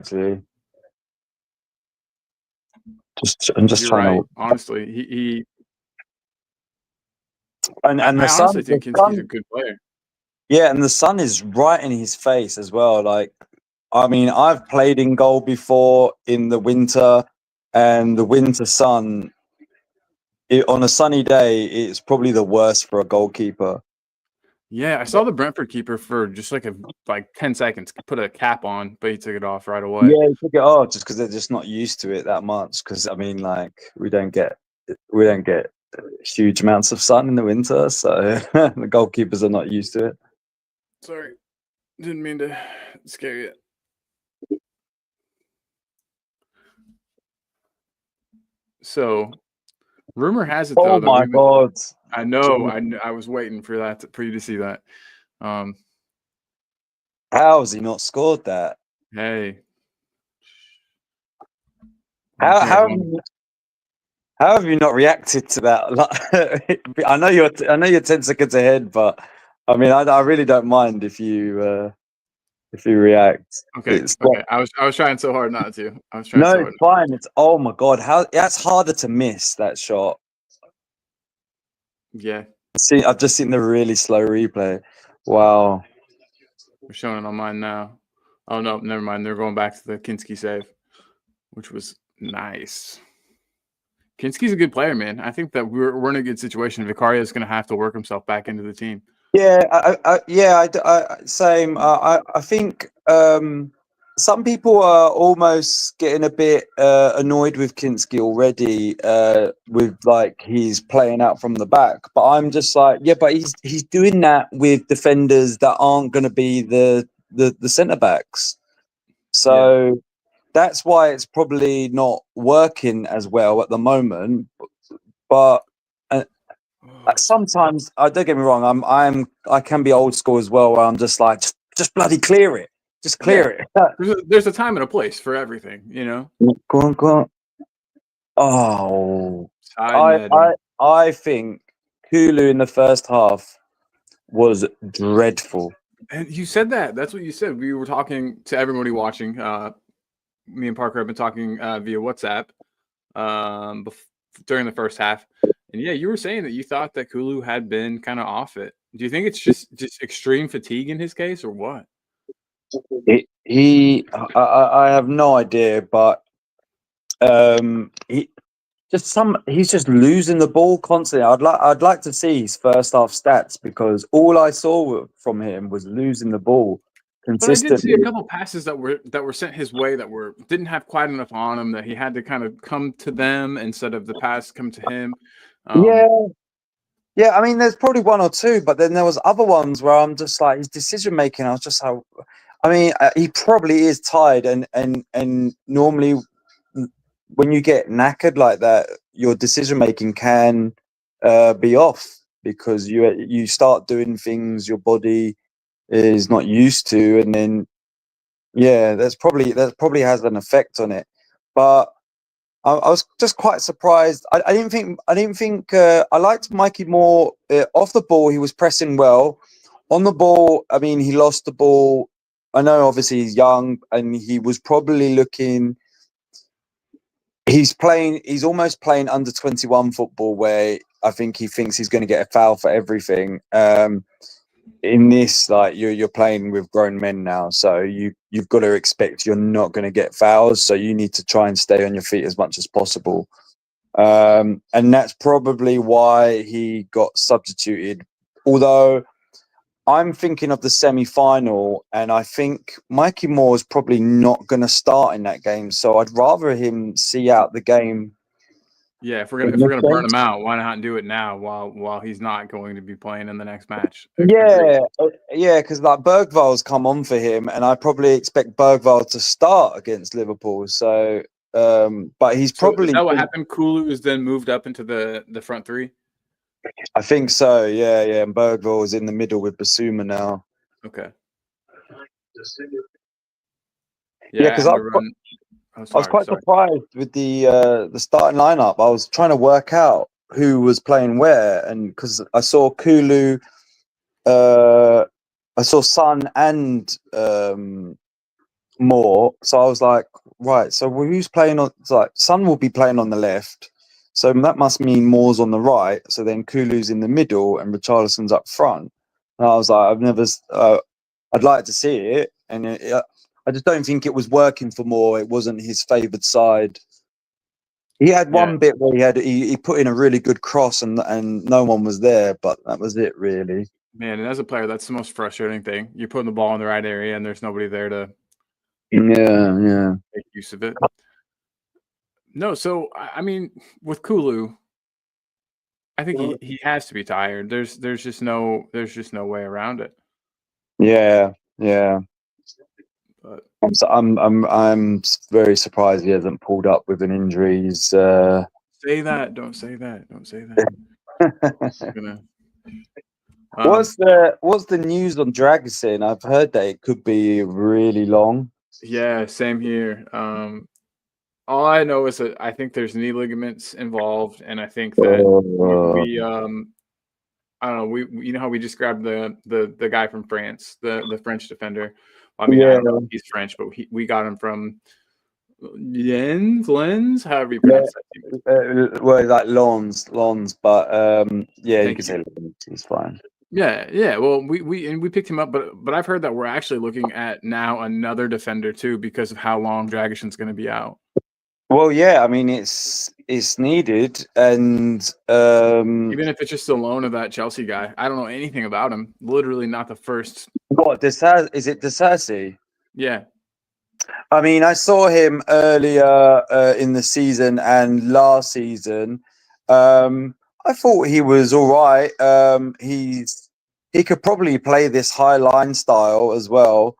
Actually, I'm just You're trying right. to. Honestly, he And I the honestly sun, think Kinski's a good player. yeah, and the sun is right in his face as well. Like, I mean, I've played in goal before in the winter, and the winter sun on a sunny day, it's probably the worst for a goalkeeper. Yeah, I saw the Brentford keeper for just like 10 seconds put a cap on, but he took it off right away. Yeah, he took it off just because they're just not used to it that much. Because I mean, like, we don't get huge amounts of sun in the winter, so the goalkeepers are not used to it. Sorry, didn't mean to scare you. So, rumor has it though. Oh my god! I know. I was waiting for that for you to see that. How has he not scored that? Hey, How have you not reacted to that? Like, I know you're 10 seconds ahead, but I mean, I really don't mind if you react. Okay. It's Okay. I was trying so hard not to. I was trying no, so it's hard. fine. It's oh my god, how that's harder to miss that shot. Yeah. See, I've just seen the really slow replay. Wow. We're showing it on mine now. Oh no, never mind. They're going back to the Kinski save, which was nice. Kinski's a good player, man. I think that we're in a good situation. Vicario is going to have to work himself back into the team. Yeah, same. I think some people are almost getting a bit annoyed with Kinski already, with like he's playing out from the back. But I'm just like, yeah, but he's doing that with defenders that aren't going to be the centre backs. So that's why it's probably not working as well at the moment. But sometimes, don't get me wrong, I can be old school as well, where I'm just like, just bloody clear it, just clear it. There's a time and a place for everything, you know. Go on. Oh, I I think Kulu in the first half was dreadful. And you said that. That's what you said. We were talking to everybody watching. Me and Parker have been talking via WhatsApp during the first half. And yeah, you were saying that you thought that Kulu had been kind of off it. Do you think it's just extreme fatigue in his case, or what? I have no idea, but he's just losing the ball constantly. I'd like to see his first half stats, because all I saw from him was losing the ball consistently. But I did see a couple passes that were sent his way that didn't have quite enough on him, that he had to kind of come to them instead of the pass come to him. Yeah. I mean, there's probably one or two, but then there was other ones where I'm just like, his decision making. I was just like, I mean, he probably is tired, and normally when you get knackered like that, your decision making can be off, because you start doing things your body is not used to, and then that probably has an effect on it. But I was just quite surprised. I didn't think I liked Mikey more off the ball. He was pressing well. On the ball, I mean, he lost the ball. I know, obviously, he's young, and he was probably looking. He's almost playing under 21 football, where I think he thinks he's going to get a foul for everything. In this, like, you're playing with grown men now, so you've got to expect you're not going to get fouls. So you need to try and stay on your feet as much as possible. And that's probably why he got substituted. Although I'm thinking of the semi-final, and I think Mikey Moore is probably not going to start in that game. So I'd rather him see out the game. Yeah, if we're gonna burn him out, why not do it now while he's not going to be playing in the next match? Yeah, because like Bergval's come on for him, and I probably expect Bergval to start against Liverpool. So, but he's probably. Is that what happened? Kulu is then moved up into the front three. I think so. Yeah. And Bergval is in the middle with Basuma now. Okay. Yeah, because I was quite surprised with the starting lineup. I was trying to work out who was playing where, and because I saw Kulu, I saw Son and more. So I was like, right. So who's playing on? It's like Son will be playing on the left. So that must mean Moore's on the right. So then Kulu's in the middle and Richarlison's up front. And I was like, I'd like to see it, and I just don't think it was working for Moore. It wasn't his favoured side. He had Yeah, one bit where he put in a really good cross and no one was there, but that was it really. man. And as a player, that's the most frustrating thing. You're putting the ball in the right area, and there's nobody there to Yeah. make use of it. No, so I mean, with Kulu, I think he has to be tired. There's just no way around it. Yeah. But I'm very surprised he hasn't pulled up with an injury. He's say that. Don't say that. Don't say that. Gonna, what's the news on Dragusin? I've heard that it could be really long. yeah, same here. All I know is that I think there's knee ligaments involved, and I think that we I don't know. We you know how we just grabbed the guy from France, the French defender. I mean, I don't know if he's French, but we got him from Lens, however you pronounce that. Well, like Lons, but yeah, you Thank can you. say Lons. He's fine. Yeah. Well, we picked him up, but I've heard that we're actually looking at now another defender too because of how long Dragison's going to be out. Well, yeah, I mean it's needed, and Even if it's just the loan of that Chelsea guy, I don't know anything about him. Literally, not the first. what is it Disasi? Yeah, I mean, I saw him earlier in the season and last season. I thought he was all right. He could probably play this high line style as well.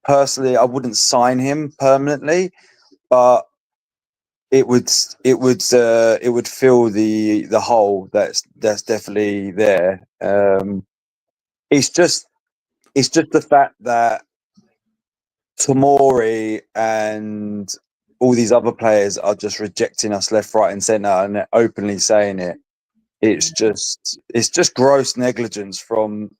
Personally, I wouldn't sign him permanently, but it would fill the hole that's definitely there. It's just the fact that Tomori and all these other players are just rejecting us left, right, and centre, and they're openly saying it. It's just gross negligence from.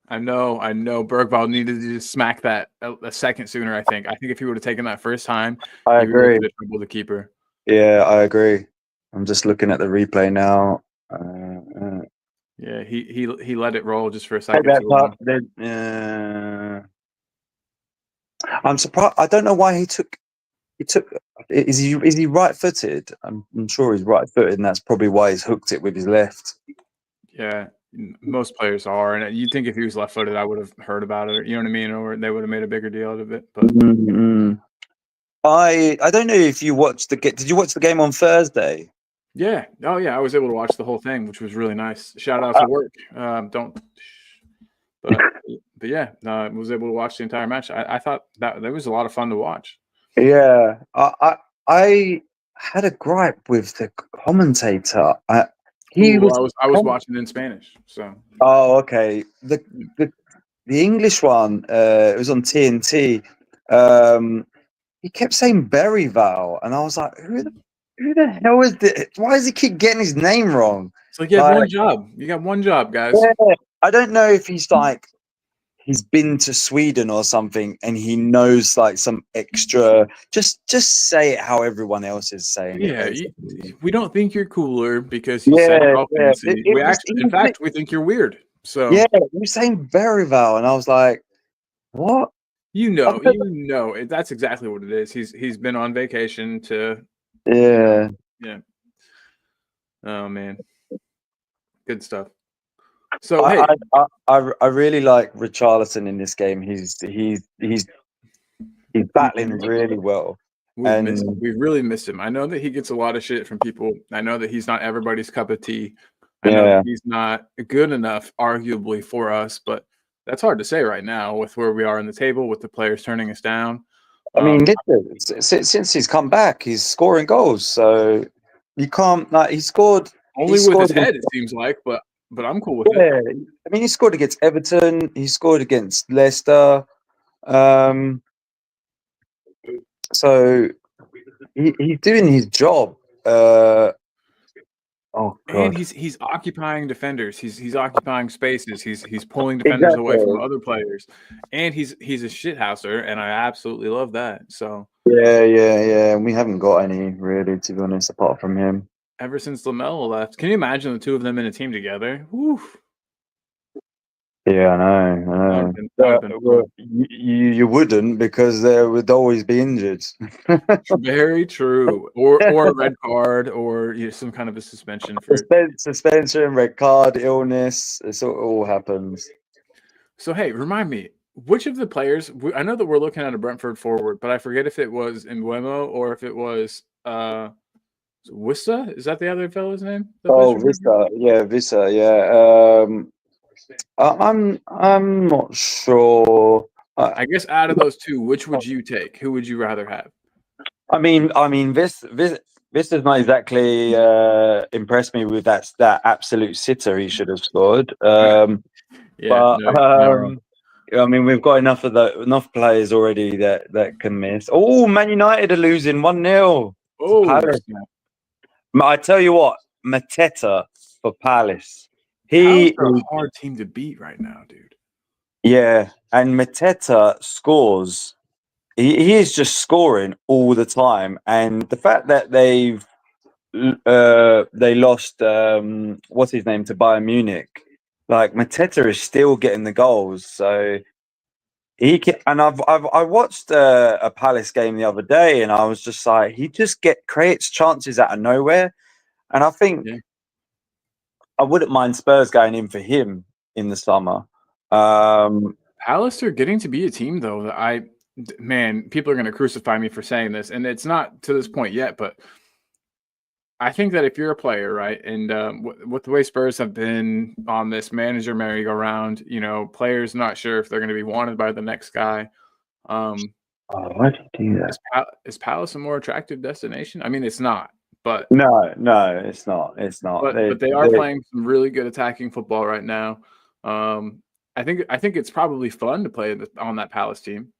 I know. Bergvall needed to just smack that a second sooner. I think if he would have taken that first time, I he would have agree. trouble the keeper. Yeah, I agree. I'm just looking at the replay now. Yeah, he let it roll just for a second too long. I'm surprised. I don't know why he took. Is he right-footed? I'm sure he's right-footed, and that's probably why he's hooked it with his left. Yeah, most players are, and you'd think if he was left-footed, I would have heard about it. You know what I mean? Or they would have made a bigger deal out of it. But I don't know if you watched the game. Did you watch the game on Thursday? yeah, oh yeah, I was able to watch the whole thing, which was really nice. Shout out to work. Don't. But yeah, I was able to watch the entire match. I thought that was a lot of fun to watch. Yeah, I had a gripe with the commentator. I was watching in Spanish. So. Oh, okay. The English one, it was on TNT. He kept saying Berryvale, and I was like, who the hell is this? Why does he keep getting his name wrong? It's like you have one job. You got one job, guys. Yeah, I don't know if he's been to Sweden or something, and he knows like some extra. Just say it how everyone else is saying it. Yeah, we don't think you're cooler because you said Dolphins. In fact, we think you're weird. So yeah, you were saying Berryvale, and I was like, what? You know, that's exactly what it is. He's been on vacation to. Yeah. Oh man, good stuff. So I really like Richarlison in this game. He's battling really well. We've really missed him. I know that he gets a lot of shit from people. I know that he's not everybody's cup of tea. I know that he's not good enough, arguably, for us, but that's hard to say right now with where we are in the table, with the players turning us down. I mean, since he's come back, he's scoring goals. So you can't he scored only with his head, it seems like, but I'm cool with it. I mean, he scored against Everton. He scored against Leicester. So he's doing his job. Oh And God. he's occupying defenders. He's occupying spaces. He's pulling defenders away Exactly. from other players. And he's a shithouser, and I absolutely love that. So Yeah. We haven't got any really, to be honest, apart from him. ever since Lamelo left, can you imagine the two of them in a team together? Whew, Yeah, I know. that would have been Well, fun. you wouldn't because there would always be injured. Very true. Or a red card, or some kind of a suspension for. Suspension, red card, illness. All happens. So hey, remind me, which of the players? I know that we're looking at a Brentford forward, but I forget if it was Embuemo or if it was Wissa. Is that the other fellow's name that plays Oh, for Brentford? Visa, yeah. I'm not sure. I guess out of those two, which would you take? Who would you rather have? This has not exactly impressed me with that absolute sitter he should have scored. Yeah, But no, you're not wrong. I mean, we've got enough players already that can miss. Oh, Man United are losing 1-0 to Oh, Palace. snap. I tell you what, Mateta for Palace. Palace He are a hard team to beat right now, dude. Yeah, and Mateta scores. He is just scoring all the time, and the fact that they lost what's his name to Bayern Munich, like Mateta is still getting the goals. So and I watched a Palace game the other day, and I was just like, he just creates chances out of nowhere, and I think Yeah. I wouldn't mind Spurs going in for him in the summer. Palace are getting to be a team, though, that man, people are going to crucify me for saying this, and it's not to this point yet, but I think that if you're a player, right, and with the way Spurs have been on this manager merry-go-round, players not sure if they're going to be wanted by the next guy. Why did you do that? Is Palace a more attractive destination? I mean, it's not, but No, it's not. It's not. but they are playing some really good attacking football right now. I think it's probably fun to play on that Palace team.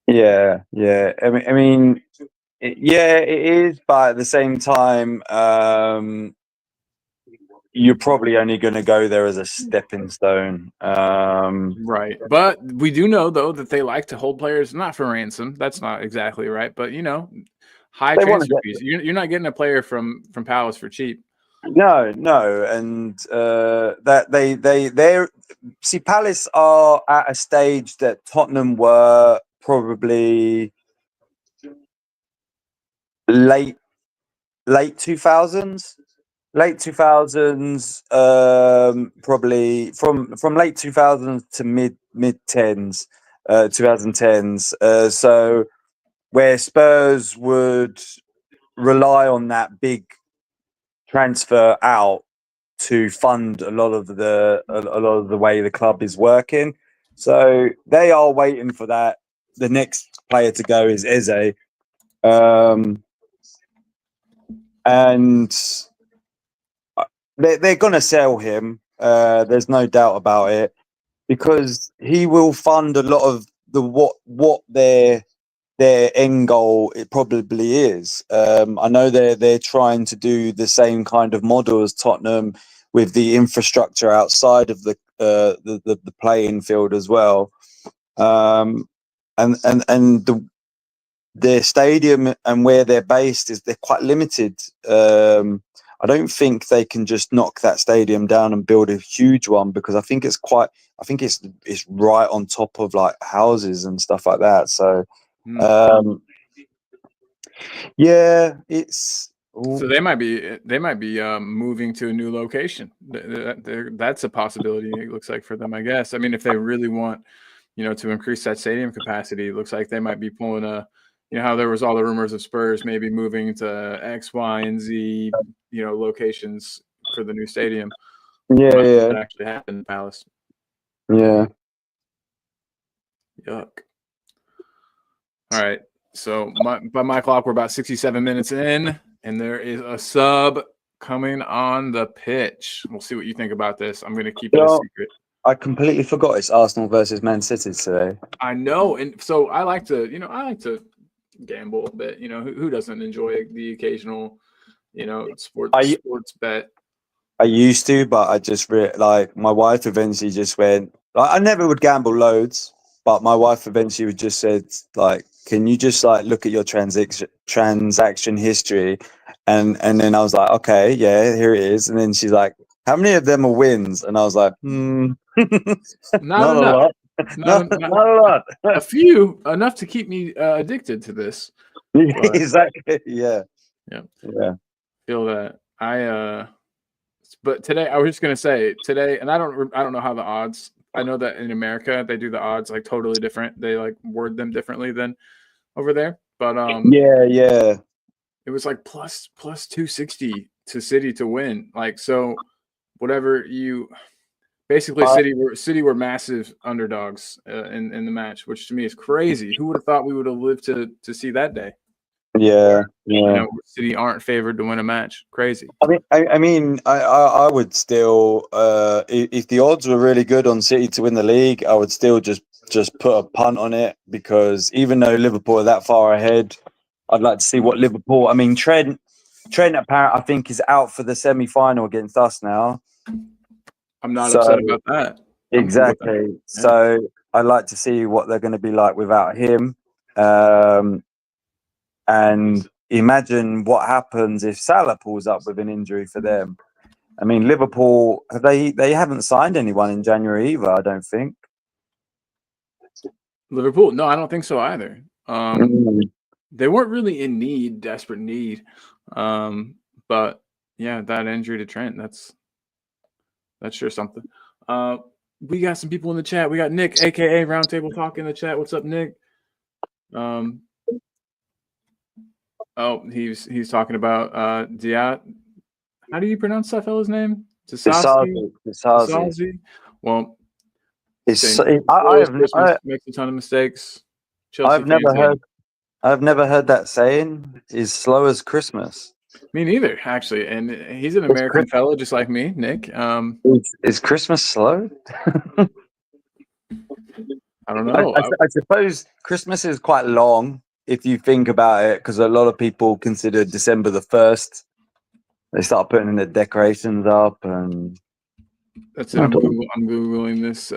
Yeah. Yeah, it is, but at the same time, you're probably only going to go there as a stepping stone. Right. But we do know, though, that they like to hold players not for ransom. That's not exactly right, but high They want to transfer get fees. You're not getting a player from Palace for cheap. no, and that they see Palace are at a stage that Tottenham were probably late 2000s. Late 2000s, probably from late 2000s to mid tens, 2010s. So where Spurs would rely on that big transfer out to fund a lot of the way the club is working. So they are waiting for that. The next player to go is Eze, and they're going to sell him. There's no doubt about it because he will fund a lot of what their end goal it probably is. I know they're trying to do the same kind of model as Tottenham with the infrastructure outside of the playing field as well. And their stadium and where they're based they're quite limited. I don't think they can just knock that stadium down and build a huge one because I think it's right on top of like houses and stuff like that. So yeah, it's So they might be moving to a new location. That's a possibility. It looks like for them, I guess. I mean, if they really want, to increase that stadium capacity, it looks like they might be pulling how there was all the rumors of Spurs maybe moving to X, Y, and Z, locations for the new stadium. Might see yeah that actually happen in Palace. yeah. Yuck. All right. So by my clock, we're about 67 minutes in, and there is a sub coming on the pitch. We'll see what you think about this. I'm going to keep it a secret. I completely forgot it's Arsenal versus Man City today. I know, and so I like to gamble a bit. Who doesn't enjoy the occasional, sports bet? I used to, but I just like my wife eventually just went. Like, I never would gamble loads, but my wife eventually would just said like, "Can you just like look at your transaction history?" And then I was like, "Okay, yeah, here it is." And then she's like, "How many of them are wins?" And I was like, Not not a enough. lot, not a lot." A few, enough to keep me addicted to this. But Exactly. Yeah. yeah, Yeah. feel that. But today I was just gonna say today, and I don't know how the odds. I know that in America they do the odds like totally different. They like word them differently than over there. But Yeah. Yeah. it was like plus 260 to City to win. Like so, whatever you basically City were massive underdogs in the match, which to me is crazy. Who would have thought we would have lived to see that day? Yeah. You Yeah. know, City aren't favored to win a match. Crazy. I would still, if the odds were really good on City to win the league, I would still just put a punt on it because even though Liverpool are that far ahead, I'd like to see what Liverpool. I mean, Trent apparently I think is out for the semi-final against us now. I'm not So upset about that. I'm cool with that. exactly. Yeah. So I'd like to see what they're going to be like without him. And imagine what happens if Salah pulls up with an injury for them. I mean, Liverpool they haven't signed anyone in January either. I don't think. Liverpool? No, I don't think so either. Mm. They weren't really in desperate need. But yeah, that injury to Trent, that's sure something. We got some people in the chat. We got Nick, aka Roundtable Talk, in the chat. What's up, Nick? Oh, he's talking about Diat. How do you pronounce that fellow's name? Disasi. Well, Christmas makes a ton of mistakes. Chelsea fans. I've never heard that saying. Is slow as Christmas. Me neither, actually. And he's an American fellow, just like me, Nick. Is Christmas slow? I don't know. I suppose Christmas is quite long if you think about it, because a lot of people consider December the 1st. They start putting the decorations up, and that's it. I'm googling this.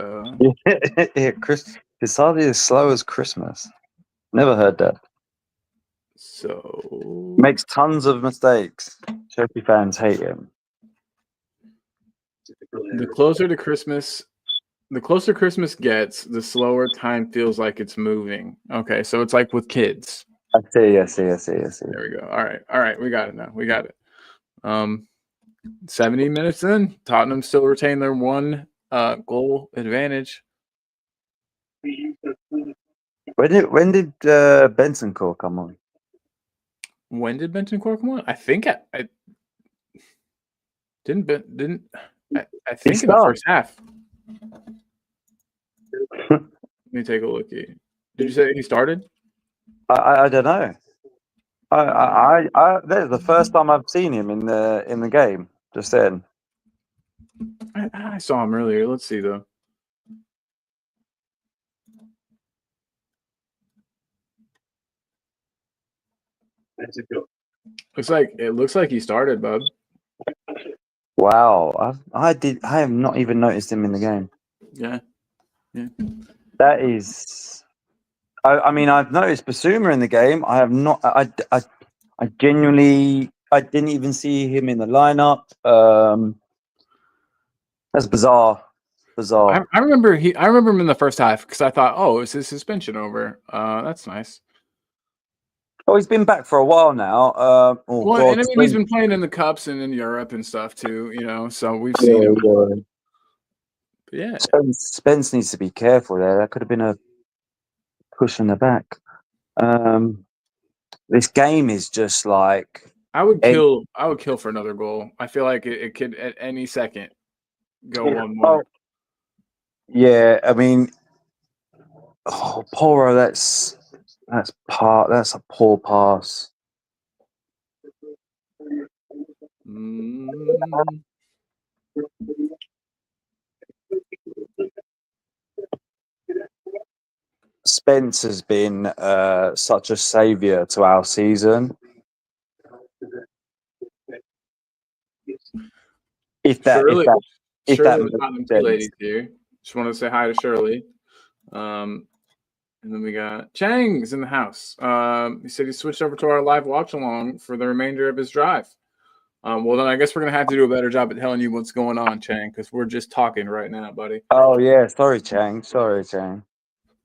It's hardly as slow as Christmas. Never heard that. So makes tons of mistakes. Chelsea fans hate him. The closer Christmas gets, the slower time feels like it's moving. Okay, so it's like with kids. I see. There we go. All right, we got it now. We got it. 70 minutes in, Tottenham still retain their one goal advantage. When did Bentancur come on? When did Bentancur come on? I think I think in the first half. Let me take a look here. Did you say he started? I don't know. That's the first time I've seen him in the game just then. I saw him earlier. Let's see though. It looks like he started, bub. Wow, I have not even noticed him in the game. Yeah. That is. I mean, I've noticed Basuma in the game. I have not. I genuinely. I didn't even see him in the lineup. That's bizarre. I remember him in the first half because I thought, oh, is his suspension over? That's nice. Oh, he's been back for a while now. And I mean, he's been playing in the cups and in Europe and stuff too. You know, so we've seen him. But yeah, Spence needs to be careful there. That could have been a push in the back. This game is just like I would kill for another goal. I feel like it could at any second go one more. Oh, yeah, I mean, Poro, that's a poor pass. Spence has been such a saviour to our season. If that, Shirley, if that Shirley, the makes Tottenham Tea sense. Ladies here. Just want to say hi to Shirley. And then we got Chang's in the house. He said he switched over to our live watch along for the remainder of his drive. Well, then I guess we're going to have to do a better job at telling you what's going on, Chang, because we're just talking right now, buddy. Oh yeah, sorry, Chang. Sorry, Chang.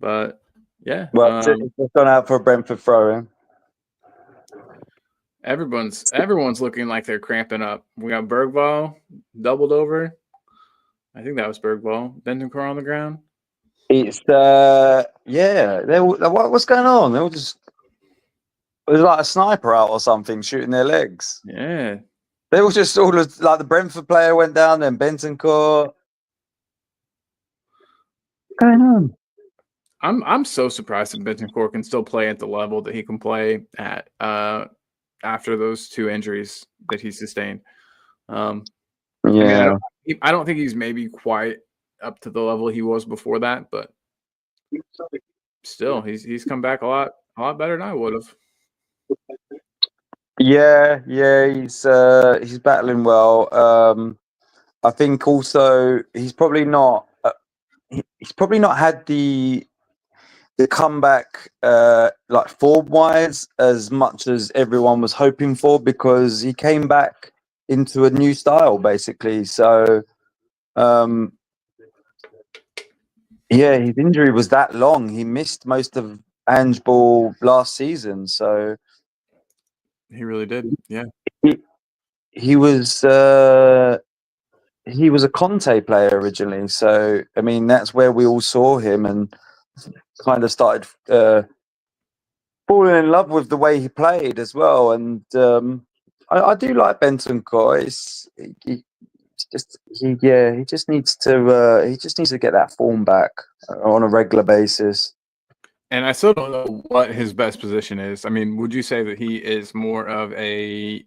But yeah, Well, it's just gone out for a Brentford throw-in. everyone's looking like they're cramping up. We got Bergvall doubled over. I think that was Bergvall. Bentancur on the ground. It's yeah. What's going on? They all just it was like a sniper out or something shooting their legs. Yeah. They all just sort of like the Brentford player went down, then Bentancur. What's going on? I'm so surprised that Bentancur can still play at the level that he can play at after those 2 injuries that he sustained. I mean, I don't think he's maybe quite up to the level he was before that, but still, he's come back a lot better than I would have. Yeah, he's battling well. I think also he's probably not had the comeback like form wise as much as everyone was hoping for, because he came back into a new style basically. So yeah, his injury was that long. He missed most of Ange Ball last season. So He really did. Yeah. he was a Conte player originally. So I mean, that's where we all saw him and kind of started falling in love with the way he played as well. And I do like Bentancur. He just needs to get that form back on a regular basis. And I still don't know what his best position is. I mean, would you say that he is more of a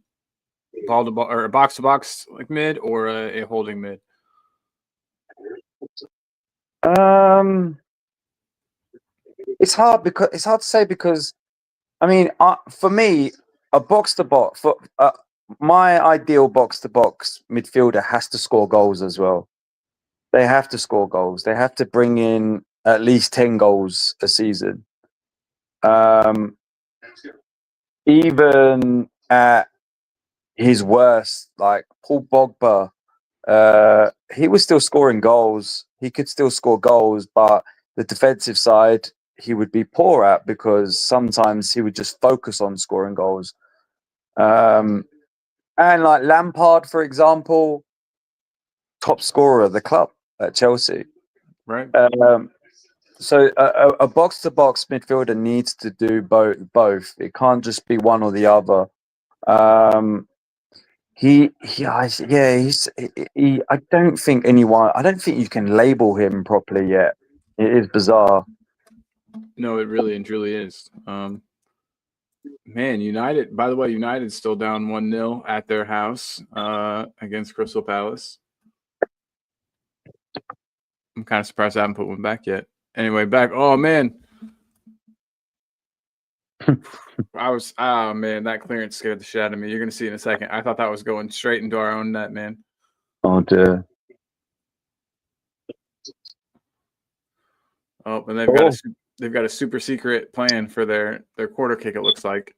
ball to ball or a box to box like mid, or a holding mid? It's hard to say because I mean, for me, a box to box for my ideal box to box midfielder has to score goals as well. They have to score goals. They have to bring in at least 10 goals a season. Even at his worst, like Paul Pogba, he was still scoring goals. He could still score goals, but the defensive side he would be poor at because sometimes he would just focus on scoring goals. And like Lampard, for example, top scorer of the club at Chelsea. Right. So a box-to-box midfielder needs to do both. It can't just be one or the other. I don't think you can label him properly yet. It is bizarre. No, it really and truly is. Man, United, by the way, United's still down 1-0 at their house against Crystal Palace. I'm kind of surprised I haven't put one back yet. Anyway, back. Oh, man. Oh, man, that clearance scared the shit out of me. You're going to see in a second. I thought that was going straight into our own net, man. Oh, dear. Oh, and they've got a super secret plan for their quarter kick, it looks like.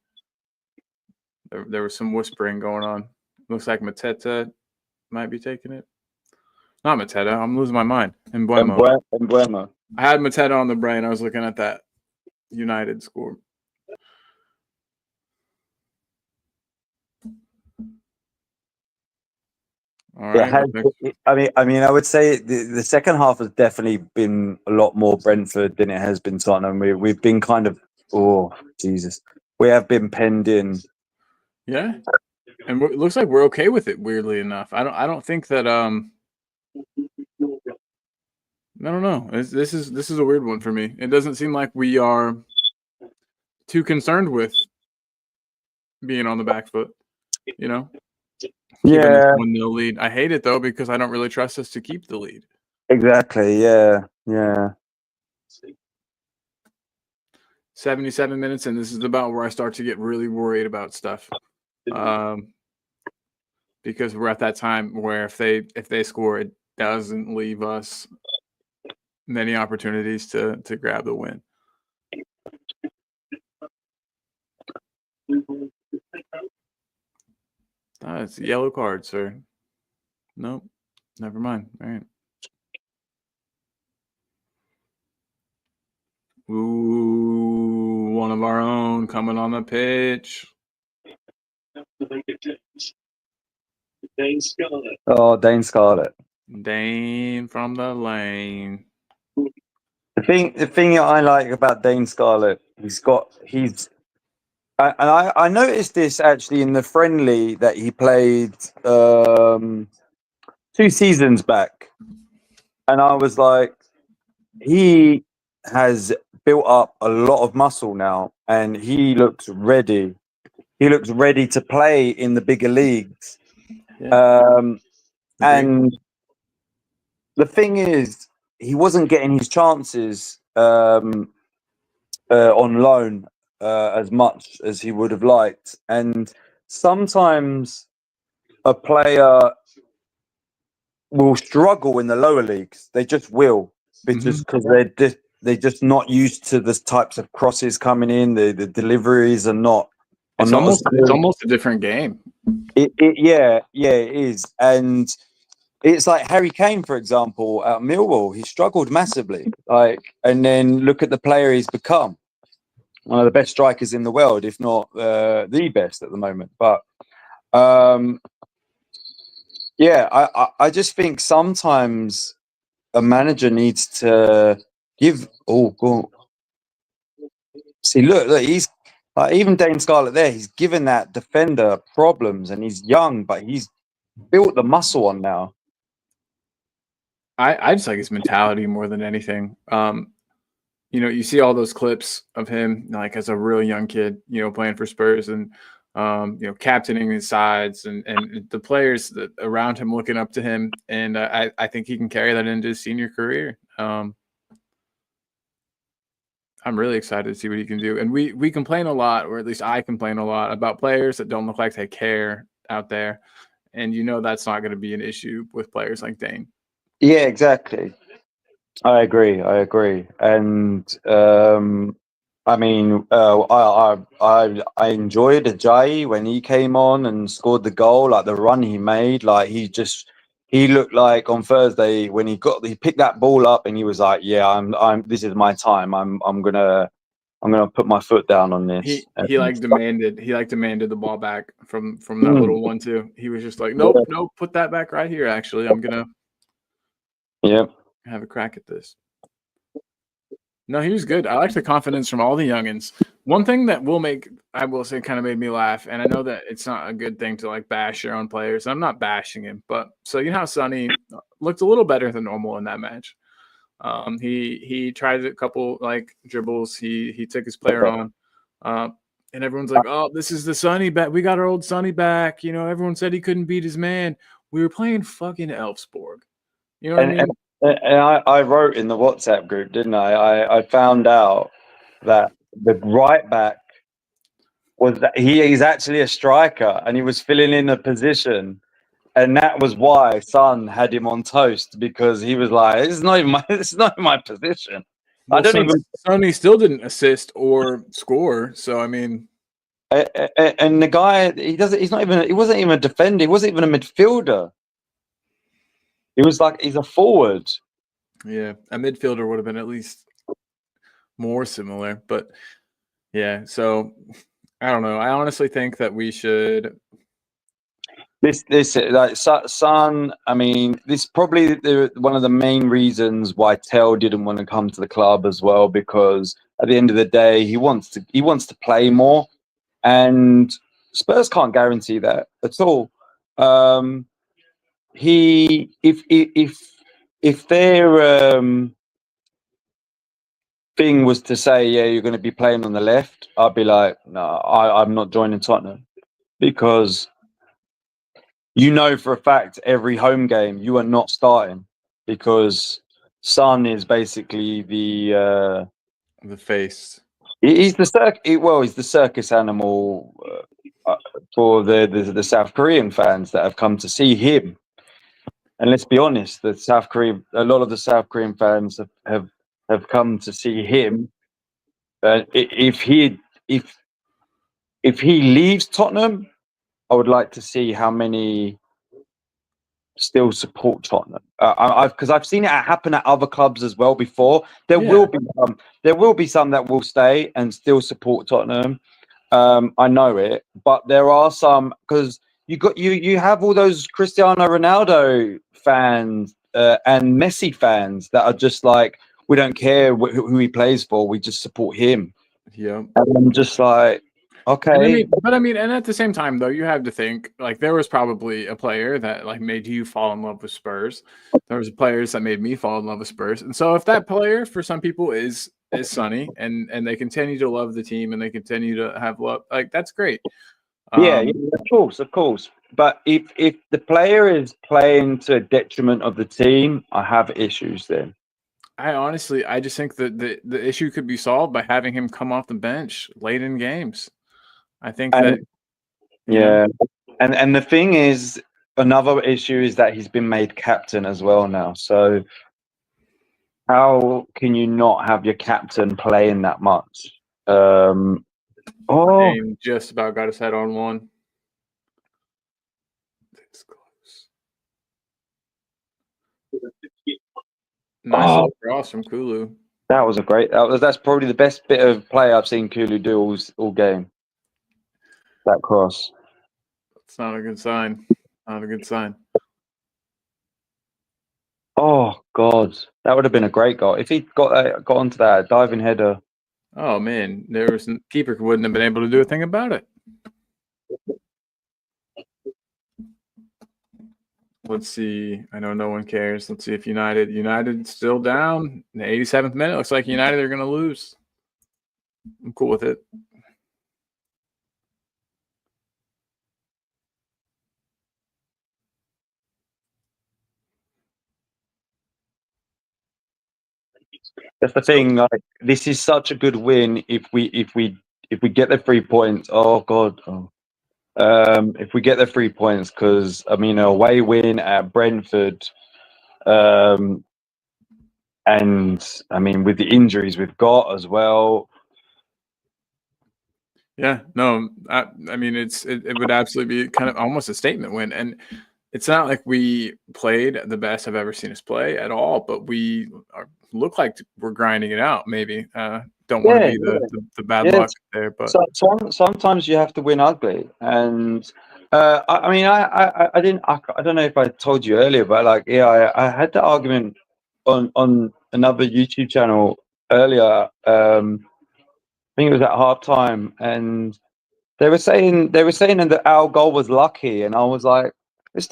There was some whispering going on. Looks like Mateta might be taking it. Not Mateta. I'm losing my mind. Embuemo. I had Mateta on the brain. I was looking at that United score. All right. I mean, I would say the second half has definitely been a lot more Brentford than it has been Tottenham. We've been kind of, we have been penned in. Yeah, and it looks like we're okay with it. Weirdly enough, I don't think that. I don't know. This is a weird one for me. It doesn't seem like we are too concerned with being on the back foot. You know. Keeping this 1-0 lead. I hate it though because I don't really trust us to keep the lead. Exactly. Yeah. 77 minutes, and this is about where I start to get really worried about stuff. All because we're at that time where if they score, it doesn't leave us many opportunities to grab the win. It's a yellow card, sir. Nope. Never mind. All right. Ooh, one of our own coming on the pitch. Dane Scarlett. Oh, Dane Scarlett. Dane from the lane. The thing I like about Dane Scarlett, I noticed this actually in the friendly that he played 2 seasons back, and I was like, he has built up a lot of muscle now, and he looks ready. He looks ready to play in the bigger leagues. Yeah. And the thing is, he wasn't getting his chances on loan as much as he would have liked. And sometimes a player will struggle in the lower leagues. They just will, because they're just not used to the types of crosses coming in. The deliveries are not. It's almost a different game. Yeah, it is. And it's like Harry Kane, for example, at Millwall. He struggled massively. And then look at the player he's become. One of the best strikers in the world, if not the best at the moment. But I just think sometimes a manager needs to give. See, look, he's even Dane Scarlett there. He's given that defender problems, and he's young, but he's built the muscle on now. I just like his mentality more than anything. You see all those clips of him like as a really young kid, playing for Spurs and captaining his sides and the players that around him looking up to him. And I think he can carry that into his senior career. I'm really excited to see what he can do. And we complain a lot, or at least I complain a lot, about players that don't look like they care out there. And that's not going to be an issue with players like Dane. Yeah, exactly. I agree. And I mean, I enjoyed Ajayi when he came on and scored the goal, like the run he made. Like he looked like on Thursday when he picked that ball up and he was like, yeah, this is my time. I'm gonna put my foot down on this. He demanded the ball back from that little 1-2. He was just like, nope, put that back right here. Actually, I'm gonna have a crack at this. No, he was good. I like the confidence from all the youngins. One thing that I will say kind of made me laugh, and I know that it's not a good thing to like bash your own players. I'm not bashing him, but so how Sonny looked a little better than normal in that match. He tried a couple like dribbles. He took his player on, and everyone's like, "Oh, this is the Sonny back. We got our old Sonny back." Everyone said he couldn't beat his man. We were playing fucking Elfsborg. You know what I mean? And I wrote in the WhatsApp group, didn't I? I found out that the right back was that he's actually a striker and he was filling in a position, and that was why Son had him on toast, because he was like, "It's not even my position." Well, Sonny still didn't assist or score, so I mean. And the guy, he wasn't even a defender. He wasn't even a midfielder. He's a forward. Yeah, a midfielder would have been at least more similar, but yeah. So I don't know. I honestly think that we should. This like Son. I mean, this probably one of the main reasons why Tell didn't want to come to the club as well, because at the end of the day, he wants to play more, and Spurs can't guarantee that at all. If their thing was to say, yeah, you're going to be playing on the left, I'd be like, no, I'm not joining Tottenham, because for a fact every home game you are not starting, because Son is basically the face. He's the circus animal. for the South Korean fans that have come to see him. And let's be honest, a lot of the South Korean fans have come to see him. If he leaves Tottenham, I would like to see how many still support Tottenham. Because I've seen it happen at other clubs as well before. There will be some that will stay and still support Tottenham. I know it, but there are some, because you have all those Cristiano Ronaldo fans and Messi fans that are just like, we don't care who he plays for, we just support him. Yeah, and I'm just like, okay. And at the same time, though, you have to think like there was probably a player that like made you fall in love with Spurs. There was players that made me fall in love with Spurs, and so if that player for some people is Sonny, and they continue to love the team and they continue to have love, like that's great. Yeah, of course. But if the player is playing to a detriment of the team, I have issues then. I just think that the issue could be solved by having him come off the bench late in games. I think that and the thing is, another issue is that he's been made captain as well now. So how can you not have your captain playing that much? Dane just about got his head on one. This close. Nice little cross from Kulu. That was that's probably the best bit of play I've seen Kulu do all game. That cross. It's not a good sign. Not a good sign. Oh God, that would have been a great goal if he got onto that diving header. Oh man, keeper wouldn't have been able to do a thing about it. Let's see. I know no one cares. Let's see if United still down in the 87th minute. Looks like United are going to lose. I'm cool with it. That's the thing. Like, this is such a good win if we get the 3 points. Oh God. If we get the 3 points, because I mean, a away win at Brentford, and I mean with the injuries we've got as well. Yeah, no, I mean it would absolutely be kind of almost a statement win, and it's not like we played the best I've ever seen us play at all, but we look like we're grinding it out. Maybe don't want to be the bad luck there, but sometimes you have to win ugly. And I mean, I don't know if I told you earlier, but like, I had the argument on another YouTube channel earlier. I think it was at halftime, and they were saying that our goal was lucky, and I was like,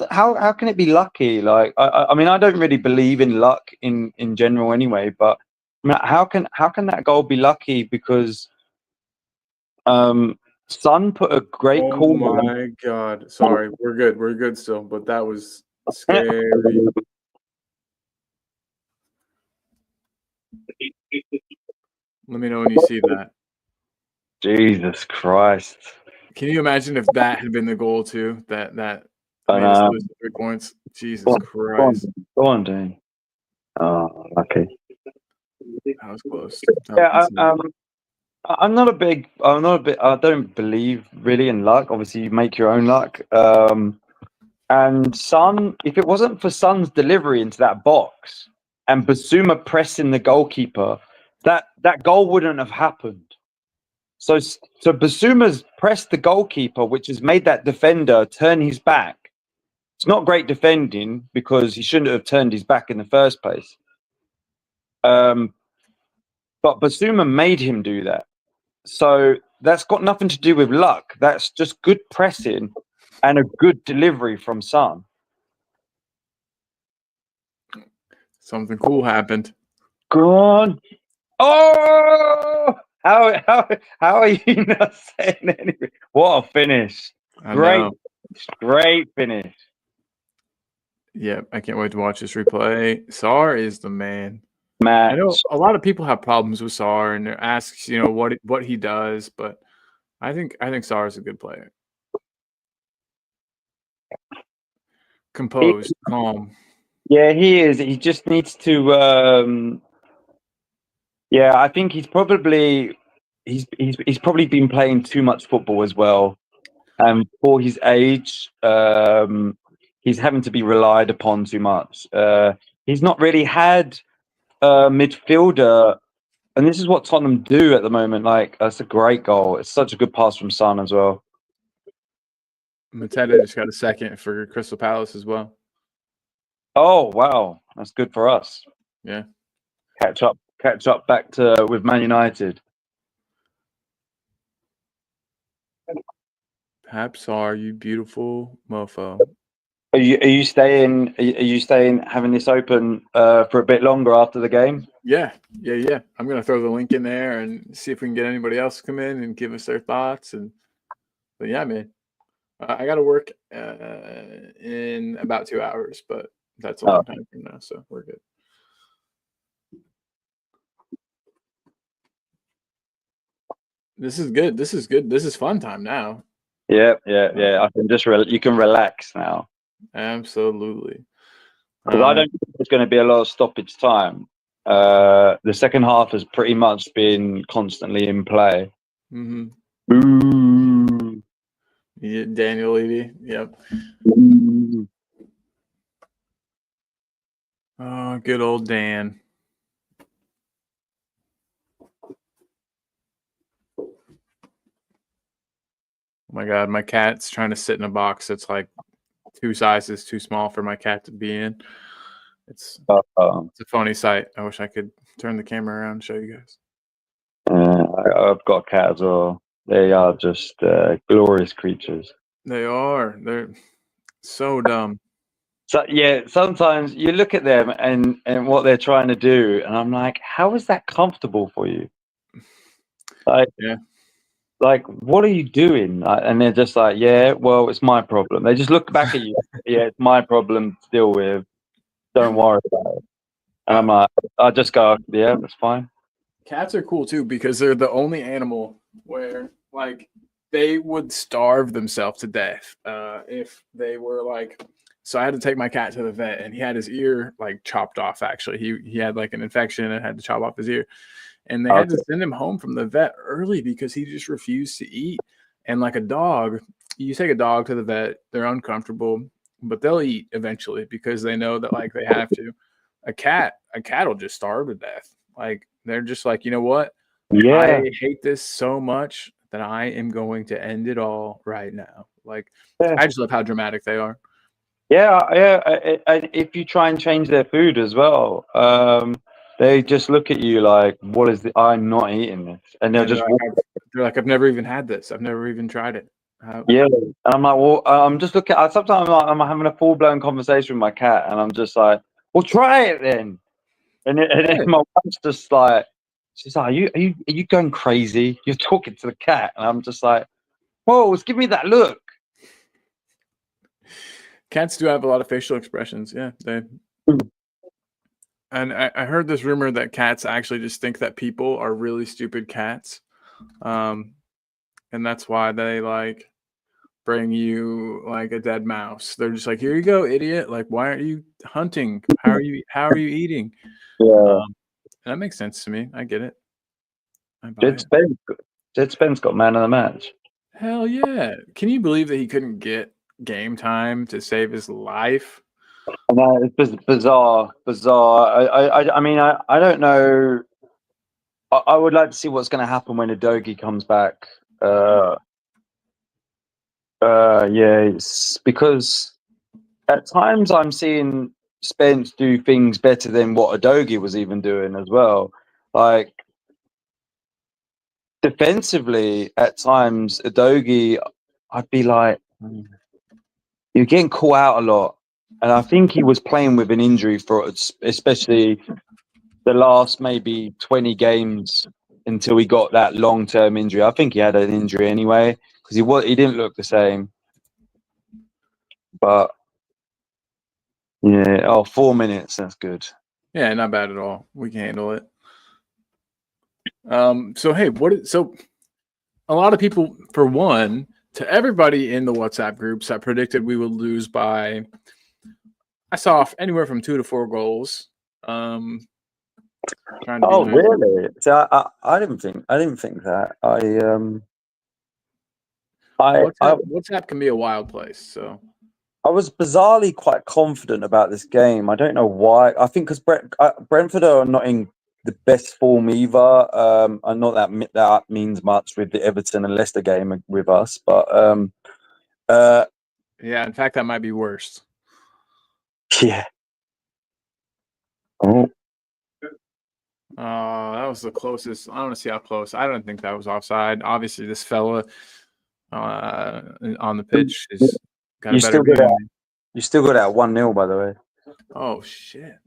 how can it be lucky? Like, I mean, I don't really believe in luck in general anyway, but I mean, how can that goal be lucky? Because Son put a great call. Oh my God! Sorry, we're good still, but that was scary. Let me know when you see that. Jesus Christ! Can you imagine if that had been the goal too? That made us lose 3 points. Jesus Christ! Go on, Dane. Oh, lucky. That was close. I'm not a big. I don't believe really in luck. Obviously, you make your own luck. And Son, if it wasn't for Son's delivery into that box and Basuma pressing the goalkeeper, that goal wouldn't have happened. So Basuma's pressed the goalkeeper, which has made that defender turn his back. It's not great defending because he shouldn't have turned his back in the first place. But Basuma made him do that. So that's got nothing to do with luck. That's just good pressing and a good delivery from Son. Something cool happened. Go on. Oh, how are you not saying anything? What a finish! Great finish. Yeah, I can't wait to watch this replay. Sarr is the man. Matt. I know a lot of people have problems with Sarr and asks, what he does, but I think Sarr is a good player. composed, calm. Yeah, he is. He just needs to. Yeah, I think he's probably been playing too much football as well, and for his age, he's having to be relied upon too much. He's not really had a midfielder, and this is what Tottenham do at the moment. Like, that's a great goal. It's such a good pass from Son as well. Mateta just got a second for Crystal Palace as well. Oh wow, that's good for us. Yeah. Catch up back to with Man United. Perhaps are you beautiful mofo? Are you staying? Are you staying? Having this open for a bit longer after the game? Yeah. I'm gonna throw the link in there and see if we can get anybody else to come in and give us their thoughts. But yeah, man, I got to work in about 2 hours, but that's a long time from now, so we're good. This is good. This is fun time now. Yeah. I can just you can relax now. Absolutely. Because I don't think there's going to be a lot of stoppage time. The second half has pretty much been constantly in play. Mm-hmm. Ooh. Yeah, Daniel Levy. Yep. Ooh. Oh, good old Dan. Oh my God, my cat's trying to sit in a box that's like 2 sizes too small for my cat to be in. It's a funny sight. I wish I could turn the camera around and show you guys. I've got a cat as well. They are just glorious creatures. They are. They're so dumb. So yeah, sometimes you look at them and what they're trying to do, and I'm like, how is that comfortable for you? Like, yeah. Like, what are you doing? And they're just like, yeah, well, it's my problem. They just look back at you. Yeah, it's my problem to deal with. Don't worry about it. And I'm like, I just go, yeah, that's fine. Cats are cool too because they're the only animal where like they would starve themselves to death if they were like. So I had to take my cat to the vet, and he had his ear like chopped off. Actually, he had like an infection and had to chop off his ear. And they had to send him home from the vet early because he just refused to eat. And like a dog, you take a dog to the vet, they're uncomfortable, but they'll eat eventually because they know that like they have to. A cat will just starve to death. Like they're just like, you know what? Yeah. I hate this so much that I am going to end it all right now. Like I just love how dramatic they are. Yeah. And if you try and change their food as well, they just look at you like, "What is it? I'm not eating this," and they're just. They're like, "I've never even had this. I've never even tried it." Yeah, and I'm like, well, I'm just looking. Sometimes I'm having a full blown conversation with my cat, and I'm just like, "Well, try it then." And then my wife's just like, she's like, "Are you going crazy? You're talking to the cat," and I'm just like, "Whoa, give me that look." Cats do have a lot of facial expressions. Yeah, And I heard this rumor that cats actually just think that people are really stupid cats. And that's why they like bring you like a dead mouse. They're just like, here you go, idiot. Like, why aren't you hunting? How are you eating? Yeah. That makes sense to me. I get it. Jed Spence got man of the match. Hell yeah. Can you believe that he couldn't get game time to save his life? No, it's bizarre. I mean, I don't know. I would like to see what's going to happen when Udogie comes back. Yeah, it's because at times I'm seeing Spence do things better than what Udogie was even doing as well. Like defensively, at times Udogie, I'd be like, you're getting caught out a lot, and I think he was playing with an injury for especially the last maybe 20 games until he got that long-term injury. I think he had an injury anyway because he didn't look the same. But yeah, 4 minutes, that's good. Yeah, not bad at all. We can handle it. So hey, so a lot of people, for one, to everybody in the WhatsApp groups that predicted we would lose by I saw anywhere from 2 to 4 goals. Trying to be Oh, nice. really? So I didn't think that. WhatsApp can be a wild place. So I was bizarrely quite confident about this game. I don't know why. I think because Brentford are not in the best form either. And not that means much with the Everton and Leicester game with us, but yeah, in fact, that might be worse. yeah. Oh, That was the closest. I want to see how close. I don't think that was offside. Obviously, this fella on the pitch is got a better view than me. You still got out 1-0, by the way. Oh shit!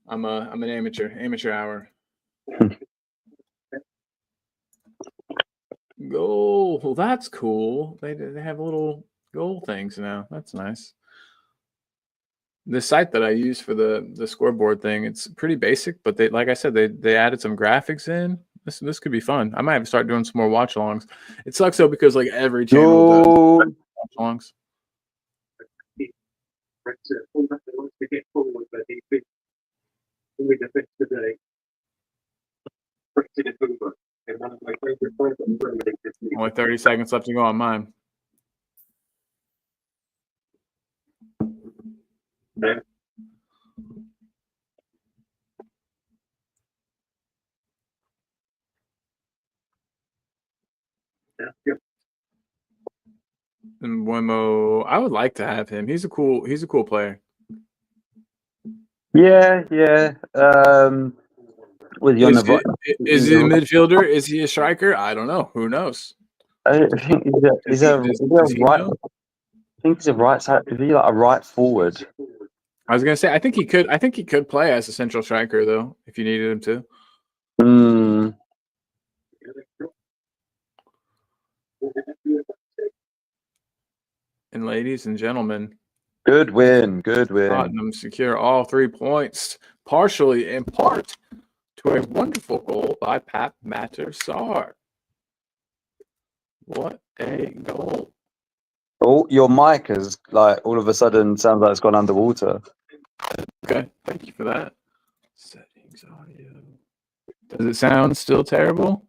I'm an amateur hour. Goal. Well, that's cool. They have little goal things now. That's nice. The site that I use for the scoreboard thing, it's pretty basic, but like I said, they added some graphics in. This could be fun. I might have to start doing some more watch alongs. It sucks though because like every channel does watch alongs. Only 30 seconds left to go on mine. And Wemo, I would like to have him. He's a cool player. Yeah. Was he on the right? Is he a midfielder? Is he a striker? I don't know. Who knows? I think he's a right. I think he's a right side. Is he like a right forward? I was gonna say I think he could play as a central striker though, if you needed him to. And ladies and gentlemen, good win. Tottenham secure all 3 points, partially in part to a wonderful goal by Pap Mattersar. What a goal! Oh, your mic is like all of a sudden sounds like it's gone underwater. Okay, thank you for that. Settings audio. Does it sound still terrible?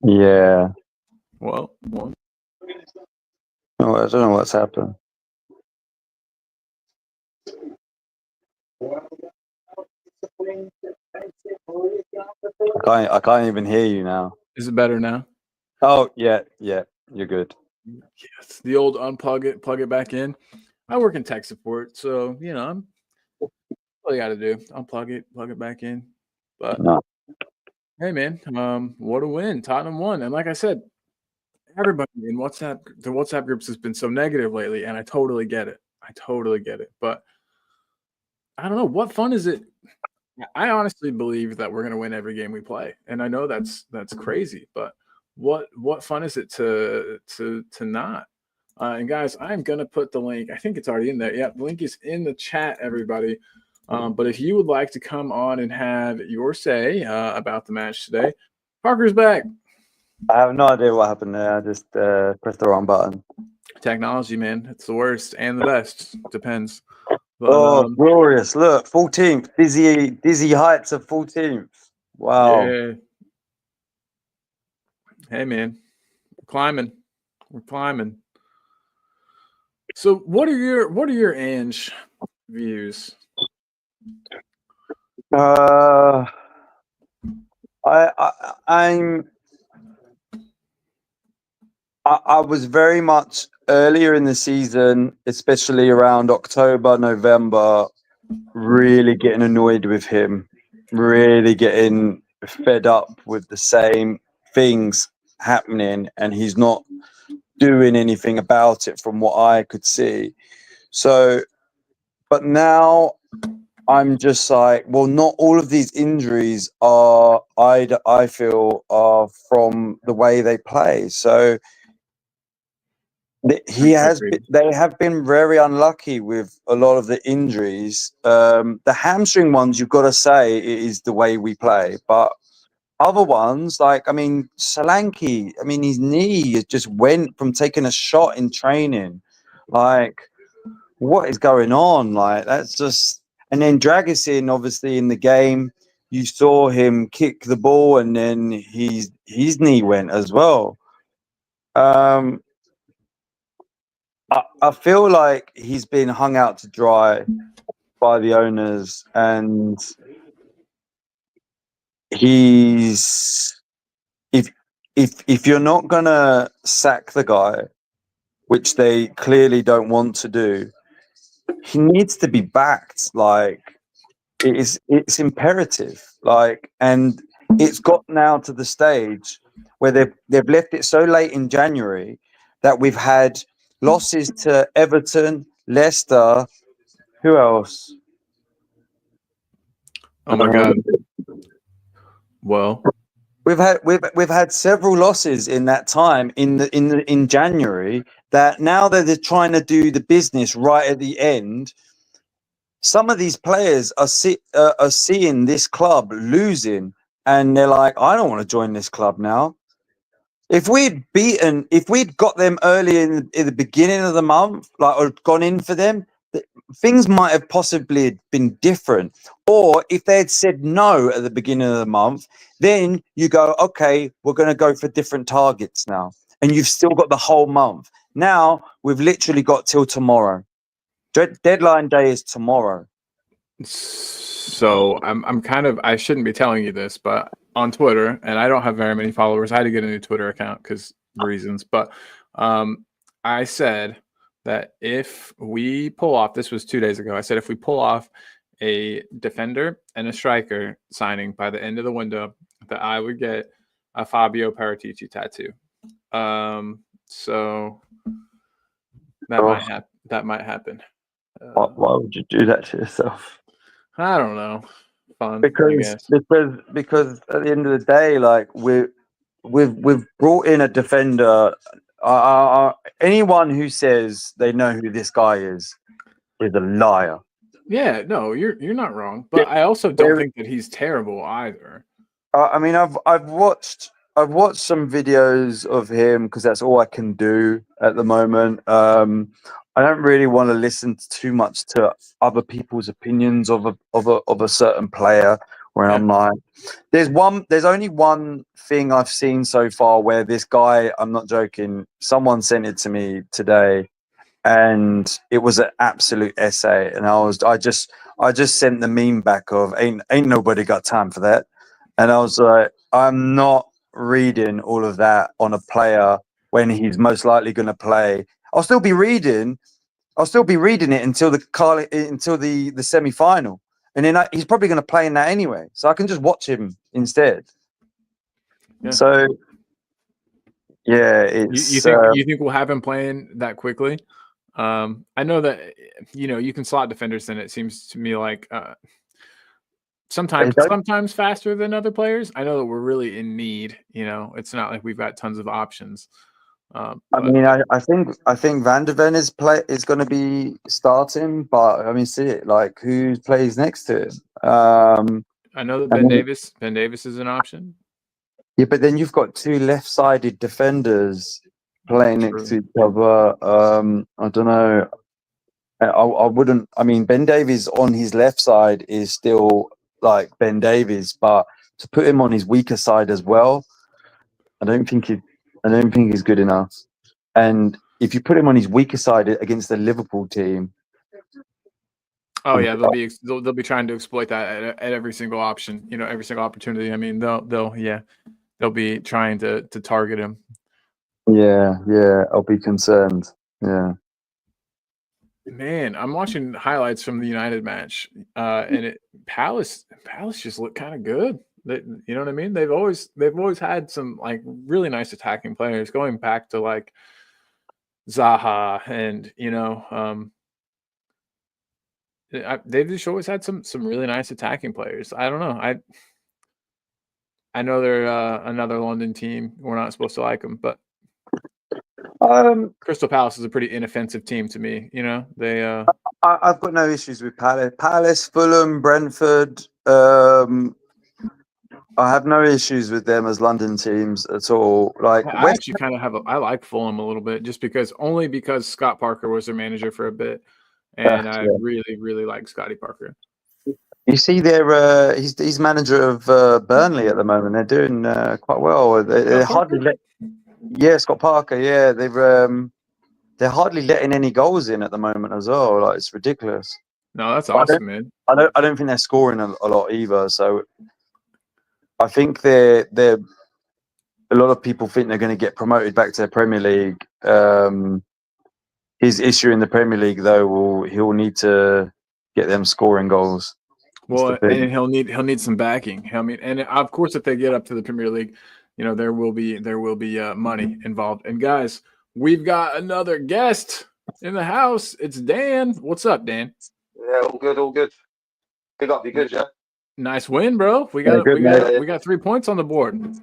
Yeah. Well. Oh, I don't know what's happened. I can't even hear you now. Is it better now? Oh yeah, you're good. Yes, the old unplug it, plug it back in. I work in tech support, so I'm all you got to do. Unplug it, plug it back in. But no. Hey man, what a win! Tottenham won, and like I said, everybody in the WhatsApp groups has been so negative lately, and I totally get it. But I don't know, what fun is it? I honestly believe that we're going to win every game we play, and I know that's crazy, but what fun is it to not? And guys, I'm going to put the link. I think it's already in there. Yeah, the link is in the chat, everybody. But if you would like to come on and have your say about the match today, Parker's back. I have no idea what happened there. I just pressed the wrong button. Technology, man. It's the worst and the best. Depends. But, glorious. Look, 14th. Dizzy heights of 14th. Wow. Yeah. Hey, man. We're climbing. So what are your Ange views? I was very much earlier in the season, especially around October, November, really getting annoyed with him, really getting fed up with the same things happening, and he's not doing anything about it from what I could see. So, but now I'm just like, well, not all of these injuries are, I feel, are from the way they play. So they have been very unlucky with a lot of the injuries. The hamstring ones, you've got to say, it is the way we play. But other ones, like, Solanke, his knee just went from taking a shot in training. Like, what is going on? Like, that's just. And then Dragusin, obviously, in the game, you saw him kick the ball, and then his knee went as well. I feel like he's been hung out to dry by the owners, and he's if you're not gonna sack the guy, which they clearly don't want to do, he needs to be backed. Like, it's imperative. Like, and it's got now to the stage where they've left it so late in January that we've had losses to Everton, Leicester. Who else? Oh my God. Well, We've had several losses in that time in January, that now that they're trying to do the business right at the end. Some of these players are seeing this club losing, and they're like, I don't want to join this club now. If we'd got them early in the beginning of the month, like, or gone in for them, things might have possibly been different. Or if they had said no at the beginning of the month, then you go, okay, we're going to go for different targets now. And you've still got the whole month. Now we've literally got till tomorrow. Deadline day is tomorrow. so I'm kind of, I shouldn't be telling you this, but on Twitter, and I don't have very many followers. I had to get a new Twitter account because reasons. But I said that if we pull off, this was 2 days ago, I said if we pull off a defender and a striker signing by the end of the window, that I would get a Fabio Paratici tattoo. So that might happen. Why would you do that to yourself? I don't know. Fun, Because I guess. because at the end of the day, like, we've brought in a defender. Anyone who says they know who this guy is a liar. Yeah, no, you're not wrong, but I also don't think that he's terrible either. I mean, I've watched some videos of him because that's all I can do at the moment. I don't really want to listen too much to other people's opinions of a certain player. Where I'm like, there's only one thing I've seen so far where this guy, I'm not joking, someone sent it to me today, and it was an absolute essay, and I just sent the meme back of ain't nobody got time for that. And I was like, I'm not reading all of that on a player when he's most likely going to play. I'll still be reading it until the semi-final, and then he's probably going to play in that anyway. So I can just watch him instead. Yeah. So yeah, it's you think we'll have him playing that quickly? I know that you can slot defenders in. It seems to me like sometimes faster than other players. I know that we're really in need. It's not like we've got tons of options. I mean, I think Van de Ven is going to be starting, but I mean, see it like who plays next to him. I know that Ben Davis is an option. Yeah, but then you've got two left-sided defenders playing next to each other. I don't know. I wouldn't. I mean, Ben Davies on his left side is still like Ben Davies, but to put him on his weaker side as well, I don't think he's good enough. And if you put him on his weaker side against the Liverpool team, oh yeah, they'll be trying to exploit that at every single option. Every single opportunity. I mean, they'll be trying to target him. Yeah, I'll be concerned. Yeah. Man, I'm watching highlights from the United match, and Palace just look kind of good. You know what I mean? They've always had some like really nice attacking players, going back to like Zaha, and they've just always had some really nice attacking players. I don't know. I know they're another London team. We're not supposed to like them, but Crystal Palace is a pretty inoffensive team to me. They. I've got no issues with Palace, Fulham, Brentford. I have no issues with them as London teams at all. Like, I actually kind of I like Fulham a little bit, just because Scott Parker was their manager for a bit, and I Yeah. really, really like Scotty Parker. You see, he's manager of Burnley at the moment. They're doing quite well. They hardly Scott Parker. Yeah, they're hardly letting any goals in at the moment as well. Like, it's ridiculous. No, that's awesome, man. I don't think they're scoring a lot either. So I think they're a lot of people think they're going to get promoted back to the Premier League. His issue in the Premier League, though, he'll need to get them scoring goals. Well, and he'll need some backing. I mean, and of course, if they get up to the Premier League, there will be money involved. And guys, we've got another guest in the house. It's Dan. What's up, Dan? Yeah, all good. Big up, you good, yeah? Nice win, bro. We got 3 points on the board.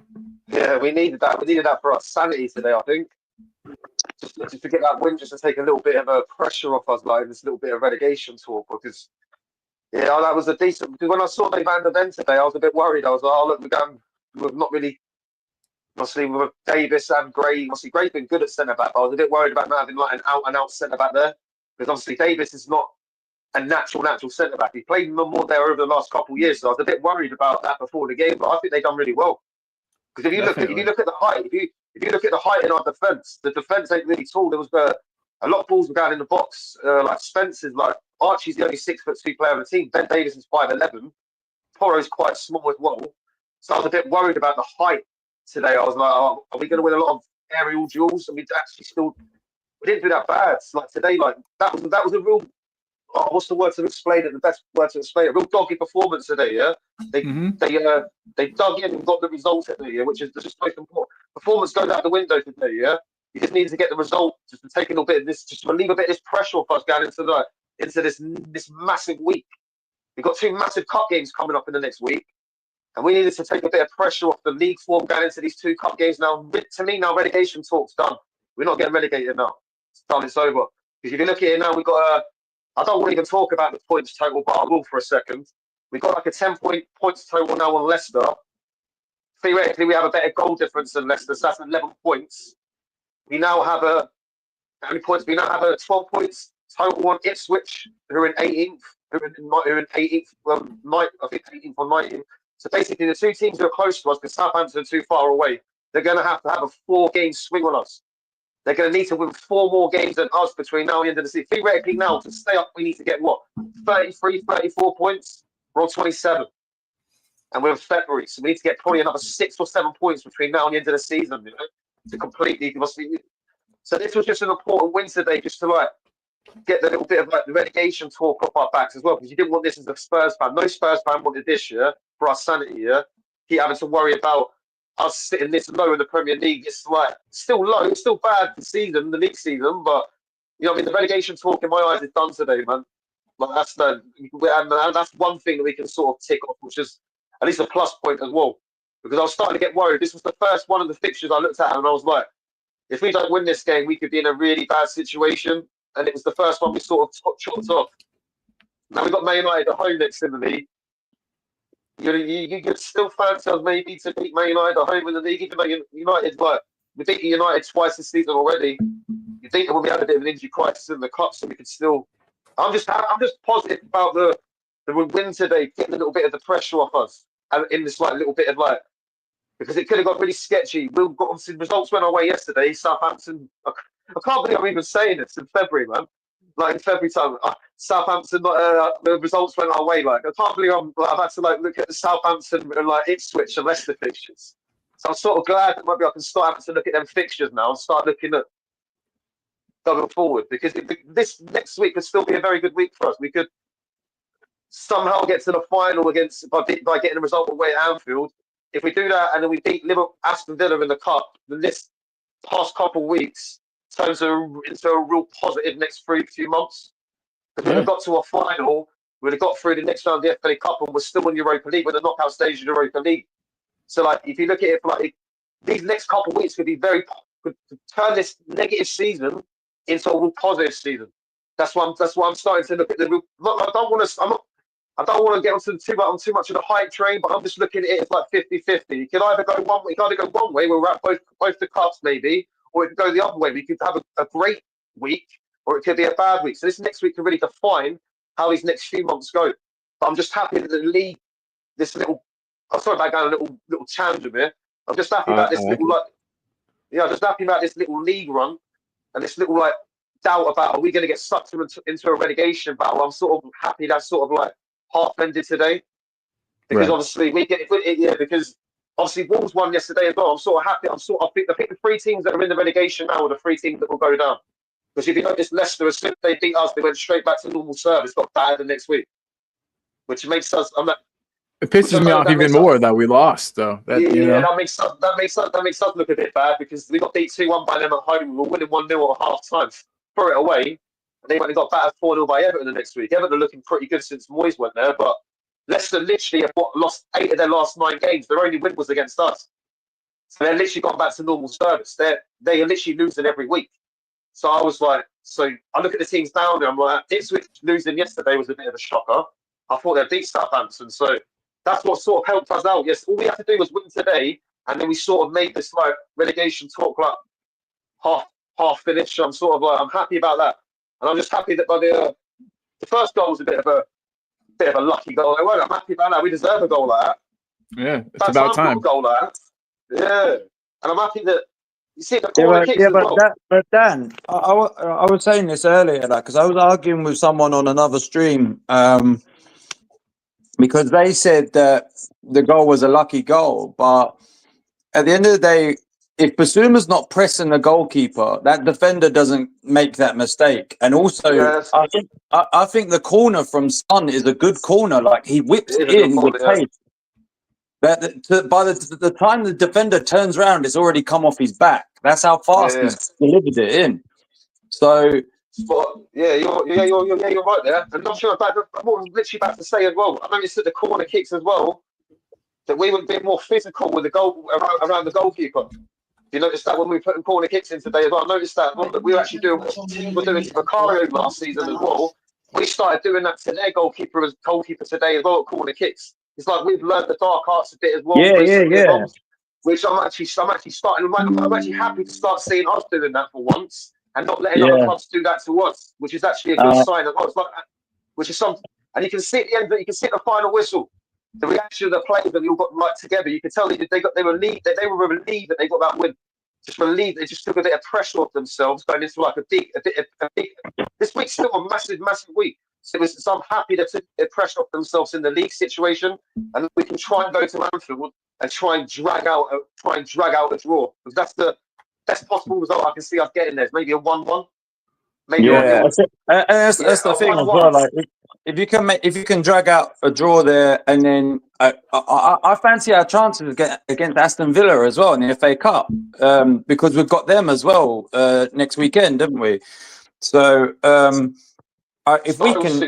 Yeah, we needed that. We needed that for our sanity today, I think. Just to get that win, just to take a little bit of a pressure off us, like this little bit of relegation talk, because that was a decent. Because when I saw they banned the event today, I was a bit worried. I was like, oh look, we're not really. Obviously, with Davis and Gray, obviously Gray's been good at centre back, but I was a bit worried about not having like an out and out centre back there, because obviously Davis is not a natural centre back. He played more there over the last couple of years, so I was a bit worried about that before the game. But I think they've done really well. Because if you look at the height, if you look at the height in our defence, the defence ain't really tall. There was a lot of balls were going in the box. Like Spencer's, like Archie's the only 6'2" player on the team. Ben Davis is 5'11". Porro's quite small as well. So I was a bit worried about the height today. I was like, oh, are we going to win a lot of aerial duels? And we didn't do that bad. Like today, like that was a real. Oh, what's the word to explain it? The best word to explain it. A real doggy performance today. Yeah, they dug in and got the result today. Yeah, which is just most important. Performance goes out the window today. Yeah, you just need to get the result, just to take a little bit of this, just to relieve a bit of this pressure off us going into this massive week. We've got 2 massive cup games coming up in the next week, and we needed to take a bit of pressure off the league form going into these 2 cup games. Now, to me, relegation talk's done. We're not getting relegated now. It's done. It's over. Because if you look at it now, we've got I don't want to even talk about the points total, but I will for a second. We've got like a 10-point points total now on Leicester. Theoretically, we have a better goal difference than Leicester, so that's 11 points. We now have how many points? We now have a 12 points total on Ipswich, who are in 18th, who are in 18th, I think 18th or 19th. So basically, the 2 teams who are close to us, because Southampton are too far away, they're going to have a 4-game swing on us. They're going to need to win 4 more games than us between now and the end of the season. Theoretically, now, to stay up, we need to get, 33, 34 points? We're on 27. And we're in February, so we need to get probably another 6 or 7 points between now and the end of the season, to completely. So this was just an important win today, just to, get the little bit of, the relegation talk off our backs as well, because you didn't want this as a Spurs fan. No Spurs fan wanted this year, for our sanity, keep having to worry about us sitting this low in the Premier League. It's still low, it's still bad the league season, but the relegation talk in my eyes is done today, man. That's one thing that we can sort of tick off, which is at least a plus point as well. Because I was starting to get worried. This was the first one of the fixtures I looked at, and I was like, if we don't win this game, we could be in a really bad situation. And it was the first one we sort of chopped off. Now we've got Man United at home next in the league. You could still fancy us maybe to beat Man United at home in the league, even though United, we beat United twice this season already. You think that when we had a bit of an injury crisis in the cup, so we could still. I'm just positive about the win today, getting a little bit of the pressure off us, and in this little bit of because it could have got really sketchy. We got obviously results went our way yesterday. Southampton. I can't believe I'm even saying this in February, man. In February time, Southampton, the results went our way. I can't believe I've had to look at the Southampton and Ipswich and Leicester fixtures. So I'm sort of glad that maybe I can start having to look at them fixtures now and start looking at going forward, because this next week could still be a very good week for us. We could somehow get to the final by getting a result away at Anfield. If we do that and then we beat Aston Villa in the cup, then this past couple of weeks turns into a real positive next few months. Because we'd have got to a final, we'd have got through the next round of the FA Cup, and we're still in Europa League. We're the knockout stage of the Europa League. So, if you look at it, these next couple of weeks could turn this negative season into a real positive season. That's why I'm starting to look at the real. I don't want to get onto too much of the hype train, but I'm just looking at it as 50-50. You can either go one way, where we're at both the cups maybe, or it could go the other way. We could have a great week or it could be a bad week. So this next week can really define how these next few months go. But I'm just happy that the league, this little, I'm sorry about going a little tangent here. I'm just happy about this I'm just happy about this little league run and this little like doubt about are we going to get sucked into a relegation battle. I'm sort of happy that's sort of like half ended today because obviously because obviously Wolves won yesterday as well. I'm sort of happy. I think the 3 teams that are in the relegation now are the 3 teams that will go down. Because if you notice, Leicester, as soon as they beat us, they went straight back to normal service, got better the next week, which makes us. It pisses me off even more that we lost, though. That makes us look a bit bad because we got beat 2-1 by them at home. We were winning 1-0 at half time. Throw it away, and they went and got battered 4-0 by Everton the next week. Everton are looking pretty good since Moyes went there, but Leicester literally have lost 8 of their last 9 games. Their only win was against us, so they're literally gone back to normal service. They are literally losing every week. So I was like, I look at the teams down there. I'm like, Ipswich losing yesterday was a bit of a shocker. I thought they'd beat Southampton, so that's what sort of helped us out. Yes, all we had to do was win today, and then we sort of made this like relegation talk like half finished. I'm sort of like, I'm happy about that, and I'm just happy that by the first goal was a bit of a lucky goal. I'm happy about that. We deserve a goal like that. Yeah, it's about time. A goal like that. Yeah, and I'm happy that you see the corner kicks as well. But Dan, I was saying this earlier, because I was arguing with someone on another stream. Because they said that the goal was a lucky goal, but at the end of the day, if Basuma's not pressing the goalkeeper, that defender doesn't make that mistake. And also, I think the corner from Son is a good corner. Like he whips it in with pace. By the time the defender turns around, it's already come off his back. That's how fast he's delivered it in. So. But you're right there. And not sure about what I was literally about to say as well. I noticed that the corner kicks as well, that we were a bit more physical with the goal around the goalkeeper. You noticed that when we put corner kicks in today as well. I noticed that one that we were actually doing what teams were doing to Vicario last season as well. We started doing that to their goalkeeper today as well at corner kicks. It's like we've learned the dark arts a bit as well. Yeah. Which I'm actually starting. I'm actually happy to start seeing us doing that for once. And not letting other clubs do that to us, which is actually a good sign of us. Which is something, and you can see at the end that you can see the final whistle, the reaction of the players that we all got right together. You can tell they were relieved that they got that win. Just relieved, they just took a bit of pressure off themselves going into like a big. This week's still a massive week. So I'm happy they took the pressure off themselves in the league situation, and we can try and go to Anfield and try and drag out a draw, because that's the best possible result I can see us getting there. Maybe a 1-1. Maybe that's the thing as well. Like if you can drag out a draw there, and then I fancy our chances against Aston Villa as well in the FA Cup, because we've got them as well next weekend, haven't we? So if we can,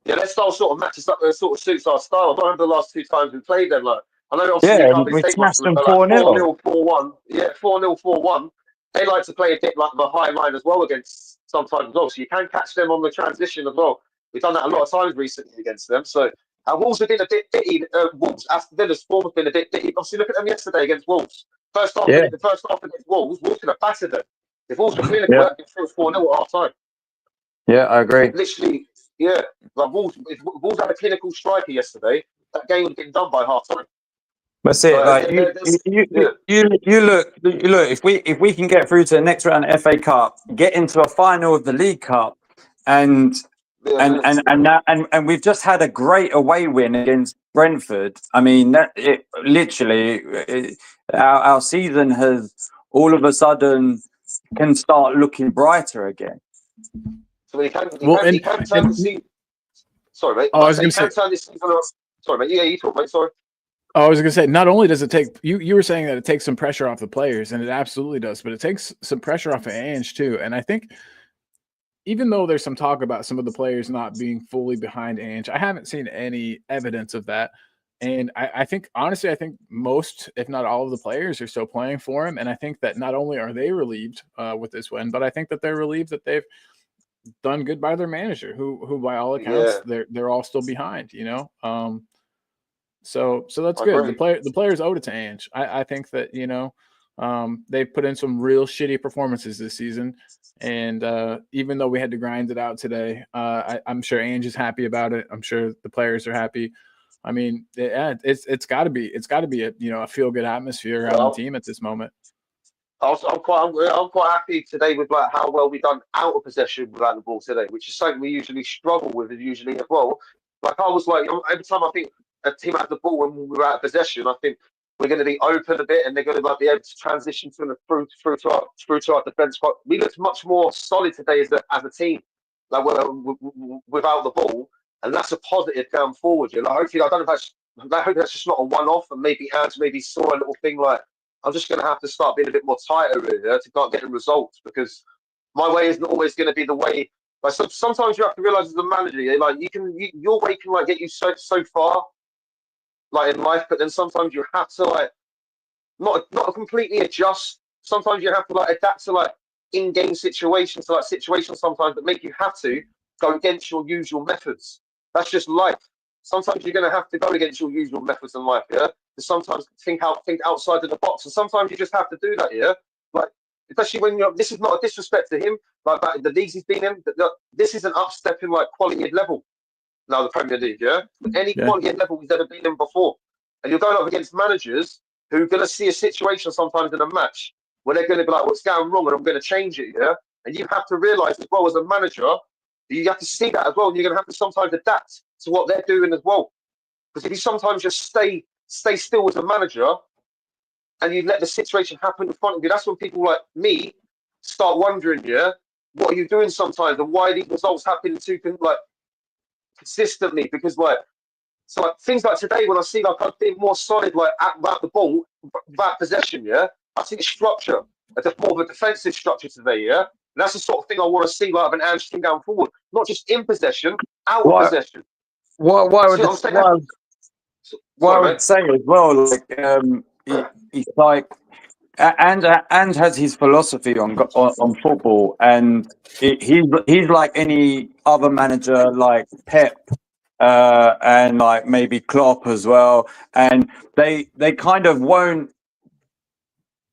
their style sort of matches up, sort of suits our style. I remember the last 2 times we played them. Like I know obviously we smashed them 4-0. 4-0, 4-0, 4-1. They like to play a bit like the high line as well against sometimes as well. So you can catch them on the transition as well. We've done that a lot of times recently against them. So Wolves have been a bit bitty. Aston Villa's form has been a bit bitty. Obviously, look at them yesterday against Wolves. The first half against Wolves could have battered them. If Wolves were clinical, it was 4-0 at half time. Yeah, I agree. Literally, like Wolves, if Wolves had a clinical striker yesterday, that game would have been done by half time. That's it. You look. If we can get through to the next round of FA Cup, get into a final of the League Cup, and we've just had a great away win against Brentford. I mean, our season has all of a sudden can start looking brighter again. So he can turn the season. Sorry, mate. I was going to say. Turn this season around. Sorry, mate. Yeah, you talk, mate. Sorry. I was going to say, not only does it take you were saying that it takes some pressure off the players, and it absolutely does, but it takes some pressure off of Ange too. And I think even though there's some talk about some of the players not being fully behind Ange, I haven't seen any evidence of that. And I think, honestly, I think most, if not all of the players are still playing for him. And I think that not only are they relieved with this win, but I think that they're relieved that they've done good by their manager, who by all accounts, they're all still behind, So that's good. The players owed it to Ange. I think that, They've put in some real shitty performances this season. And even though we had to grind it out today, I'm sure Ange is happy about it. I'm sure the players are happy. I mean, it's got to be a feel good atmosphere around the team at this moment. I'm quite happy today with like how well we done out of possession without the ball today, which is something we usually struggle with usually as well. Like I was like, every time I think a team had the ball when we're out of possession, I think we're going to be open a bit and they're going to like be able to transition through to our defense. But we looked much more solid today as a team, like without the ball, and that's a positive going forward. You know, hopefully, I hope that's just not a one-off, and maybe Ange saw a little thing like, I'm just going to have to start being a bit more tighter here to start getting results, because my way isn't always going to be the way. Like sometimes you have to realize as a manager, like your way can like get you so far, like in life, but then sometimes you have to like not completely adjust. Sometimes you have to like adapt to like in-game situations, to like situations sometimes that make you have to go against your usual methods. That's just life. Sometimes you're going to have to go against your usual methods in life, yeah. To sometimes think outside of the box, and sometimes you just have to do that, yeah. Like especially when you're. This is not a disrespect to him, like the leagues he's been in. This is an upstep in like quality of level. Now the Premier League, yeah, any quality of level he's ever been in before, and you're going up against managers who are going to see a situation sometimes in a match where they're going to be like, "What's going wrong?" and I'm going to change it, yeah. And you have to realise as well as a manager, you have to see that as well, and you're going to have to sometimes adapt to what they're doing as well. Because if you sometimes just stay still as a manager and you let the situation happen in front of you, that's when people like me start wondering, yeah, what are you doing sometimes, and why these results happen like consistently? Because like, so like things like today when I see like I've been more solid like without the ball, without possession, yeah, I see the structure, more of a defensive structure today, yeah. And that's the sort of thing I want to see like of an Ange team going forward, not just in possession, out of possession. What I would say as well, like he's like Ange has his philosophy on football, and he's like any other manager, like Pep, and like maybe Klopp as well, and they kind of won't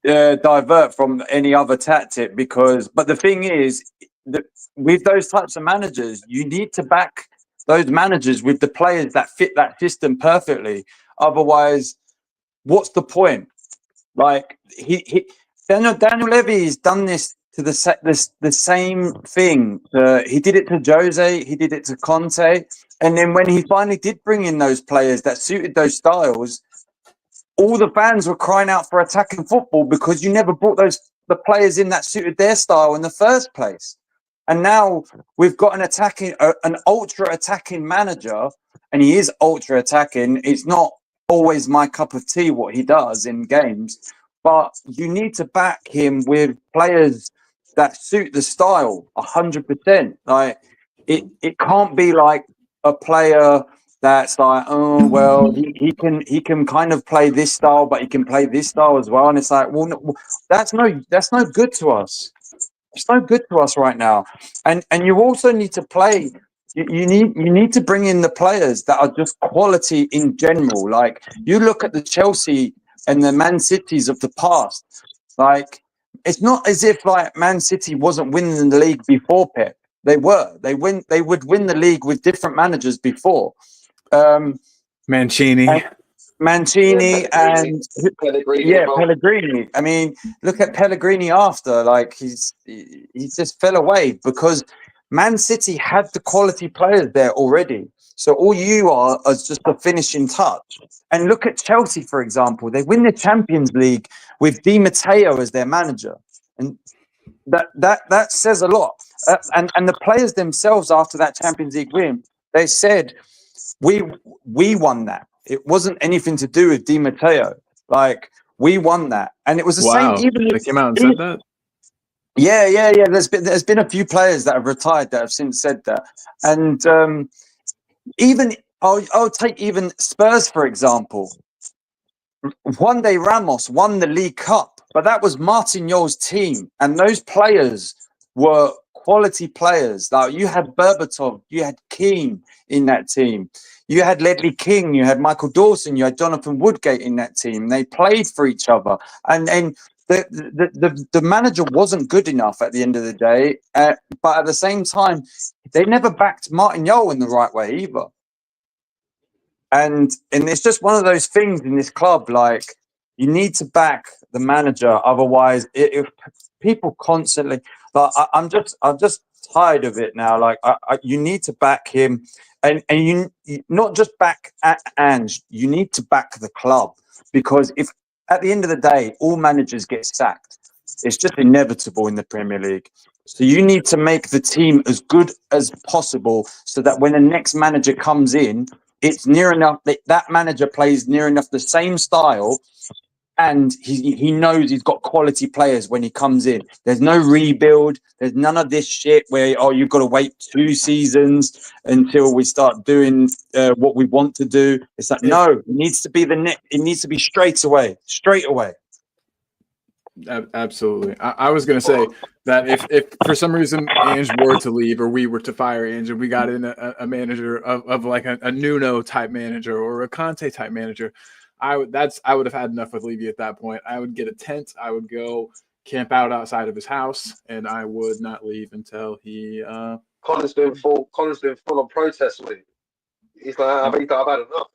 divert from any other tactic but the thing is that with those types of managers, you need to back those managers with the players that fit that system perfectly. Otherwise, what's the point? Like Daniel Levy has done this to the same thing. He did it to Jose, he did it to Conte, and then when he finally did bring in those players that suited those styles, all the fans were crying out for attacking football because you never brought the players in that suited their style in the first place. And now we've got an ultra attacking manager, and he is ultra attacking. It's not always my cup of tea what he does in games, but you need to back him with players that suit the style 100%. Like it can't be like a player that's like, oh well, he can kind of play this style, but he can play this style as well. And it's like, well, no, that's no good to us. It's no good to us right now. And you also need to play. You need to bring in the players that are just quality in general. Like you look at the Chelsea and the Man Cities of the past. Like it's not as if like Man City wasn't winning the league before Pep. They were. They would win the league with different managers before. Mancini and Pellegrini. I mean, look at Pellegrini after, like he just fell away because Man City had the quality players there already. So all you are is just a finishing touch. And look at Chelsea, for example. They win the Champions League with Di Matteo as their manager, and that says a lot. And the players themselves after that Champions League win, they said, we won that. It wasn't anything to do with Di Matteo. Like we won that, and it was the same. Even they came out and said that. Yeah. There's been a few players that have retired that have since said that, and even I'll take even Spurs for example. One day Ramos won the League Cup, but that was Martignol's team, and those players were quality players. Like you had Berbatov, you had Keane in that team, you had Ledley King, you had Michael Dawson, you had Jonathan Woodgate in that team. They played for each other, and then the manager wasn't good enough at the end of the day. But at the same time, they never backed Martin Jol in the right way either. And it's just one of those things in this club. Like, you need to back the manager, otherwise, if people constantly I'm just tired of it now. Like, you need to back him, and you not just back Ange. You need to back the club, because if at the end of the day all managers get sacked, it's just inevitable in the Premier League. So you need to make the team as good as possible, so that when the next manager comes in, it's near enough that manager plays near enough the same style, and he knows he's got quality players when he comes in. There's no rebuild. There's none of this shit where you've got to wait 2 seasons until we start doing what we want to do. It's like, no, it needs to be it needs to be straight away. Absolutely. I was going to say that if for some reason Ange were to leave, or we were to fire Ange, and we got in a manager of like a Nuno type manager or a Conte type manager, I would have had enough with Levy at that point. I would get a tent. I would go camp out outside of his house, and I would not leave until he. Connor's been full on protest with him. He's like, I've had enough.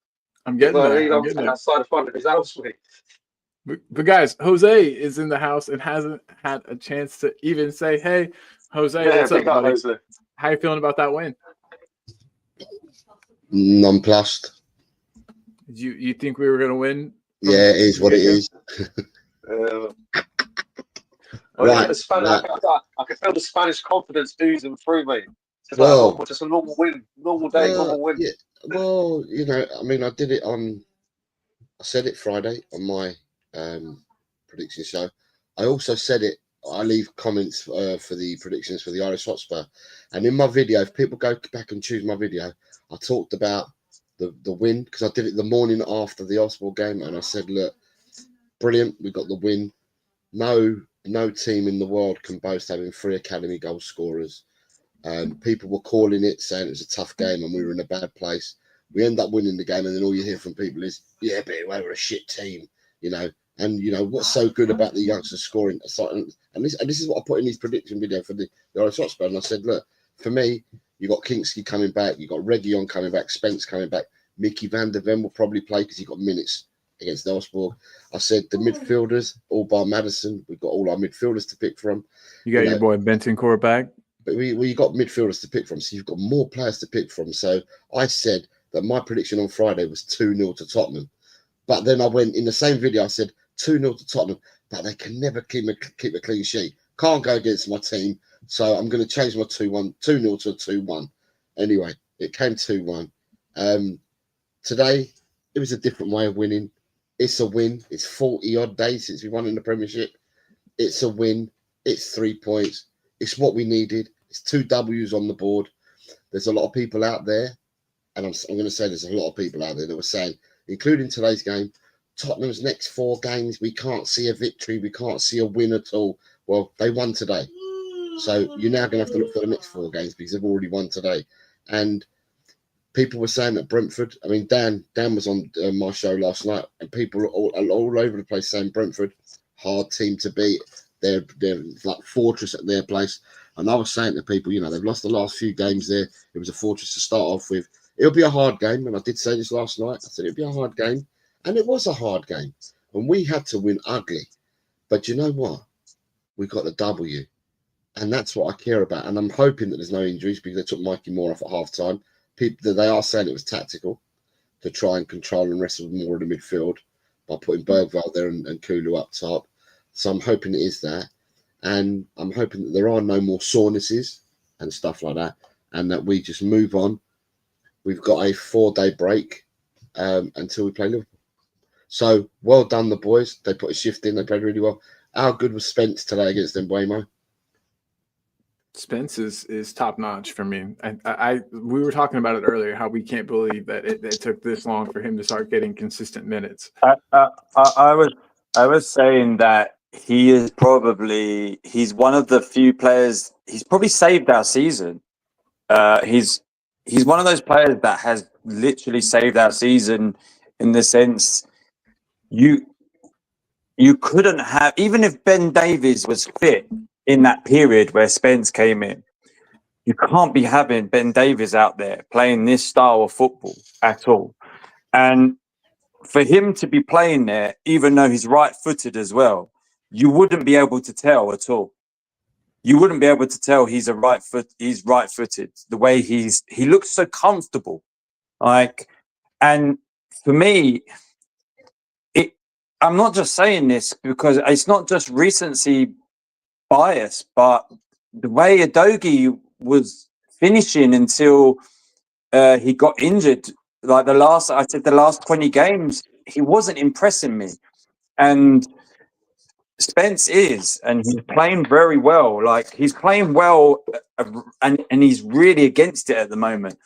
I'm getting there. Outside the front of his house with him. But guys, Jose is in the house and hasn't had a chance to even say, "Hey, Jose, what's up, buddy? Jose. How you feeling about that win?" Nonplussed. You think we were going to win? Yeah, it is what it is. Right. I can feel the Spanish confidence oozing through me. It's like, just a normal win, normal day, normal win. Yeah, well, I mean, I said it Friday on my prediction show. I also said it. I leave comments for the predictions for the Irish Hotspur, and in my video, if people go back and choose my video, I talked about the win, because I did it the morning after the Hotspur game, and I said, look, brilliant, we got the win. No team in the world can boast having 3 academy goal scorers. People were calling it, saying it was a tough game and we were in a bad place. We end up winning the game, and then all you hear from people is, yeah, but we were a shit team, And what's so good about the youngsters scoring? And this is what I put in his prediction video for the Irish Hotspur. And I said, look, for me, you got Kinksky coming back, you got Reguilon coming back, Spence coming back, Mickey van der Ven will probably play because he got minutes against Elfsborg. I said the midfielders, all bar Madison, we've got all our midfielders to pick from. You got your boy Bentancur back. But we got midfielders to pick from, so you've got more players to pick from. So I said that my prediction on Friday was 2-0 to Tottenham. But then I went in the same video, I said 2-0 to Tottenham, but they can never keep a clean sheet. Can't go against my team. So I'm going to change my 2-0 to a 2-1. Anyway, it came 2-1. Today, it was a different way of winning. It's a win. It's 40-odd days since we won in the Premiership. It's a win. It's 3 points. It's what we needed. It's 2 W's on the board. There's a lot of people out there, and I'm going to say there's a lot of people out there that were saying, including today's game, Tottenham's next 4 games, we can't see a victory. We can't see a win at all. Well, they won today. So you're now going to have to look for the next 4 games because they've already won today. And people were saying that Brentford, I mean, Dan was on my show last night, and people all over the place saying Brentford, hard team to beat. They're like fortress at their place. And I was saying to people, they've lost the last few games there. It was a fortress to start off with. It'll be a hard game. And I did say this last night. I said it'll be a hard game. And it was a hard game. And we had to win ugly. But you know what? We got the W. And that's what I care about. And I'm hoping that there's no injuries because they took Mikey Moore off at half-time. They are saying it was tactical to try and control and wrestle more in the midfield by putting Bergvall there and Kulu up top. So I'm hoping it is that. And I'm hoping that there are no more sorenesses and stuff like that. And that we just move on. We've got a 4-day break until we play Liverpool. So well done, the boys. They put a shift in. They played really well. How good was Spence today against Mbeumo? Spence is top notch for me. We were talking about it earlier, how we can't believe that it took this long for him to start getting consistent minutes. I was saying that he's one of the few players. He's probably saved our season. He's one of those players that has literally saved our season in the sense you couldn't have, even if Ben Davies was fit in that period where Spence came in, you can't be having Ben Davies out there playing this style of football at all. And for him to be playing there, even though he's right-footed as well, you wouldn't be able to tell at all. You wouldn't be able to tell he's right-footed. The way he looks so comfortable. Like, and for me, I'm not just saying this because it's not just recency bias, but the way Adogi was finishing until he got injured, like the last 20 games, he wasn't impressing me. And Spence is, and he's playing very well. Like, he's playing well, and he's really against it at the moment.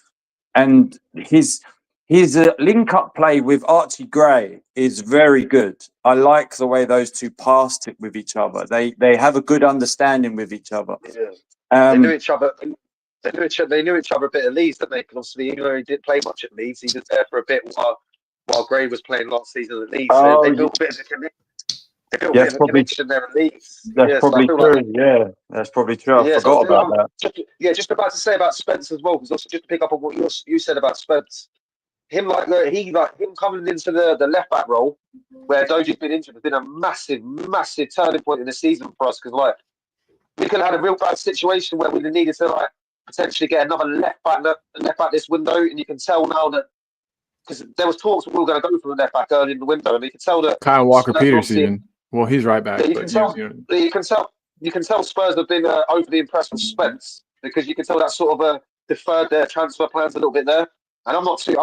And his link-up play with Archie Gray is very good. I like the way those two passed it with each other. They have a good understanding with each other. Yeah. They knew each other. They knew each other a bit at Leeds, didn't they? Because obviously, even though he didn't play much at Leeds, he was there for a bit while Gray was playing last season at Leeds. So they built a bit of a connection. They built a bit of a connection there at Leeds. That's probably true. Yeah, that's probably true. I forgot about that. Just about to say about Spence as well, because also just to pick up on what you said about Spence. Him coming into the left back role where Doji's been injured has been a massive turning point in the season for us, because we could have had a real bad situation where we needed to potentially get another left back this window, and you can tell now that, because there was talks we were going to go for a left back early in the window, and you can tell that Kyle Walker-Peters even. Well, he's right back. You can tell Spurs have been overly impressed with Spence, because you can tell that sort of deferred their transfer plans a little bit there. And I'm not too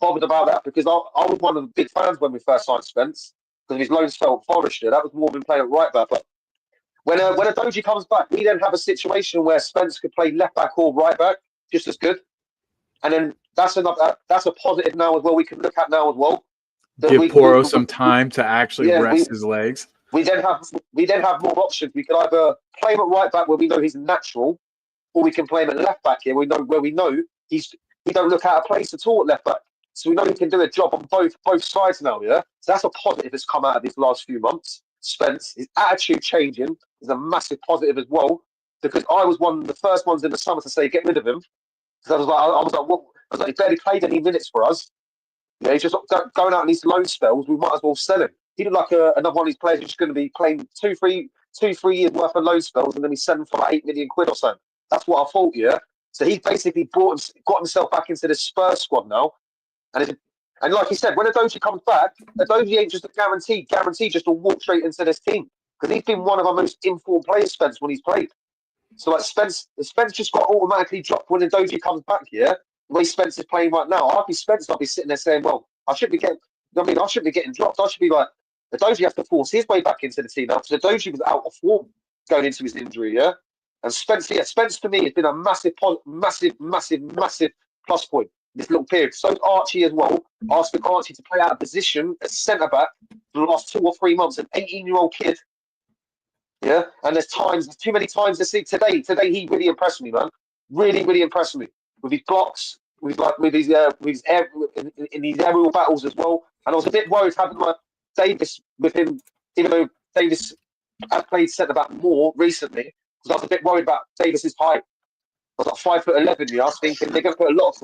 bothered about that, because I was one of the big fans when we first signed Spence, because of his loan spell at Forest. That was more than playing at right back. But when Adoji comes back, we then have a situation where Spence could play left back or right back just as good. And then that's a positive now as well. We can look at now as well. Give Porro some time to actually rest his legs. We then have more options. We can either play him at right back where we know he's natural, or we can play him at left back here. We know he don't look out of place at all at left back. So we know he can do a job on both sides now, yeah? So that's a positive that's come out of these last few months. Spence, his attitude changing is a massive positive as well, because I was one of the first ones in the summer to say get rid of him. Because I was like, he barely played any minutes for us. Yeah, he's just going out in these loan spells. We might as well sell him. He looked like another one of these players who's going to be playing 2-3 years worth of loan spells, and then he's selling for like £8 million or something. That's what I thought, yeah. So he's basically got himself back into the Spurs squad now. And like he said, when Adoji comes back, Adoji ain't just a guaranteed just to walk straight into this team. Because he's been one of our most informed players, Spence, when he's played. So like Spence just got automatically dropped when Adoji comes back, yeah? The way Spence is playing right now, I'd be sitting there saying, well, I shouldn't be getting dropped. I should be like, Adoji has to force his way back into the team now, because Adoji was out of form going into his injury, yeah? And Spence for me has been a massive plus point this little period. So Archie as well, asking Archie to play out of position as centre back for the last 2 or 3 months, an 18-year-old kid. Yeah, and there's too many times to see. Today he really impressed me, man. Really impressed me with his blocks, with his aerial battles as well. And I was a bit worried having Davis with him, even though Davis has played centre back more recently, because I was a bit worried about Davis's height. I was like 5'11", yeah. I was thinking they're going to put a lot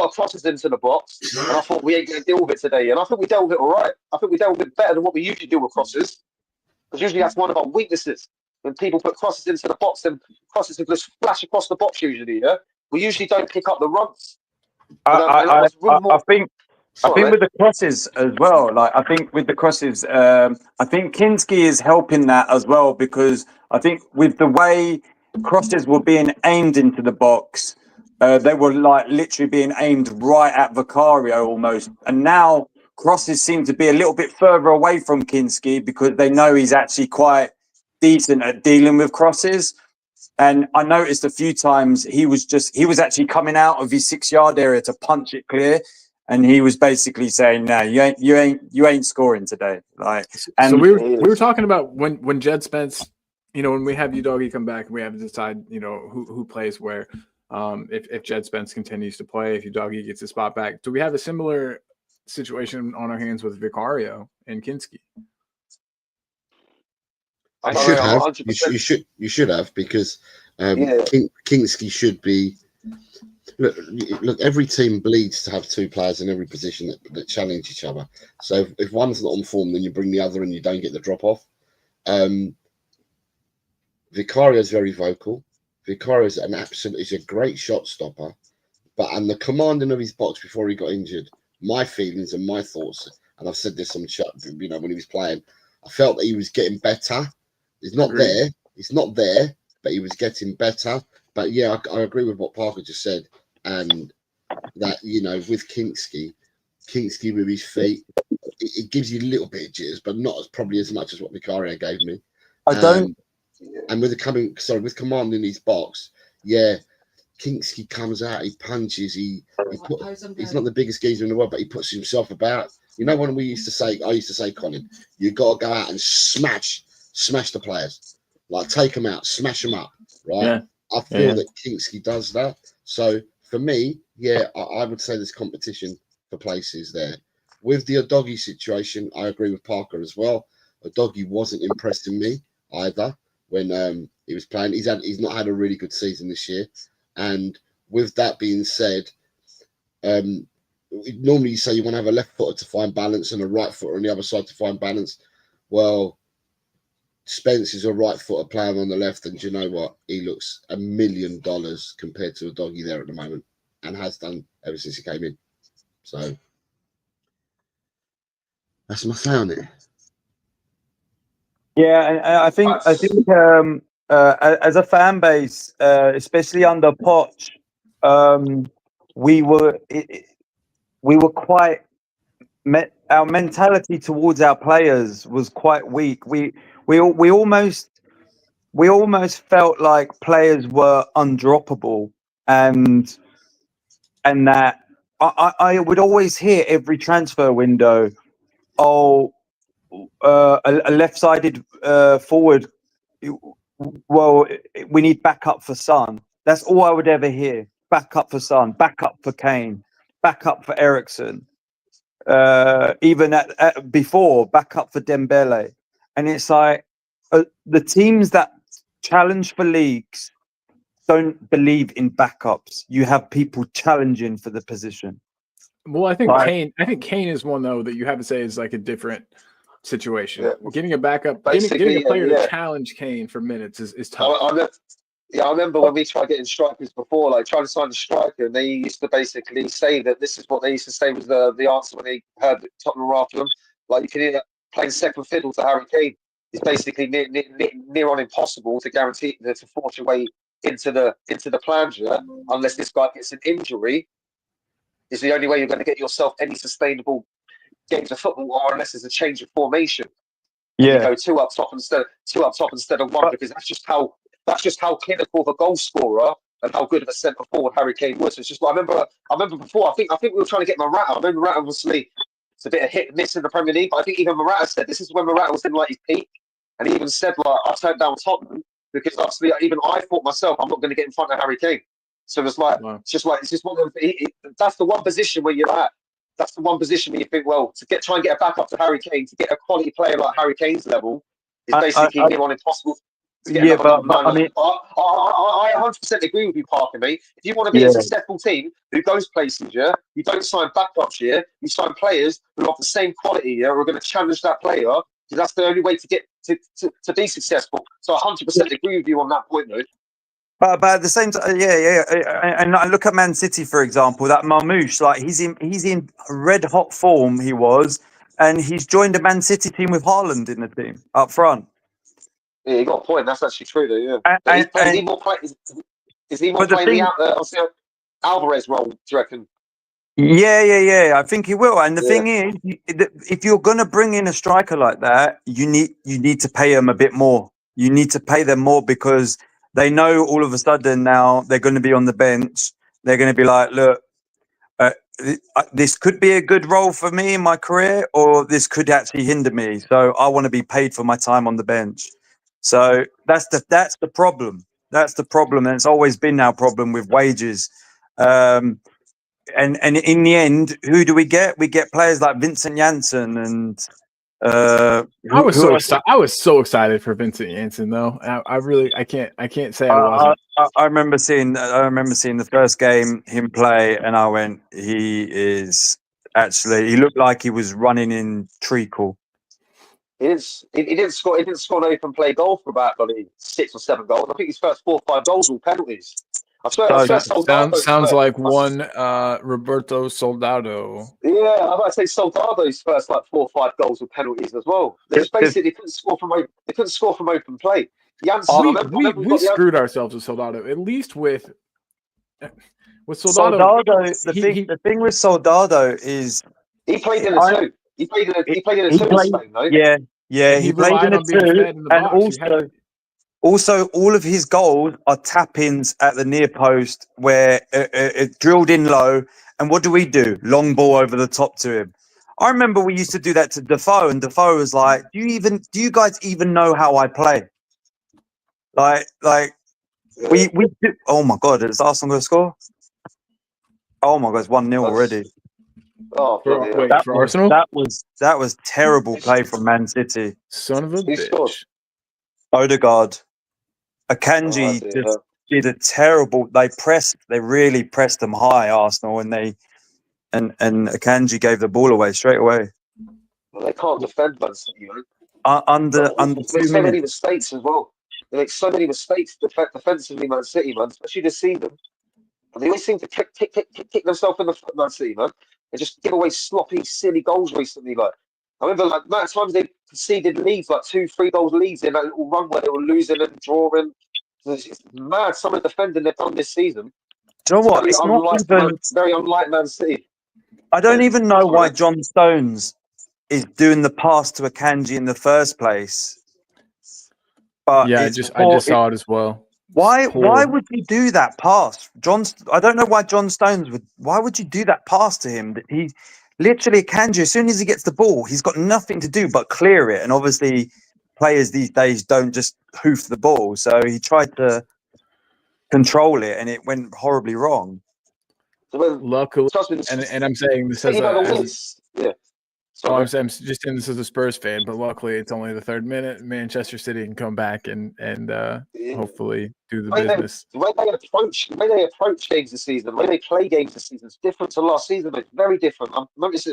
of crosses into the box, and I thought we ain't going to deal with it today. And I think we dealt with it all right. I think we dealt with it better than what we usually do with crosses, because usually that's one of our weaknesses. When people put crosses into the box, then crosses will just flash across the box usually. Yeah, we usually don't pick up the runs. I think with the crosses as well, I think Kinski is helping that as well, because I think with the way crosses were being aimed into the box, they were literally being aimed right at Vicario almost, and now crosses seem to be a little bit further away from Kinski, because they know he's actually quite decent at dealing with crosses. And I noticed a few times he was actually coming out of his 6-yard area to punch it clear, and he was basically saying, "No, you ain't scoring today." And so we were talking about when Jed Spence, when we have Udogie come back, we have to decide, who plays where. If Jed Spence continues to play, if Udogie gets his spot back, do we have a similar situation on our hands with Vicario and Kinski? I You don't should know, have. 100%. You should have because Yeah. Kingsley should be. Look, every team bleeds to have two players in every position that challenge each other. So if one's not on form, then you bring the other and you don't get the drop off. Vicario's very vocal. Vicario's he's a great shot stopper, and the commanding of his box before he got injured, my feelings and my thoughts, and I've said this on chat, when he was playing, I felt that he was getting better. He's not there, but he was getting better. But yeah, I agree with what Parker just said, and that with Kingsley with his feet, it gives you a little bit of jitters, but not probably as much as what Vicario gave me. I don't. And with commanding his box, yeah, Kingsley comes out, he punches, he's not the biggest geezer in the world, but he puts himself about. When I used to say, Colin, you got to go out and smash the players, like take them out, smash them up, right? Yeah. I feel that Kingsley does that. So for me, yeah, I would say there's competition for places there. With the Udogie situation, I agree with Parker as well. Udogie wasn't impressing me either when he was playing. He's not had a really good season this year. And with that being said, normally you say you want to have a left footer to find balance and a right footer on the other side to find balance. Well, Spence is a right footer playing on the left, and do you know what? He looks $1 million compared to Udogie there at the moment, and has done ever since he came in. So that's my say on it. Yeah, and I think as a fan base, especially under Poch, we were quite. Our mentality towards our players was quite weak. We almost felt like players were undroppable, and that I would always hear every transfer window, a left-sided forward. Well, we need backup for Son. That's all I would ever hear. Backup for Son, backup for Kane, backup for Eriksen. Even before, backup for Dembele. And it's like the teams that challenge for leagues don't believe in backups. You have people challenging for the position. Well, I think Kane is one though that you have to say is like a different situation. Yeah. Getting a backup, getting a player to challenge Kane for minutes is tough. I remember when we tried getting strikers before, like trying to sign a striker, and they used to basically say that this is what they used to say was the answer when they heard Tottenham were after them. Like you can hear playing second fiddle to Harry Kane is basically near on impossible to guarantee to force your way into the plunger unless this guy gets an injury. Is the only way you're going to get yourself any sustainable games of football, or unless there's a change of formation. Yeah, you go two up top instead of one, because that's just how clinical of a goal scorer and how good of a centre forward Harry Kane was. It's just I remember before. I think we were trying to get Morata. I remember Morata, obviously it's a bit of hit and miss in the Premier League, but I think even Morata said this is when Morata was in like his peak, and he even said like I turned down Tottenham because obviously even I thought myself I'm not going to get in front of Harry Kane. So it's like it's just one of that's the one position where you're at. That's the one position where you think, well, try and get a backup to Harry Kane, to get a quality player like Harry Kane's level is basically near on impossible. I 100% agree with you, Parker, mate. If you want to be a successful team who goes places, you don't sign backups, you sign players who have the same quality, who are going to challenge that player. Because that's the only way to get to be successful. So I 100% agree with you on that point, though. But at the same time, and I look at Man City, for example. That Marmoush, like he's in red hot form. He was, and he's joined a Man City team with Haaland in the team up front. Yeah, you got a point. That's actually true, though. Yeah. Is he more playing the Alvarez role? Do you reckon? Yeah. I think he will. And the thing is, if you're going to bring in a striker like that, you need to pay him a bit more. You need to pay them more because they know all of a sudden now they're going to be on the bench. They're going to be like, look, this could be a good role for me in my career, or this could actually hinder me. So I want to be paid for my time on the bench. So that's the problem. That's the problem, and it's always been our problem with wages. And in the end, who do we get? We get players like Vincent Janssen and I Who, was who so else? excited. I was so excited for Vincent Janssen, though. I can't say I wasn't. I remember seeing the first game him play, and I went, he looked like he was running in treacle. He didn't score. He didn't score an open play goal for about 6 or 7 goals. I think his first 4 or 5 goals were penalties. I swear Soldado's Sounds first, like one Roberto Soldado. Yeah, I might say Soldado's first 4 or 5 goals were penalties as well. They just basically couldn't score from open play. Janssen, I remember We screwed ourselves with Soldado. At least with Soldado. The thing with Soldado is he played in a 2. He played in a 2 in Spain, though. Yeah, he played in relied a on being 2, fed in the and box. also all of his goals are tap-ins at the near post where it drilled in low. And what do? Long ball over the top to him. I remember we used to do that to Defoe, and Defoe was like, do you guys even know how I play? We do. Oh my God, is Arsenal going to score? Oh my God, it's 1-0 already. Oh, for Arsenal? That was terrible play from Man City. Son of a bitch. Scored? Odegaard. Akanji just did a terrible. They really pressed them high, Arsenal, and Akanji gave the ball away straight away. Well, they can't defend Man City, Under 2 minutes. So many mistakes as well. They make so many mistakes defensively, Man City, man. Especially this season. And they always seem to kick themselves in the foot, Man City, man. They just give away sloppy, silly goals recently. I remember that times they conceded leads, 2-3 goals leads in that little run where they were losing and drawing. It's mad. Some of the defending they've done this season. Do you know what? It's not even very unlike Man City. I don't even know why John Stones is doing the pass to Akanji in the first place. But yeah, I just saw it as well. Why would you do that pass? I don't know why John Stones would. Why would you do that pass to him? He literally Akanji, as soon as he gets the ball, he's got nothing to do but clear it. And obviously, players these days don't just hoof the ball. So he tried to control it, and it went horribly wrong. Luckily, and I'm saying this as yeah. I'm just saying this as a Spurs fan, but luckily it's only the 3rd minute. Manchester City can come back and hopefully do the business. The way they approach games this season, the way they play games this season is different to last season. It's very different. I'm not just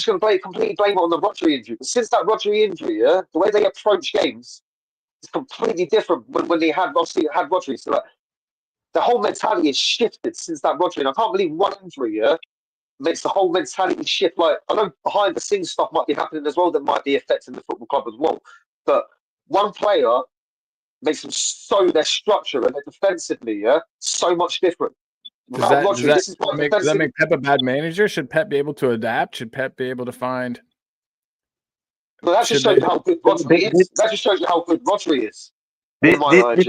going to completely blame it on the Rodri injury, but since that Rodri injury, the way they approach games is completely different when they had Rodri. So the whole mentality has shifted since that Rodri. And I can't believe one injury, makes the whole mentality shift. I know behind the scenes stuff might be happening as well that might be affecting the football club as well. But one player makes them their structure and their defensively, so much different. Does that make Pep a bad manager? Should Pep be able to adapt? Should Pep be able to find? Well, that just shows you how good Rodri is. That just shows you how good Rodri is. In my eyes,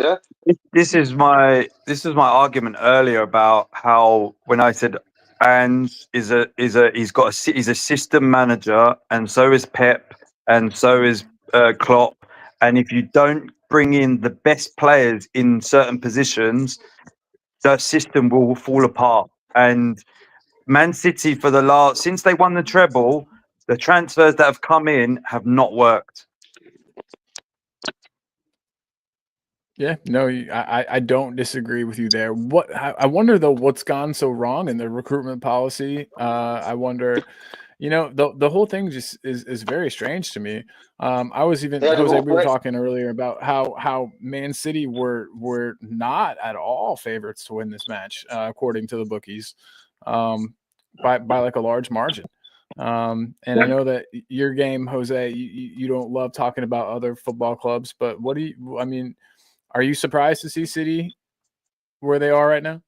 This is my argument earlier about how when I said Ange he's a system manager, and so is Pep, and so is Klopp. And if you don't bring in the best players in certain positions, the system will fall apart. And Man City since they won the treble, the transfers that have come in have not worked. Yeah, no, I don't disagree with you there. I wonder though, what's gone so wrong in the recruitment policy? I wonder, the whole thing just is very strange to me. I was even Jose, we were talking earlier about how Man City were not at all favorites to win this match, according to the bookies, by a large margin. And I know that your game, Jose, you don't love talking about other football clubs, but are you surprised to see City where they are right now?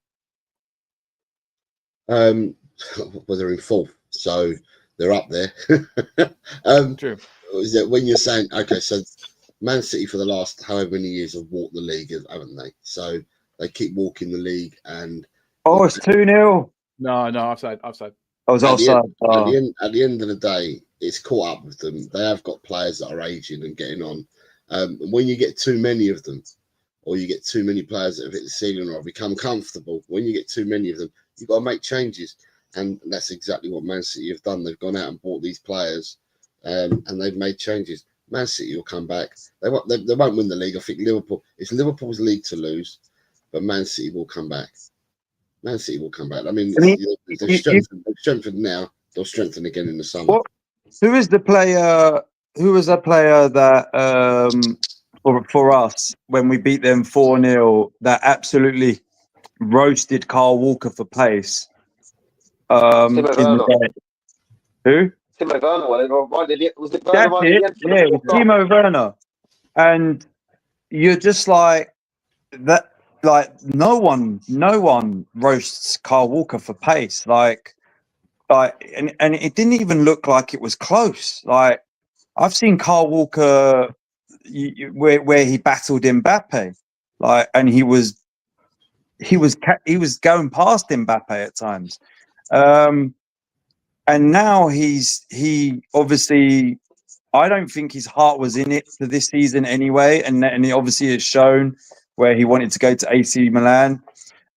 Well, they're in 4th, so they're up there. True. Is that when you're saying, okay, so Man City for the last however many years have walked the league, haven't they? So they keep walking the league, and it's 2-0. No, offside. I was offside. At the end of the day, it's caught up with them. They have got players that are aging and getting on. When you get too many of them, or you get too many players that have hit the ceiling or become comfortable, when you get too many of them, you've got to make changes. And that's exactly what Man City have done. They've gone out and bought these players and they've made changes. Man City will come back. They won't win the league. I think Liverpool. It's Liverpool's league to lose, but Man City will come back. Man City will come back. I mean, they've strengthened now. They'll strengthen again in the summer. Who is the player? Who was the player that for us when we beat them 4-0 that absolutely roasted Carl Walker for pace? In the day? Who? Timo Werner. Was it That's Werner it. Yeah, it was Timo Werner. And you're just like that. Like no one roasts Carl Walker for pace. Like, and it didn't even look like it was close. Like I've seen Carl Walker where he battled Mbappe, like, and he was going past Mbappe at times. And now he obviously, I don't think his heart was in it for this season anyway, and he obviously has shown where he wanted to go to AC Milan.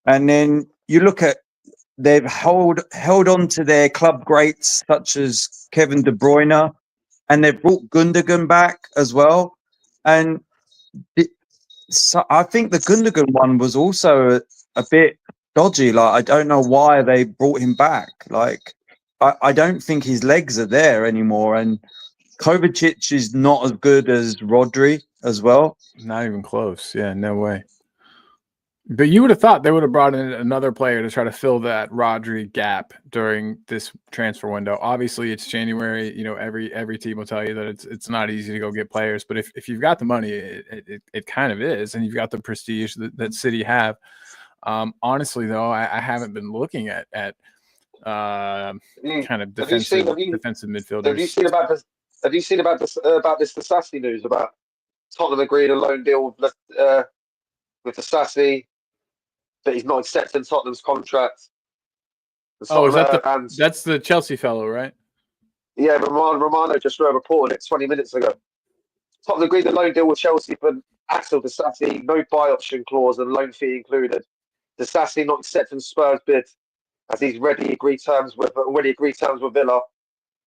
And then you look at they've held on to their club greats such as Kevin De Bruyne, and they've brought Gundogan back as well. And so I think the Gundogan one was also a bit dodgy. Like I don't know why they brought him back. Like I don't think his legs are there anymore. And Kovacic is not as good as Rodri as well. Not even close. Yeah, no way. But you would have thought they would have brought in another player to try to fill that Rodri gap during this transfer window. Obviously, it's January. You know, every team will tell you that it's not easy to go get players. But if you've got the money, it kind of is, and you've got the prestige that City have. Honestly, though, I haven't been looking at kind of defensive midfielders. Have you seen about this Disasi news about Tottenham agreed a loan deal with Disasi, that he's not accepting Tottenham's contract? Oh, is that that's the Chelsea fellow, right? Yeah, Romano just reported it 20 minutes ago. Tottenham agreed a loan deal with Chelsea for Axel Disasi, no buy option clause and loan fee included. Disasi not accepting Spurs bid as he's already agreed terms with Villa.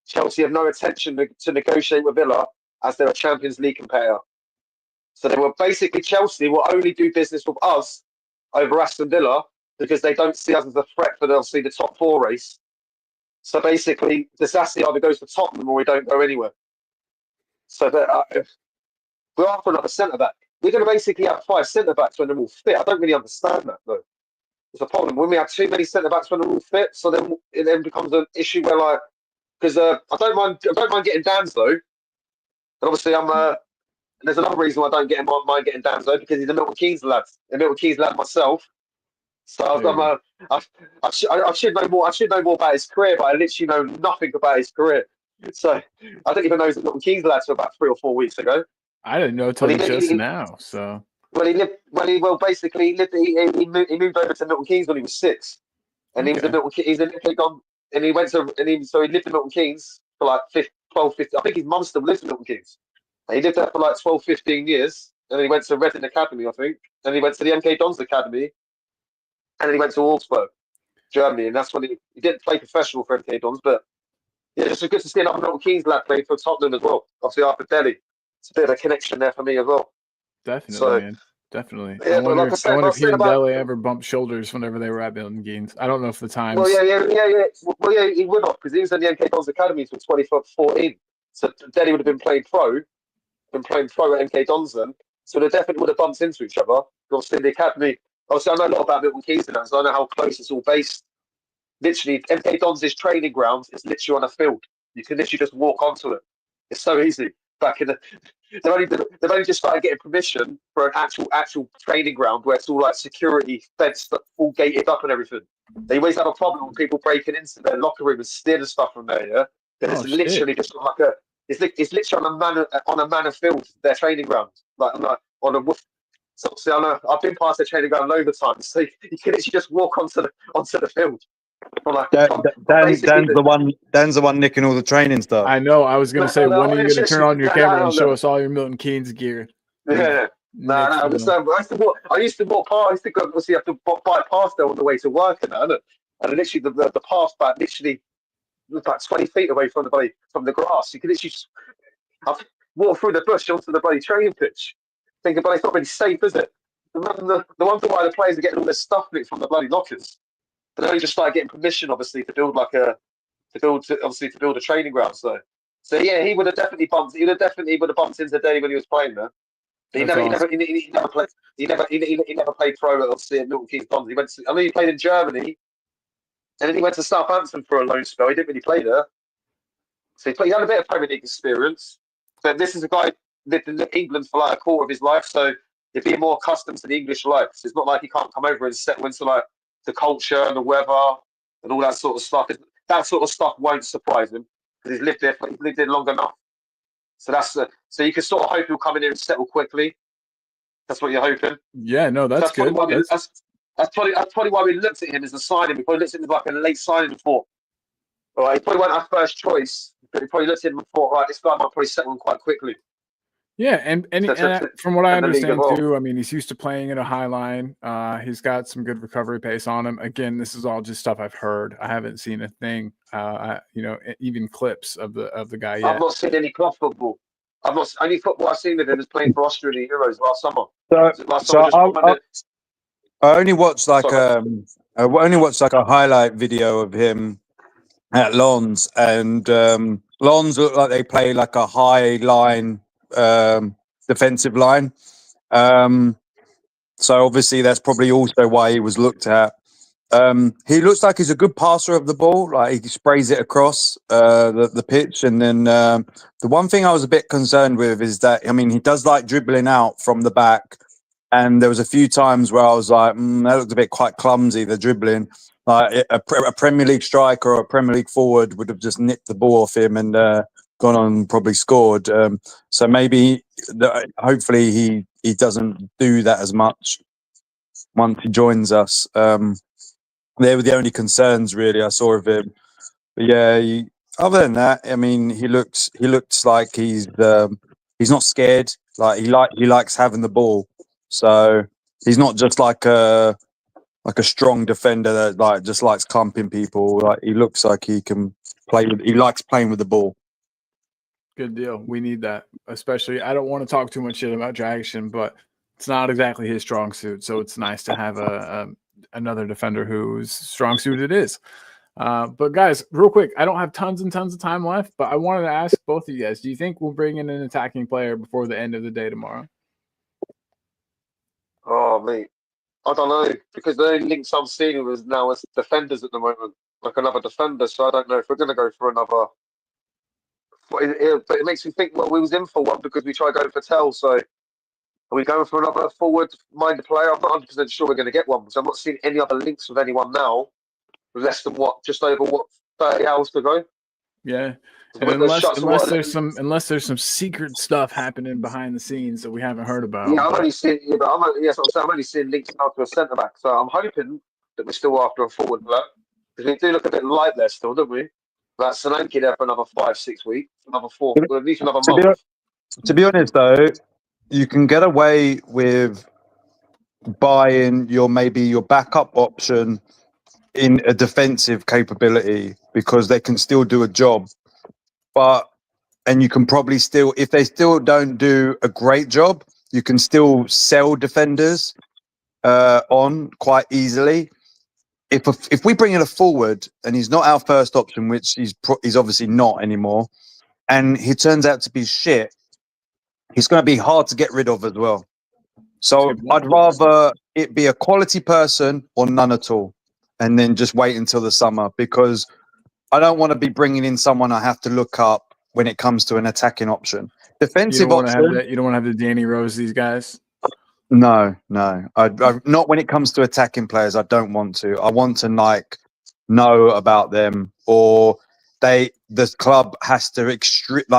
Chelsea have no intention to negotiate with Villa as they're a Champions League competitor. So Chelsea will only do business with us over Aston Villa because they don't see us as a threat for the top four race. So basically, Disasi either goes to Tottenham or we don't go anywhere. So we're after another centre back. We're going to basically have 5 centre backs when they're all fit. I don't really understand that though. It's a problem when we have too many centre backs when they're all fit. So then it becomes an issue where because I don't mind getting Danzo, and obviously there's another reason why I don't mind getting Danzo because he's a Milton Keynes lad. A Milton Keynes lad myself. So I should know more. I should know more about his career, but I literally know nothing about his career. So I don't even know he's a Milton Keynes lad for about 3 or 4 weeks ago. I didn't know until just now. So he moved over to Milton Keynes when he was 6, and he was in Milton Keynes. And he lived in Milton Keynes for like 12, 15. I think his mum still lives in Milton Keynes. And he lived there for like 12, 15 years. And then he went to Reading Academy, I think. And he went to the MK Dons Academy. And then he went to Augsburg, Germany. And that's when he didn't play professional for MK Dons. But yeah, it's good to see another Milton Keynes lad play for Tottenham as well. Obviously after Delhi. It's a bit of a connection there for me as well. Definitely, man. Definitely. Yeah, I wonder if he and Dele ever bumped shoulders whenever they were at Milton Keynes. I don't know if the times. Well, yeah. Well, yeah, he would have because he was in the MK Dons Academy till 2014. So Dele would have been playing pro at MK Dons then. So they definitely would have bumped into each other. Obviously, in the academy. Obviously, I know a lot about Milton Keynes and that, so I know how close it's all based. Literally, MK Dons' training ground is literally on a field. You can literally just walk onto it. It's so easy. They've only just started getting permission for an actual training ground where it's all like security fenced, all gated up and everything. They always have a problem with people breaking into their locker room and stealing stuff from there. Yeah, it's literally just like it's literally on a manor field. Their training ground, like on a woof. So obviously, I know I've been past their training ground loads of times, so you can literally just walk onto the field. Dan's the one nicking all the training stuff. I know. I was going to say, when are you going to turn on your camera and show us all your Milton Keynes gear? Yeah. No. I used to walk past. I used to go. Obviously, have to buy past there on the way to work and that. And literally, the path back. Literally, like 20 feet away from the grass. You can literally just walk through the bush onto the bloody training pitch. Thinking, but it's not really safe, is it? The wonder why the players are getting all this stuff from the bloody lockers. But they only just started getting permission, obviously, to build to build a training ground. So yeah, he would have definitely bumped. He would have bumped into Danny when he was playing there. He never played. He never played pro. Obviously, at Milton Keynes Dons. I mean, he played in Germany, and then he went to Southampton for a loan spell. He didn't really play there, so he had a bit of Premier League experience. But this is a guy lived in England for like a quarter of his life, so he'd be more accustomed to the English life. So it's not like he can't come over and settle into like the culture and the weather and all that sort of stuff. That sort of stuff won't surprise him because he's lived there long enough. So so you can sort of hope he'll come in here and settle quickly. That's what you're hoping. Yeah, no, that's good. That's probably why we looked at him as a signing. We probably looked at him as like a late signing and thought, all right, he probably wasn't our first choice, but we probably looked at him and thought, right, this guy might probably settle in quite quickly. Yeah, and from what I understand well. too, I mean, he's used to playing in a high line. He's got some good recovery pace on him. Again, this is all just stuff I've heard. I haven't seen a thing, even clips of the guy yet. I've not seen any club football. Only football I've seen of him is playing for Austria in the Euros last summer. I only watched a highlight video of him at Lens, and Lens look like they play like a high line defensive line. So obviously that's probably also why he was looked at. He looks like he's a good passer of the ball. Like he sprays it across the pitch. And then the one thing I was a bit concerned with is that, I mean, he does like dribbling out from the back. And there was a few times where I was like, that looked a bit quite clumsy, the dribbling. Like a Premier League striker or a Premier League forward would have just nipped the ball off him and gone on and probably scored. So maybe, hopefully he doesn't do that as much once he joins us. They were the only concerns really I saw of him. But yeah, other than that, I mean, he looks like he's not scared. Like he likes having the ball. So he's not just like a strong defender that like just likes clumping people. Like he looks like he can play. He likes playing with the ball. Good deal. We need that, especially. I don't want to talk too much shit about Jackson, but it's not exactly his strong suit. So it's nice to have another defender whose strong suit it is. But guys, real quick, I don't have tons and tons of time left, but I wanted to ask both of you guys: do you think we'll bring in an attacking player before the end of the day tomorrow? Oh, mate. I don't know, because the only links I'm seeing is now as defenders at the moment, like another defender. So I don't know if we're going to go for another. But it makes me think, well, we was in for one because we tried going for Tell. So are we going for another forward-minded player? I'm not 100% sure we're going to get one. So I'm not seeing any other links with anyone now. With less than just over 30 hours to go. Yeah. And unless there's some secret stuff happening behind the scenes that we haven't heard about. Yeah, I'm only seeing links out to a centre back. So I'm hoping that we're still after a forward player. Because we do look a bit light there still, don't we? Like Solanke there for another 5-6 weeks, another 4, at least another month. To be honest though, you can get away with buying your backup option in a defensive capability because they can still do a job. And you can probably still, if they still don't do a great job, you can still sell defenders on quite easily. If we bring in a forward and he's not our first option, which he's obviously not anymore, and he turns out to be shit, he's going to be hard to get rid of as well. So I'd rather it be a quality person or none at all, and then just wait until the summer, because I don't want to be bringing in someone I have to look up when it comes to an attacking option. Defensive option. You don't want to have the Danny Rose, these guys. No. I not when it comes to attacking players. I don't want to. I want to know about them, or the club has to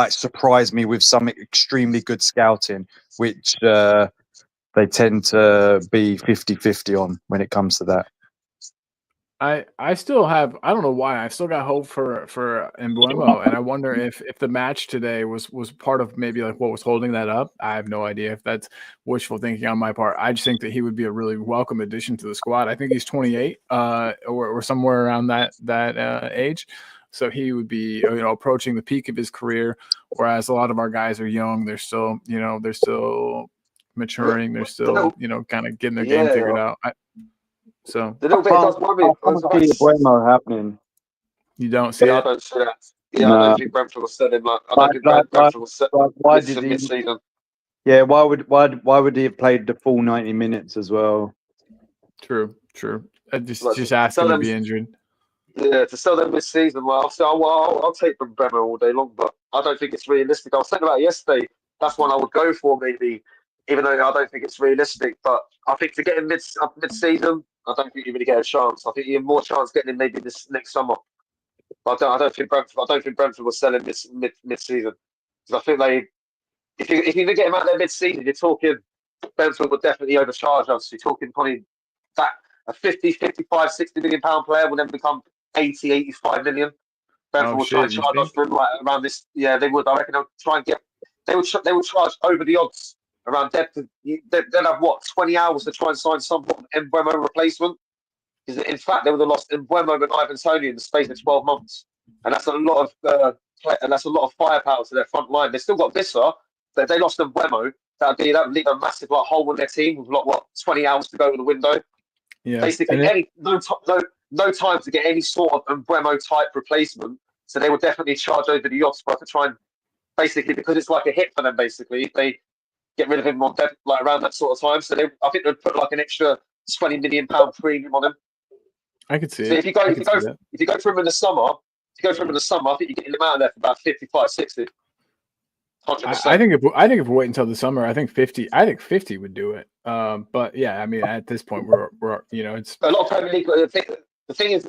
surprise me with some extremely good scouting, which they tend to be 50-50 on when it comes to that. I still have, I don't know why, I've still got hope for Mbeumo, and I wonder if the match today was part of maybe like what was holding that up. I have no idea if that's wishful thinking on my part. I just think that he would be a really welcome addition to the squad. I think he's 28 or somewhere around that age. So he would be, approaching the peak of his career, whereas a lot of our guys are young. They're still, they're still maturing. They're still, kind of getting their game figured out. So the little bit does worry me. I can't see Bremo happening. you don't see I it. don't see that. Yeah, No. I don't think Brentford will sell him. I don't think Brentford will sell why did he? mid-season. Yeah, why would he have played the full 90 minutes as well? True. Just Like, ask him sell to them- be injured. Yeah, to sell them this season, well, I'll take from Bremer all day long, but I don't think it's realistic. I was thinking about it yesterday. That's one I would go for, maybe, even though I don't think it's realistic. But I think to get him mid-season, I don't think you really get a chance. I think you have more chance getting him maybe this next summer. But I don't think Brentford will sell him this mid-season, because I think if you get him out there mid-season, you're talking Brentford would definitely overcharge us. You're talking probably that a 50, 55, 60 million pound player will then become 80, 85 million. Brentford will try and charge us for around this. Yeah, they would. I reckon they'll try and get. They would charge over the odds around depth. They'd have 20 hours to try and sign some Mbeumo replacement. Because in fact, they would have lost Mbeumo and Ivan Toney in the space of 12 months, and that's a lot of firepower to their front line. They still got Visser, but if they lost Mbeumo, that would leave a massive hole in their team with 20 hours to go in the window. Yeah, basically no time to get any sort of Mbeumo type replacement. So they would definitely charge over the odds for us to try and basically, because it's like a hit for them. Basically, if they get rid of him around that sort of time, so I think they'd put an extra £20 million premium on him. I could see so it. If you go for him in the summer, I think you get him out of there for about 55, 60. 100%. I think if we wait until the summer, I think 50. I think 50 would do it. But yeah, I mean, at this point, we're it's a lot of Premier League. The thing is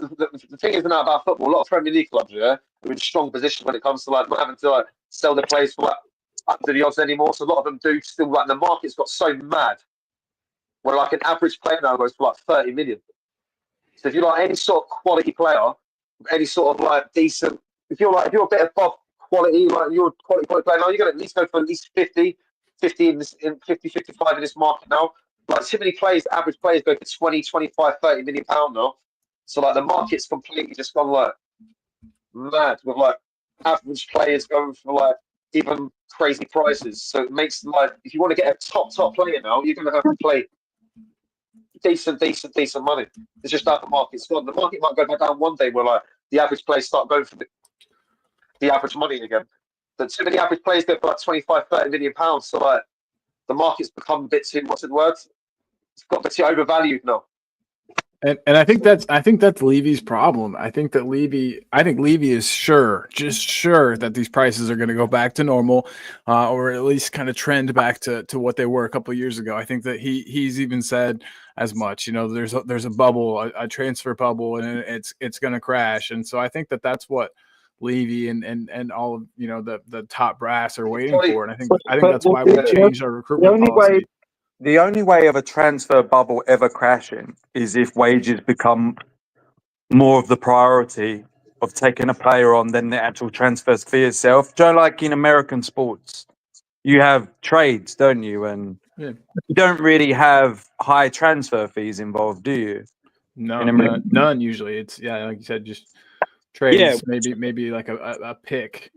now about football. A lot of Premier League clubs, are in strong position when it comes to not having to sell their players for up to the odds anymore. So a lot of them do still. The market's got so mad, where an average player now goes for 30 million. So if you're any sort of quality player, any sort of decent, if you're a bit above quality, you're a quality player now, you're going to at least go for at least 50 in 55 in this market now. Too many players, average players go for 20, 25, 30 million pounds now. So the market's completely just gone mad with average players going for even crazy prices. So it makes if you want to get a top player now, you're going to have to play decent money. It's just how the market's gone. The market might go back down one day where the average players start going for the average money again. But too many average players go for 25, 30 million pounds. So the market's become a bit too, what's the word? It's got a bit too overvalued now. And I think that's Levy's problem. I think Levy is sure that these prices are going to go back to normal, or at least kind of trend back to what they were a couple of years ago. I think that he's even said as much. There's a bubble, a transfer bubble, and it's going to crash. And so I think that's what Levy and all of the top brass are waiting for. And I think that's why we changed our recruitment policy. The only way of a transfer bubble ever crashing is if wages become more of the priority of taking a player on than the actual transfer fee itself. Like in American sports, you have trades, don't you? And you don't really have high transfer fees involved, do you? No, none usually. It's like you said, just trades. Yeah. Maybe like a pick.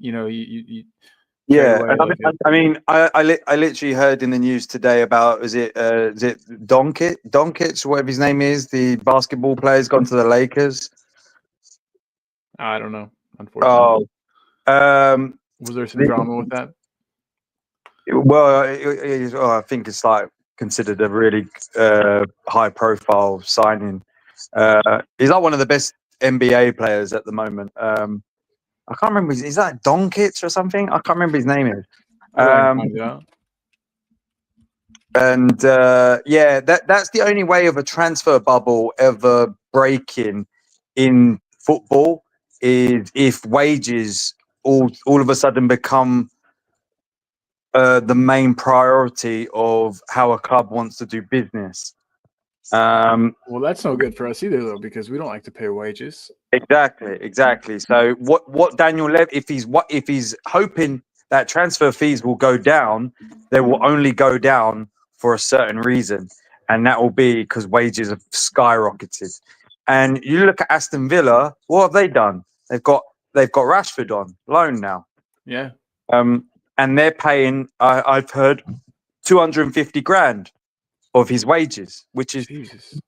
Yeah, I mean, I literally heard in the news today about is it Doncic, whatever his name is, the basketball player's gone to the Lakers. I don't know, unfortunately. Was there some drama with that? Well, I think it's considered a really high-profile signing. He's one of the best NBA players at the moment. I can't remember. Is that Doncic or something? I can't remember his name is. And that's the only way of a transfer bubble ever breaking in football is if wages all of a sudden become the main priority of how a club wants to do business. Well, that's no good for us either, though, because we don't like to pay wages. Exactly. So what Daniel Levy, if he's hoping that transfer fees will go down, they will only go down for a certain reason, and that will be because wages have skyrocketed. And you look at Aston Villa, what have they done? They've got they've got Rashford on loan now. Yeah. And they're paying, I've heard, 250 grand of his wages, which is Jesus.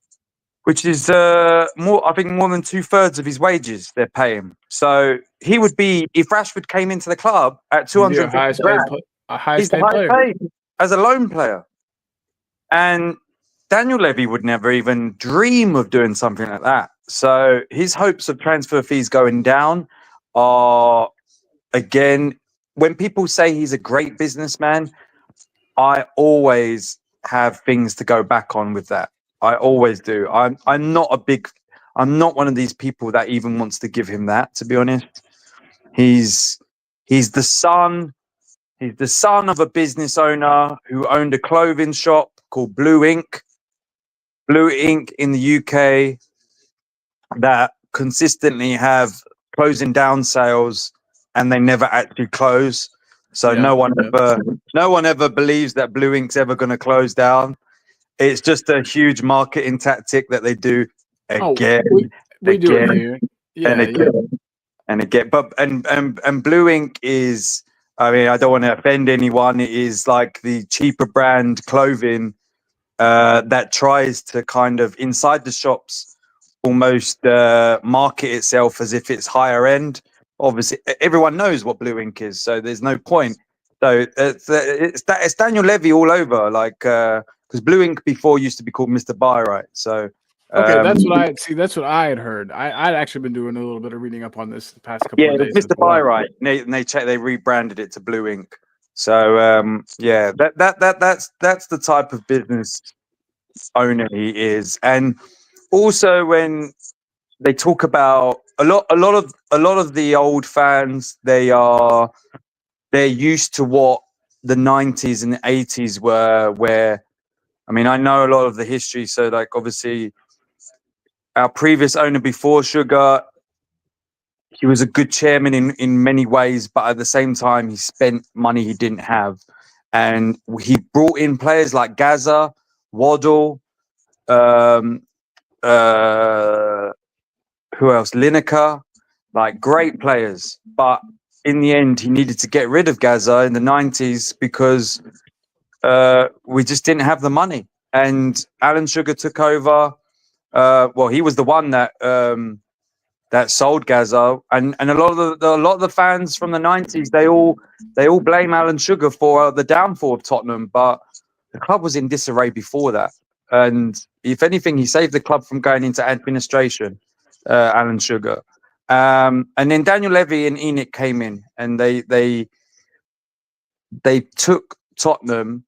more. I think more than 2/3 of his wages they're paying. So he would be, if Rashford came into the club at He'd be 250 grand, a highest he's the paid highest player. paid as a loan player. And Daniel Levy would never even dream of doing something like that. So his hopes of transfer fees going down are, again, when people say he's a great businessman, I always have things to go back on with that. I always do. I'm not one of these people that even wants to give him that, to be honest. He's the son of a business owner who owned a clothing shop called Blue Ink. Blue Ink in the UK that consistently have closing down sales and they never actually close. So Yeah, no one ever believes that Blue Ink's ever going to close down. It's just a huge marketing tactic that they do again. We do it again, here. Yeah, and again, and again. But and Blue Ink is, I mean, I don't want to offend anyone. It is like the cheaper brand clothing that tries to kind of inside the shops almost market itself as if it's higher end. Obviously, everyone knows what Blue Ink is, so there's no point. So it's Daniel Levy all over, like because Blue Ink before used to be called Mr. Buy, right? So okay, that's what I had heard. I'd actually been doing a little bit of reading up on this the past couple of days. Mr. Buy, right? They rebranded it to Blue Ink. So that's the type of business owner he is. And also when they talk about a lot of the old fans, they're used to what the 90s and the 80s were, where, I mean, I know a lot of the history. So like obviously our previous owner before Sugar, he was a good chairman in many ways, but at the same time he spent money he didn't have. And he brought in players like Gaza, Waddle, who else? Lineker, like great players. But in the end, he needed to get rid of Gaza in the 90s because we just didn't have the money. And Alan Sugar took over. Well, he was the one that sold Gaza, and a lot of the fans from the 90s, they all blame Alan Sugar for the downfall of Tottenham. But the club was in disarray before that. And if anything, he saved the club from going into administration, Alan Sugar. And then Daniel Levy and Enoch came in, and they took Tottenham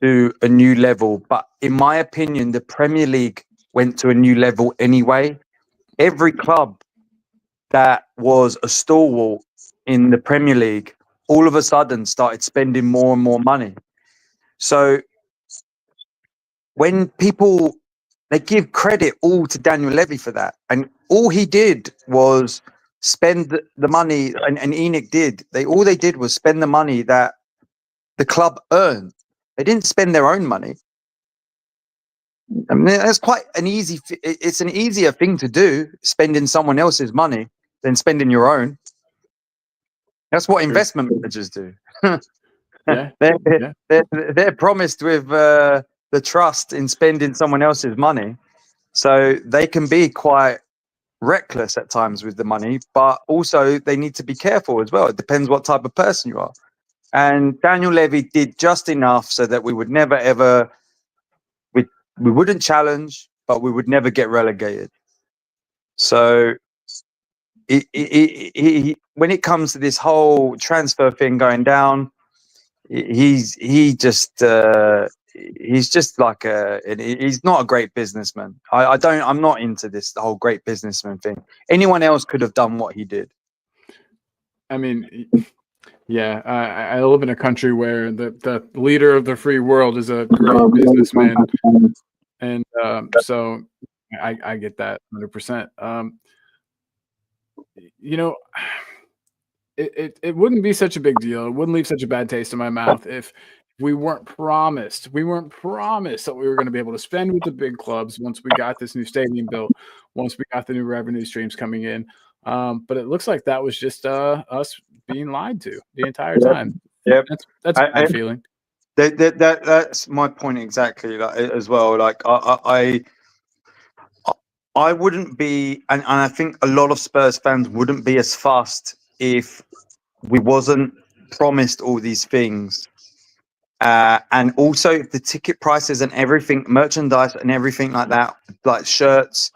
to a new level. But in my opinion, the Premier League went to a new level anyway. Every club that was a stalwart in the Premier League all of a sudden started spending more and more money. So when people, they give credit all to Daniel Levy for that, and all he did was spend the money, and Enoch did. All they did was spend the money that the club earned. They didn't spend their own money. I mean, that's quite an easy. It's an easier thing to do, spending someone else's money than spending your own. That's what investment managers do. Yeah, they're promised with the trust in spending someone else's money, so they can be quite reckless at times with the money, but also they need to be careful as well. It depends what type of person you are. And Daniel Levy did just enough so that we would never ever, we wouldn't challenge, but we would never get relegated. So when it comes to this whole transfer thing going down, he's just like he's not a great businessman. I'm not into this, the whole great businessman thing. Anyone else could have done what he did. I mean, yeah, I live in a country where the leader of the free world is a great businessman, and so I get that 100%. You know, it wouldn't be such a big deal. It wouldn't leave such a bad taste in my mouth if we weren't promised. We weren't promised that we were going to be able to spend with the big clubs once we got this new stadium built, once we got the new revenue streams coming in. But it looks like that was just us being lied to the entire time. Yep. That's my feeling. That's my point exactly. Like as well. Like I wouldn't be, and I think a lot of Spurs fans wouldn't be as fussed if we wasn't promised all these things. And also if the ticket prices and everything, merchandise and everything like that, like shirts,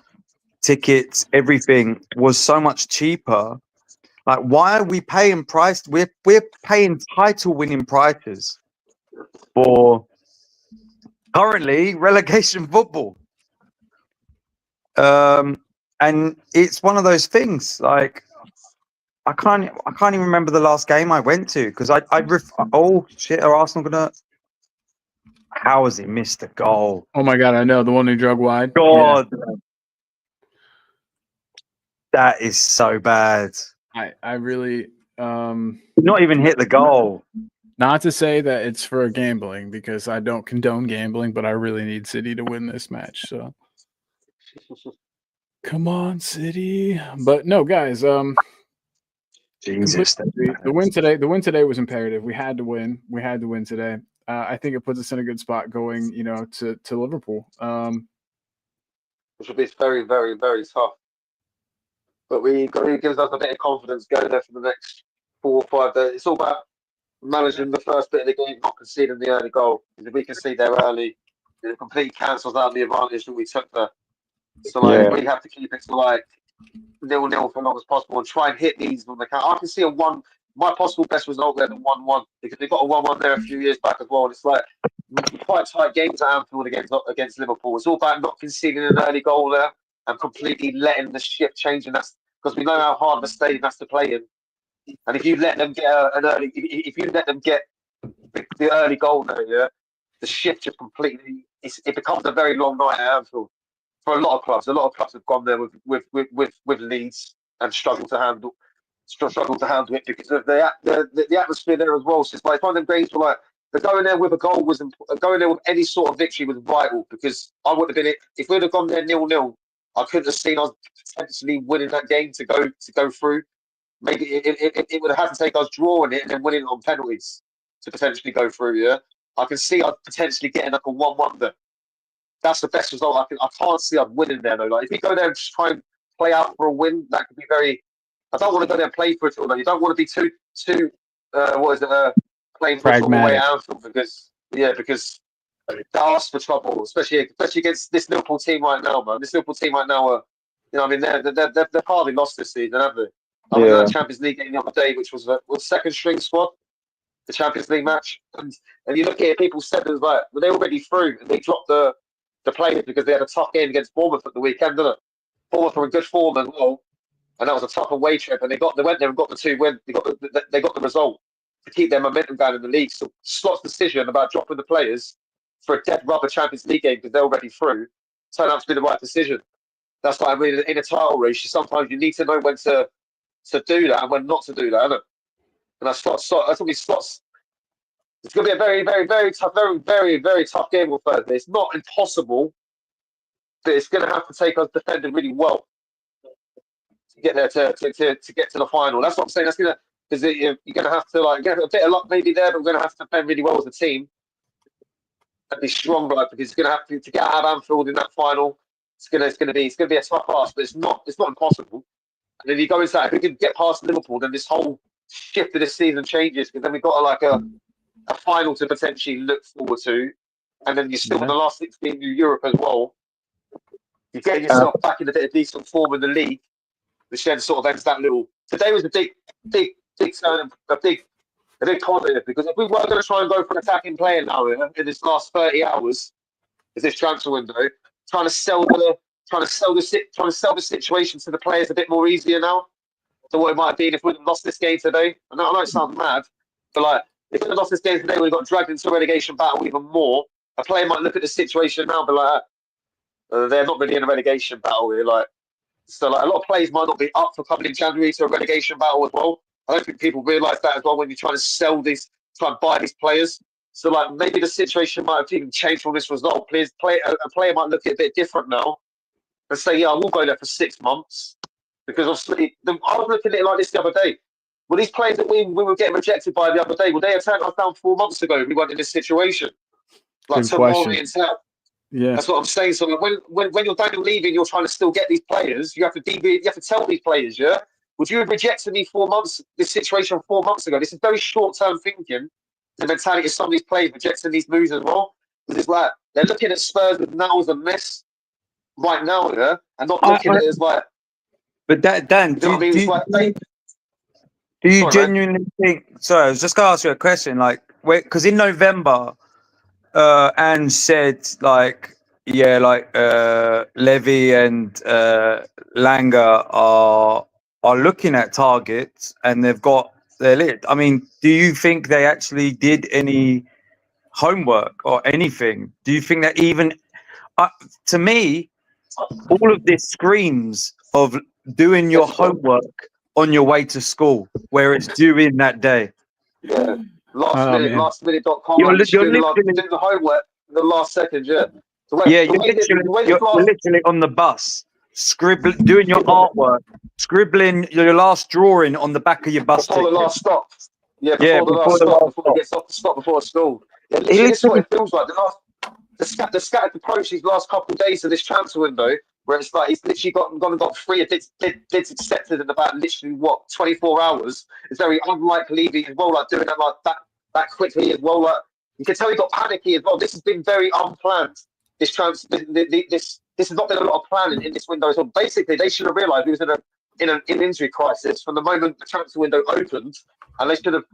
tickets, everything was so much cheaper. Like, why are we paying price? We're paying title winning prices for currently relegation football. And it's one of those things. Like, I can't even remember the last game I went to because oh shit, are Arsenal gonna? How has he missed a goal? Oh my god, I know the one who drug wide. God, that is so bad. I really Not even hit the goal. not to say that it's for gambling because I don't condone gambling, but I really need City to win this match. So come on, City. But no, guys, Jesus, the win today was imperative. We had to win. We had to win today. I think it puts us in a good spot going, to Liverpool. Which will be very, very, very tough. But it gives us a bit of confidence going there for the next 4 or 5 days. It's all about managing the first bit of the game, not conceding the early goal. If we concede there early, it completely cancels out the advantage that we took there. So we have to keep it to 0-0 for as long as possible and try and hit these when they can. I can see my possible best result there than 1-1 because they got a 1-1 there a few years back as well. And it's quite tight games at Anfield against Liverpool. It's all about not conceding an early goal there and completely letting the shift change. And that's because we know how hard of a stadium that's to play in. And if you let them get if you let them get the early goal there, the shift just completely. It becomes a very long night at Anfield for a lot of clubs. A lot of clubs have gone there with leads and struggled to handle it because of the atmosphere there as well. So it's like one of them games where going there with a goal going there with any sort of victory was vital because I would have been if we'd have gone there 0-0. I couldn't have seen us potentially winning that game to go through. Maybe it would have had to take us drawing it and then winning it on penalties to potentially go through. Yeah, I can see us potentially getting like a 1-1 there. That's the best result. I can't see us winning there though. Like if we go there and just try and play out for a win, that could be very. I don't want to go there and play for it all though. You don't want to be too playing for it all the way out because they ask for trouble, especially against this Liverpool team right now, man. This Liverpool team right now are, they've hardly lost this season, have they? I mean, that Champions League game the other day, which was second string squad, the Champions League match, and you look at it, people said it was they're already through, and they dropped the players because they had a tough game against Bournemouth at the weekend, didn't it? Bournemouth were in good form as well, and that was a tough away trip, and they went there and got the 2 win. They got the result to keep their momentum going in the league. So Slott's decision about dropping the players for a dead rubber Champions League game because they're already through turned out to be the right decision. That's what I mean. In a title race, sometimes you need to know when to do that and when not to do that, isn't it? And that's going to be Slott's. It's going to be a very, very, very tough, very, very, very tough game on Thursday. It's not impossible, but it's going to have to take us defending really well to get there to get to the final. That's what I'm saying. That's going to because you're going to have to get a bit of luck maybe there, but we're going to have to defend really well as a team and be strong, right? Because it's going to have to get out of Anfield in that final. It's going to be a tough ask, but it's not impossible. And then you go into that. If we can get past Liverpool, then this whole shift of this season changes because then we've got a final to potentially look forward to, and then you're still in the last 16 in Europe as well. You're getting yourself back in a bit of decent form in the league, which then sort of ends that little. Today was a big turn, a big positive because if we were going to try and go for an attacking player now in this last 30 hours, is this transfer window, trying to sell the situation to the players a bit more easier now than what it might have been if we'd have lost this game today. I know it sounds mad, but if we'd have lost this game today, we'd got dragged into a relegation battle even more. A player might look at the situation now, but they're not really in a relegation battle here. So a lot of players might not be up for coming in January to a relegation battle as well. I don't think people realise that as well when you're trying to try and buy these players. So maybe the situation might have even changed from this result. A player might look at it a bit different now and say, yeah, I will go there for 6 months. Because obviously, I was looking at it like this the other day. Well, these players that we were getting rejected by the other day, well, they had turned us down 4 months ago. We weren't in this situation. Like Good Tomori question. and Sam. Yeah. That's what I'm saying. So like, when you're Daniel Levy and you're trying to still get these players, you have to tell these players, yeah, would you have rejected me 4 months? This situation 4 months ago. This is very short term thinking. The mentality of some of these players rejecting these moves as well. Because it's like they're looking at Spurs now as a mess right now, yeah, and not looking at it as like. But Dan, You know what I mean? It's like do you Sorry, genuinely think? Sorry, I was just gonna ask you a question. Like, because in November, Ange said like, yeah, like Levy and Langer are looking at targets and they've got their lit. I mean, do you think they actually did any homework or anything? Do you think that even to me, all of this screams of doing your homework on your way to school, where it's due in that day? yeah, Man. lastminute.com. You're I'm just doing literally, the homework in the last second, yeah. yeah, you're literally on the bus, doing your artwork, scribbling your last drawing on the back of your bus before ticket. the last stop. Yeah, Yeah, before it gets off the stop before school. Yeah, literally, this is what it feels like. The scattered approach these last couple of days of this transfer window, where it's like he's literally gone and got 3 bids accepted in about literally 24 hours. It's very unlike Levy as well, like doing that like that quickly as well. Like you can tell he got panicky as well. This has been very unplanned. This transfer, this has not been a lot of planning in this window. So basically, they should have realised he was in an injury crisis from the moment the transfer window opened, and they should have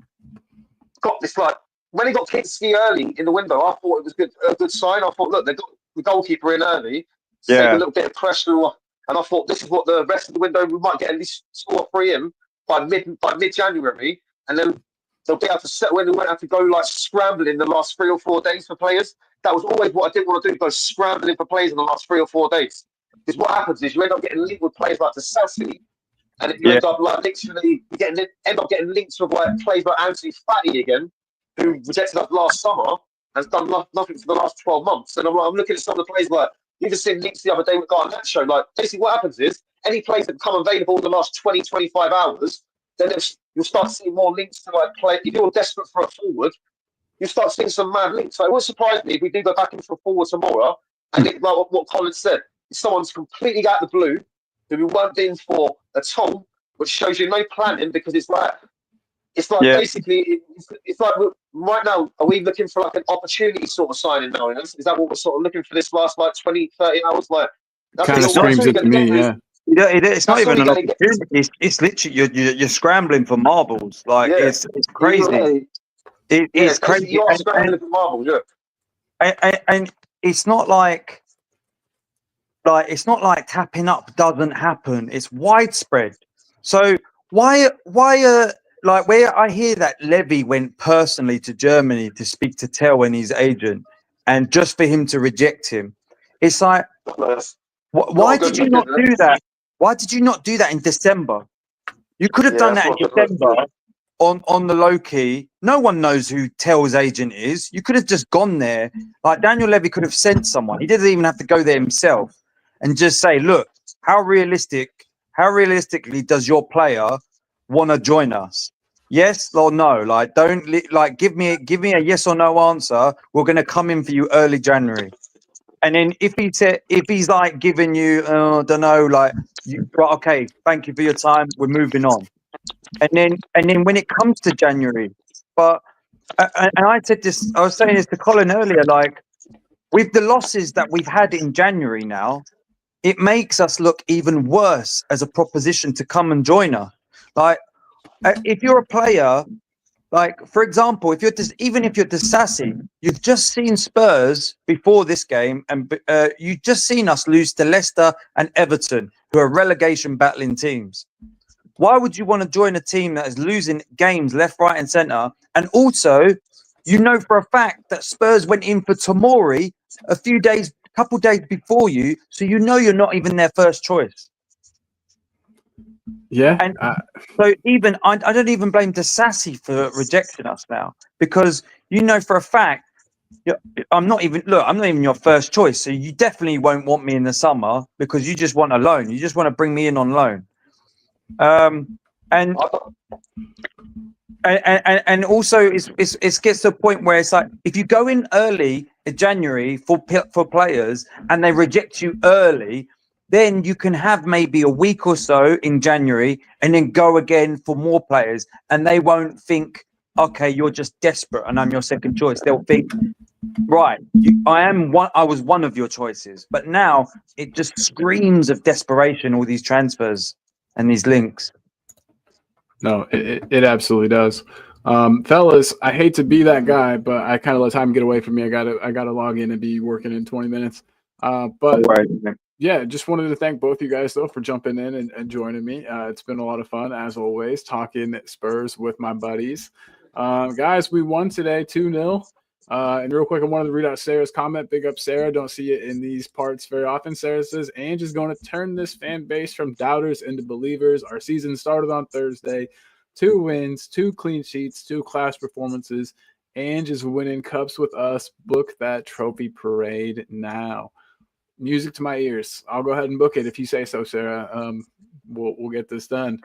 got this like. When he got Kinski early in the window, I thought it was a good sign. I thought, look, they got the goalkeeper in early, save a little bit of pressure, and I thought this is what the rest of the window we might get at least 2 or 3 in by mid January, and then they'll be able to settle in. They won't have to go like scrambling the last 3 or 4 days for players. That was always what I didn't want to do: go scrambling for players in the last 3 or 4 days. Because what happens is you end up getting linked with players like the Sassy, and you end up like literally end up getting linked with like players like Anthony Fatty again, who rejected us last summer and has done nothing for the last 12 months. And I'm looking at some of the players like, you just seen links the other day with Garnacho. Like, basically what happens is, any players that become available in the last 20, 25 hours, then you'll start seeing more links to like play. If you're desperate for a forward, you'll start seeing some mad links. So it wouldn't surprise me if we do go back into a forward tomorrow, and like what Colin said, if someone's completely out of the blue, who we weren't in for at all, which shows you no planning, because it's like basically, it's like right now, are we looking for like an opportunity sort of signing now? Is that what we're sort of looking for this last like 20, 30 hours? Like, Kind of screams it to me, yeah. It's not even an opportunity. It's literally you're scrambling for marbles. Like it's crazy. It's crazy. You are scrambling for marbles, yeah. And it's not like tapping up doesn't happen. It's widespread. So why like where I hear that Levy went personally to Germany to speak to Tell and his agent, and just for him to reject him, it's like, why did you not do that? Why did you not do that in December? You could have done that in December on the low key. No one knows who Tell's agent is. You could have just gone there. Like Daniel Levy could have sent someone. He didn't even have to go there himself and just say, look, how realistically does your player want to join us? Yes or no? Like, don't give me a yes or no answer. We're going to come in for you early January. And then if he's like giving you, don't know, like, okay, thank you for your time. We're moving on. And then when it comes to January, but and I was saying this to Colin earlier, like with the losses that we've had in January now, it makes us look even worse as a proposition to come and join us. Like, if you're a player, like for example, if you're Sassy, you've just seen Spurs before this game, and you've just seen us lose to Leicester and Everton, who are relegation battling teams. Why would you want to join a team that is losing games left, right, and centre? And also, you know for a fact that Spurs went in for Tomori a couple days before you, so you know you're not even their first choice. Yeah. And so even I don't even blame Sassy for rejecting us now, because you know for a fact I'm not even your first choice. So you definitely won't want me in the summer because you just want a loan. You just want to bring me in on loan. And and also it gets to a point where it's like if you go in early in January for players and they reject you early, then you can have maybe a week or so in January and then go again for more players, and they won't think, okay, you're just desperate and I'm your second choice. They'll think, right, I was one of your choices. But now it just screams of desperation, all these transfers and these links. No, it absolutely does. Fellas, I hate to be that guy, but I kind of let time get away from me. I gotta log in and be working in 20 minutes. But yeah, just wanted to thank both you guys though for jumping in and joining me. It's been a lot of fun as always, talking Spurs with my buddies. Guys, we won today 2-0. And real quick, I wanted to read out Sarah's comment. Big up, Sarah. Don't see it in these parts very often. Sarah says, Ange is going to turn this fan base from doubters into believers. Our season started on Thursday. 2 wins, 2 clean sheets, 2 class performances. Ange is winning cups with us. Book that trophy parade now. Music to my ears. I'll go ahead and book it if you say so, Sarah. We'll get this done.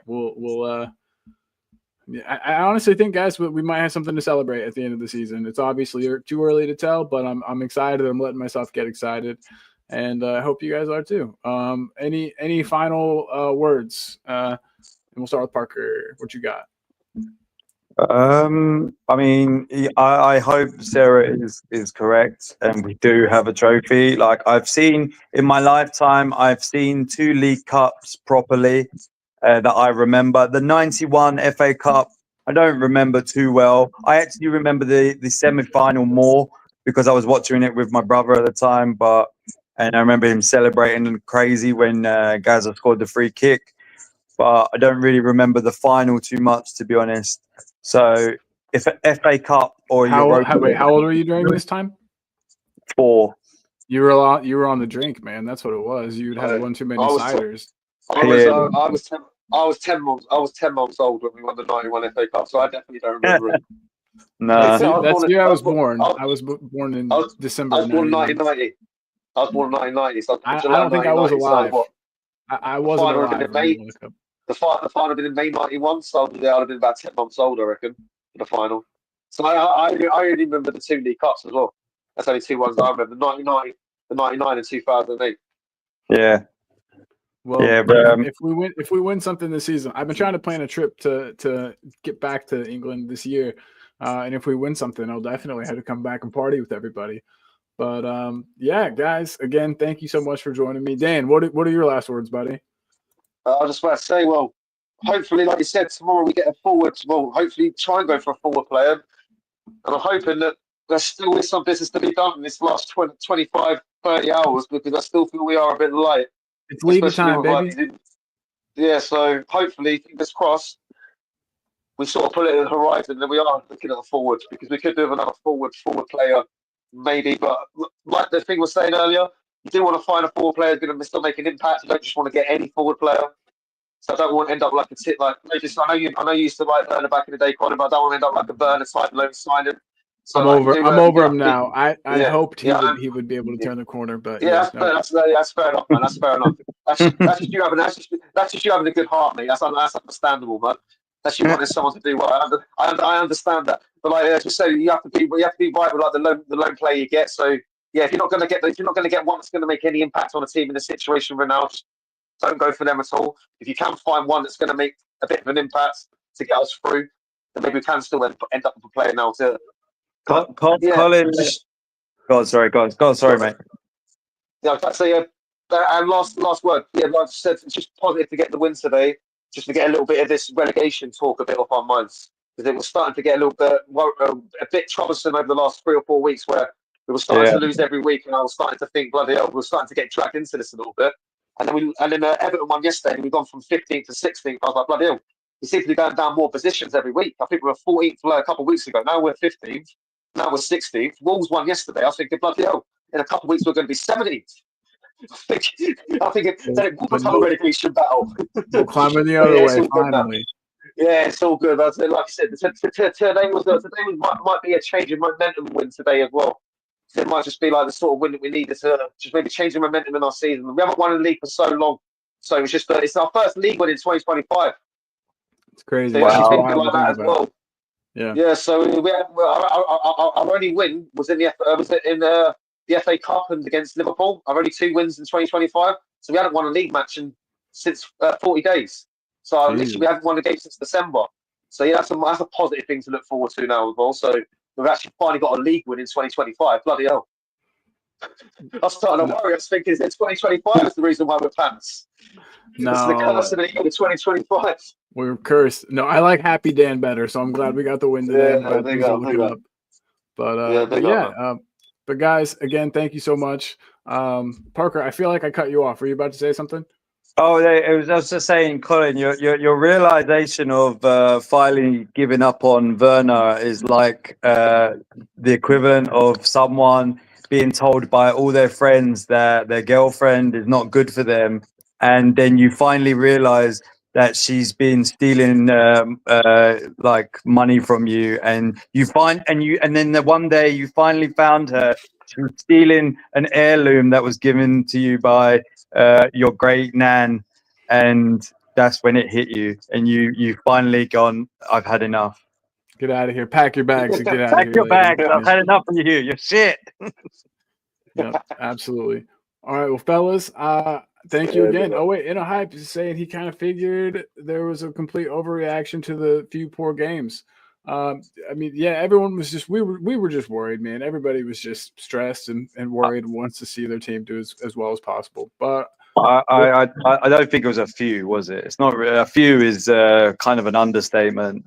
I honestly think, guys, we might have something to celebrate at the end of the season. It's obviously too early to tell, but I'm excited. I'm letting myself get excited, and I hope you guys are too. Any final words? And we'll start with Parker. What you got? I mean, I hope Sarah is correct, and we do have a trophy. Like I've seen in my lifetime, I've seen 2 League Cups properly. That I remember. The 91 FA Cup, I don't remember too well. I actually remember the semi-final more because I was watching it with my brother at the time. And I remember him celebrating and crazy when Gaza scored the free kick. But I don't really remember the final too much, to be honest. So if an FA Cup or how old were you during this time? 4. You were on the drink, man. That's what it was. You'd had one too many ciders. I was 10 months old when we won the 91 FA Cup, so I definitely don't remember it. No, that's the year I was born. I was born in December. I was born in 1990. I was born in 1990. So I don't think I was alive. I wasn't alive. The final had been in May 91, so I would have been about 10 months old, I reckon, for the final. So I only remember the 2 League Cups as well. That's only 2 ones I remember: the 99 and 2008. Yeah. Well, yeah, but, if we win something this season, I've been trying to plan a trip to get back to England this year, and if we win something, I'll definitely have to come back and party with everybody. But yeah, guys, again, thank you so much for joining me. Dan, what are your last words, buddy? I just want to say, well, hopefully, like you said, tomorrow we get a forward. Well, hopefully, try and go for a forward player, and I'm hoping that there still is some business to be done in this last 20, 25, 30 hours because I still feel we are a bit light. It's league time, baby. Yeah, so hopefully, fingers crossed, we sort of put it in the horizon and we are looking at a forward because we could do with another forward player, maybe. But like the thing was saying earlier, you do want to find a forward player who's going to still make an impact. You don't just want to get any forward player. So I don't want to end up like a tip. Like I know you used to like Burner back in the day, Colin, but I don't want to end up like a Burner type loan signing. So I'm over him now. I hoped he would be able to turn the corner, but that's fair enough, man. That's fair enough. That's just you having a good heart, mate. That's understandable, man. That's you wanting someone to do well. I understand that, but like as you say, you have to be right with like the loan player you get. So yeah, if you're not going to get one that's going to make any impact on a team in a situation right now, just don't go for them at all. If you can find one that's going to make a bit of an impact to get us through, then maybe we can still end up with a player now too. Colin, go on, sorry, mate. Yeah, I'd say, and last word. Yeah, like I said, it's just positive to get the win today, just to get a little bit of this relegation talk a bit off our minds, because it was starting to get a bit troublesome over the last 3 or 4 weeks, where we were starting to lose every week, and I was starting to think, bloody hell, we were starting to get dragged into this a little bit. And then Everton won yesterday, and we've gone from 15th to 16th. I was like, bloody hell, we seem to be going down more positions every week. I think we were 14th a couple of weeks ago. Now we're 15th. Now we're 16th. Wolves won yesterday. I was thinking, bloody hell, in a couple of weeks we're going to be 17th. I think it will become a relegation battle. We'll climb in the other way, finally. Yeah, it's all good. Like I said, today might be a change in momentum win today as well. It might just be like the sort of win that we needed to just maybe change the momentum in our season. We haven't won a league for so long. So it was just it's our first league win in 2025. It's crazy. So you actually It's think wild like to think that as about. well. Yeah. Yeah, so our only win was in the FA Cup and against Liverpool. Our only 2 wins in 2025. So we hadn't won a league match since 40 days. So literally we haven't won a game since December. So yeah, that's a positive thing to look forward to now as well. So we've actually finally got a league win in 2025. Bloody hell. I was starting to worry. I was thinking, is it 2025 is the reason why we're pants? No. This is the curse of the year 2025. We're cursed. No, I like Happy Dan better, so I'm glad we got the win today. I'm glad things are looking up. But guys, again, thank you so much. Parker, I feel like I cut you off. Were you about to say something? Oh, I was just saying, Colin, your realization of finally giving up on Werner is like the equivalent of someone being told by all their friends that their girlfriend is not good for them, and then you finally realize that she's been stealing like money from you, and then one day you finally found her. She was stealing an heirloom that was given to you by your great nan, and that's when it hit you, and you finally gone, I've had enough. Get out of here. Pack your bags and get out of Pack here. your bags. I've had enough of you. You're shit. Yeah, absolutely. All right, well, fellas, thank you again. Oh wait, Hype is saying he kind of figured there was a complete overreaction to the few poor games. I mean, yeah, everyone was just we were just worried, man. Everybody was just stressed and worried, wants to see their team do as well as possible. But I don't think it was a few, was it? It's not a few. Is kind of an understatement.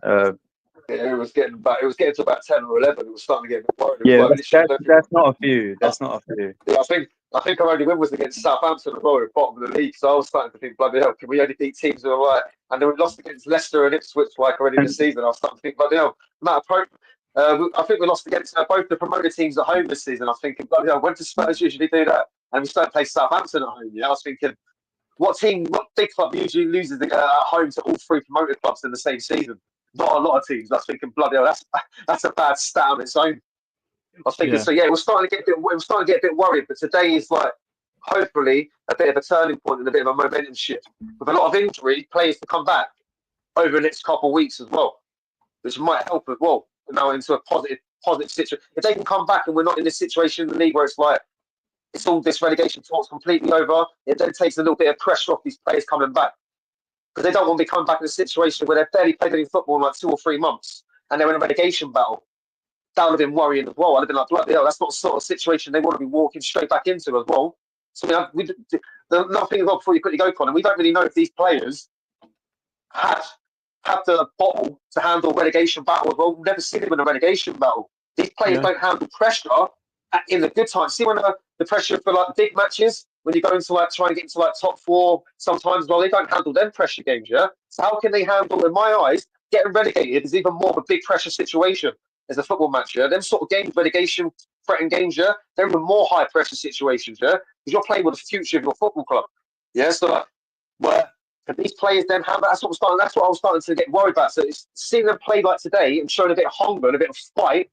It was getting to about 10 or 11. It was starting to get a bit worried. Yeah, that's not a few. That's not a few. Yeah, I think our only win was against Southampton as well at the bottom of the league. So I was starting to think, bloody hell, can we only beat teams who are right? And then we lost against Leicester and Ipswich like already this season. I was starting to think, bloody hell, I think we lost against both the promoted teams at home this season. I was thinking, bloody hell, when does Spurs usually do that? And we started to play Southampton at home. Yeah, I was thinking, what big club usually loses at home to all 3 promoted clubs in the same season? Not a lot of teams. I was thinking, bloody hell, that's a bad stat on its own. I was thinking, so yeah, we're starting to get a bit worried. But today is like hopefully a bit of a turning point and a bit of a momentum shift with a lot of injury players to come back over the next couple of weeks as well, which might help as well now into a positive situation. If they can come back and we're not in this situation in the league where it's like it's all this relegation talk's completely over, it then takes a little bit of pressure off these players coming back. Because they don't want to be coming back in a situation where they've barely played any football in like 2 or 3 months and they're in a relegation battle. That would have been worrying as well. I'd have been like, bloody hell, that's not the sort of situation they want to be walking straight back into as well. So another thing as well before you quickly go, Colin, we don't really know if these players have the bottle to handle relegation battle as well. We've never seen them in a relegation battle. These players don't handle pressure in the good times. See when the pressure for like big matches, when you go into like trying to get into like top 4 sometimes, well, they don't handle them pressure games, yeah? So how can they handle, in my eyes, getting relegated is even more of a big pressure situation as a football match, yeah? Them sort of games, relegation threatened games, yeah? They're even more high pressure situations, yeah? Because you're playing with the future of your football club. Yeah, so like where these players then have that's what I was starting to get worried about. So it's seeing them play like today and showing a bit of hunger and a bit of fight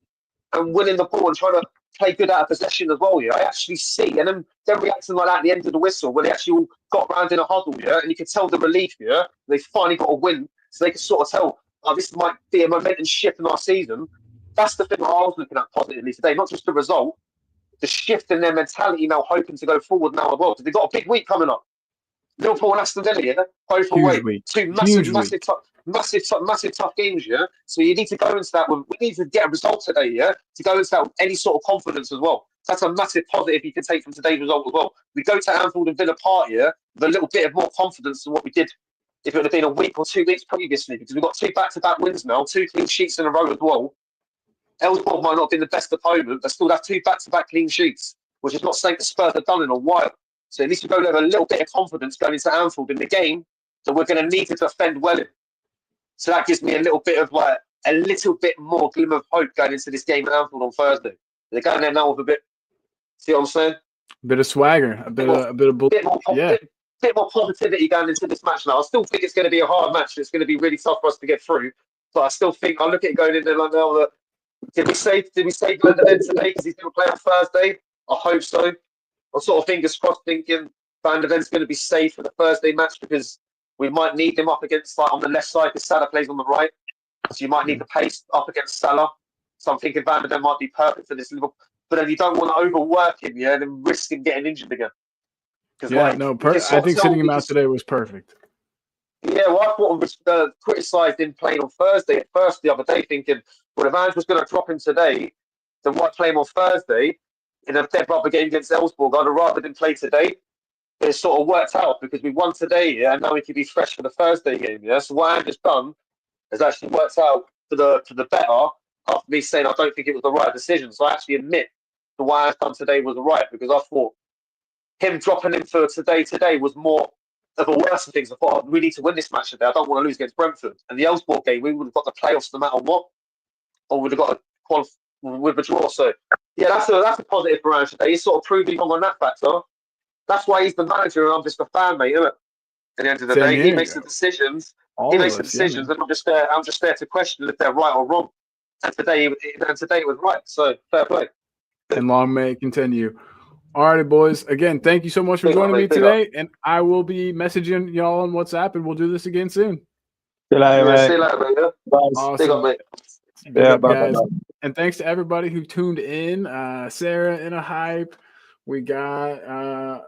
and winning the ball and trying to play good out of possession as well, yeah. I actually see, and then they're reacting like that at the end of the whistle when they actually all got round in a huddle, yeah, and you could tell the relief, yeah. They finally got a win, so they could sort of tell, oh, this might be a momentum shift in our season. That's the thing that I was looking at positively today, not just the result, the shift in their mentality now, hoping to go forward now as well. Because they've got a big week coming up. Liverpool and Aston Villa, yeah, both away. 2 massive tough games, yeah. So you need to go into that with. We need to get a result today, yeah, to go into that with any sort of confidence as well. That's a massive positive you can take from today's result as well. We go to Anfield and Villa Park, yeah, with a little bit of more confidence than what we did if it would have been a week or 2 weeks previously, because we've got 2 back-to-back wins now, 2 clean sheets in a row as well. Ellsworth might not have been the best opponent, but still have 2 back-to-back clean sheets, which is not something the Spurs have done in a while. So at least we're going to have a little bit of confidence going into Anfield in the game that we're going to need to defend well in. So that gives me a little bit of like a little bit more glimmer of hope going into this game at Anfield on Thursday. They're going there now with a bit. See what I'm saying? A bit of swagger, a bit more positivity going into this match now. I still think it's going to be a hard match. It's going to be really tough for us to get through. But I still think I look at it going in there like, now that did we save London today because he's going to play on Thursday? I hope so. I'm sort of fingers crossed, thinking Van der Ven's going to be safe for the Thursday match because we might need him up against like on the left side because Salah plays on the right. So you might need the pace up against Salah. So I'm thinking Van der Ven might be perfect for this Liverpool. But then you don't want to overwork him, and then risk him getting injured again. I think sitting him out today was perfect. Yeah, well, I thought I criticised him playing on Thursday at first the other day, thinking, well, if Ange was going to drop him today, then why play him on Thursday in a dead rubber game against Elfsborg? I'd have rather than play today. But it sort of worked out because we won today, and now we can be fresh for the Thursday game. So what Ange has done has actually worked out for the better after me saying I don't think it was the right decision. So I actually admit the what Ange done today was right because I thought him dropping him for today was more of a worse of things. I thought we need to win this match today. I don't want to lose against Brentford. And the Elfsborg game, we would have got the playoffs no matter what, or we'd have got a qualify with a draw. So yeah, that's a positive for Ange today. He's sort of proving wrong on that factor. That's why he's the manager and I'm just a fan, mate. Isn't it? At the end of the day, he makes the decisions. And I'm just there to question if they're right or wrong. And today it was right. So fair play. And long may it continue. All right, boys. Again, thank you so much for joining me today. And I will be messaging y'all on WhatsApp, and we'll do this again soon. See you later, mate. See you later, mate. Awesome. Big up, mate. Yeah, guys. And thanks to everybody who tuned in. Sarah in a hype. We got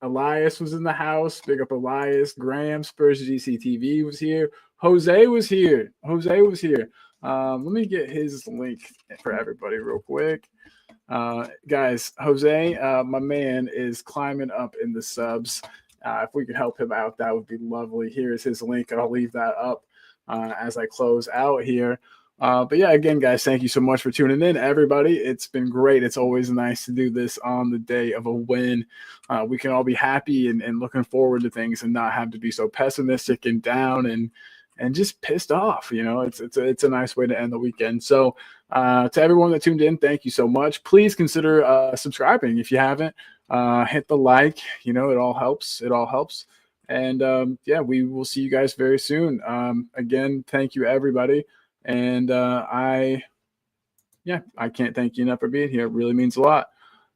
Elias was in the house. Big up Elias. Graham, Spurs GCTV was here. Jose was here. Let me get his link for everybody real quick. Guys, Jose, my man, is climbing up in the subs. If we could help him out, that would be lovely. Here's his link. I'll leave that up as I close out here. But yeah, again, guys, thank you so much for tuning in, everybody. It's been great. It's always nice to do this on the day of a win. We can all be happy and looking forward to things and not have to be so pessimistic and down and just pissed off. It's a nice way to end the weekend. So to everyone that tuned in, thank you so much. Please consider subscribing if you haven't. Hit the like. It all helps. And yeah, we will see you guys very soon. Again, thank you, everybody. And I can't thank you enough for being here. It really means a lot.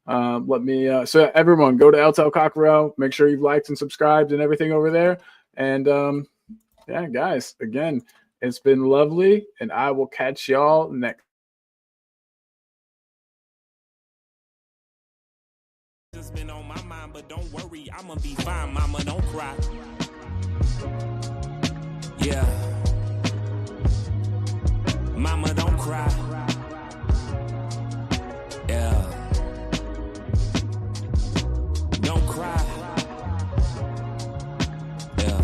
So everyone, go to El Tel Cockerel. Make sure you've liked and subscribed and everything over there. And yeah, guys, again, it's been lovely, and I will catch y'all next. It's been on my mind, but don't worry, I'ma be fine, mama, don't cry. Yeah. Mama, don't cry. Yeah. Don't cry. Yeah.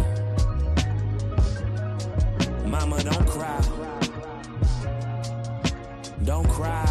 Mama, don't cry. Don't cry.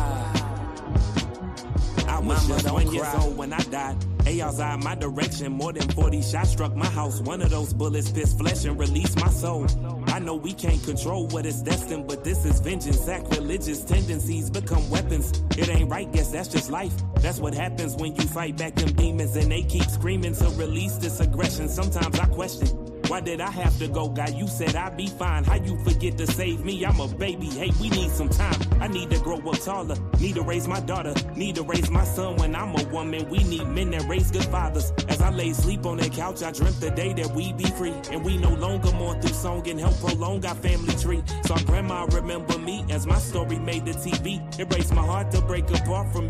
I was just 1 year old when I died. AR's eye my direction. More than 40 shots struck my house. One of those bullets pierced flesh and released my soul. I know we can't control what is destined, but this is vengeance. Sacrilegious tendencies become weapons. It ain't right, guess that's just life. That's what happens when you fight back them demons and they keep screaming to release this aggression. Sometimes I question, why did I have to go, God? You said I'd be fine. How you forget to save me? I'm a baby. Hey, we need some time. I need to grow up taller. Need to raise my daughter. Need to raise my son when I'm a woman. We need men that raise good fathers. As I lay sleep on that couch, I dreamt the day that we be free. And we no longer mourn through song and help prolong our family tree. So grandma remember me as my story made the TV. It breaks my heart to break apart from you.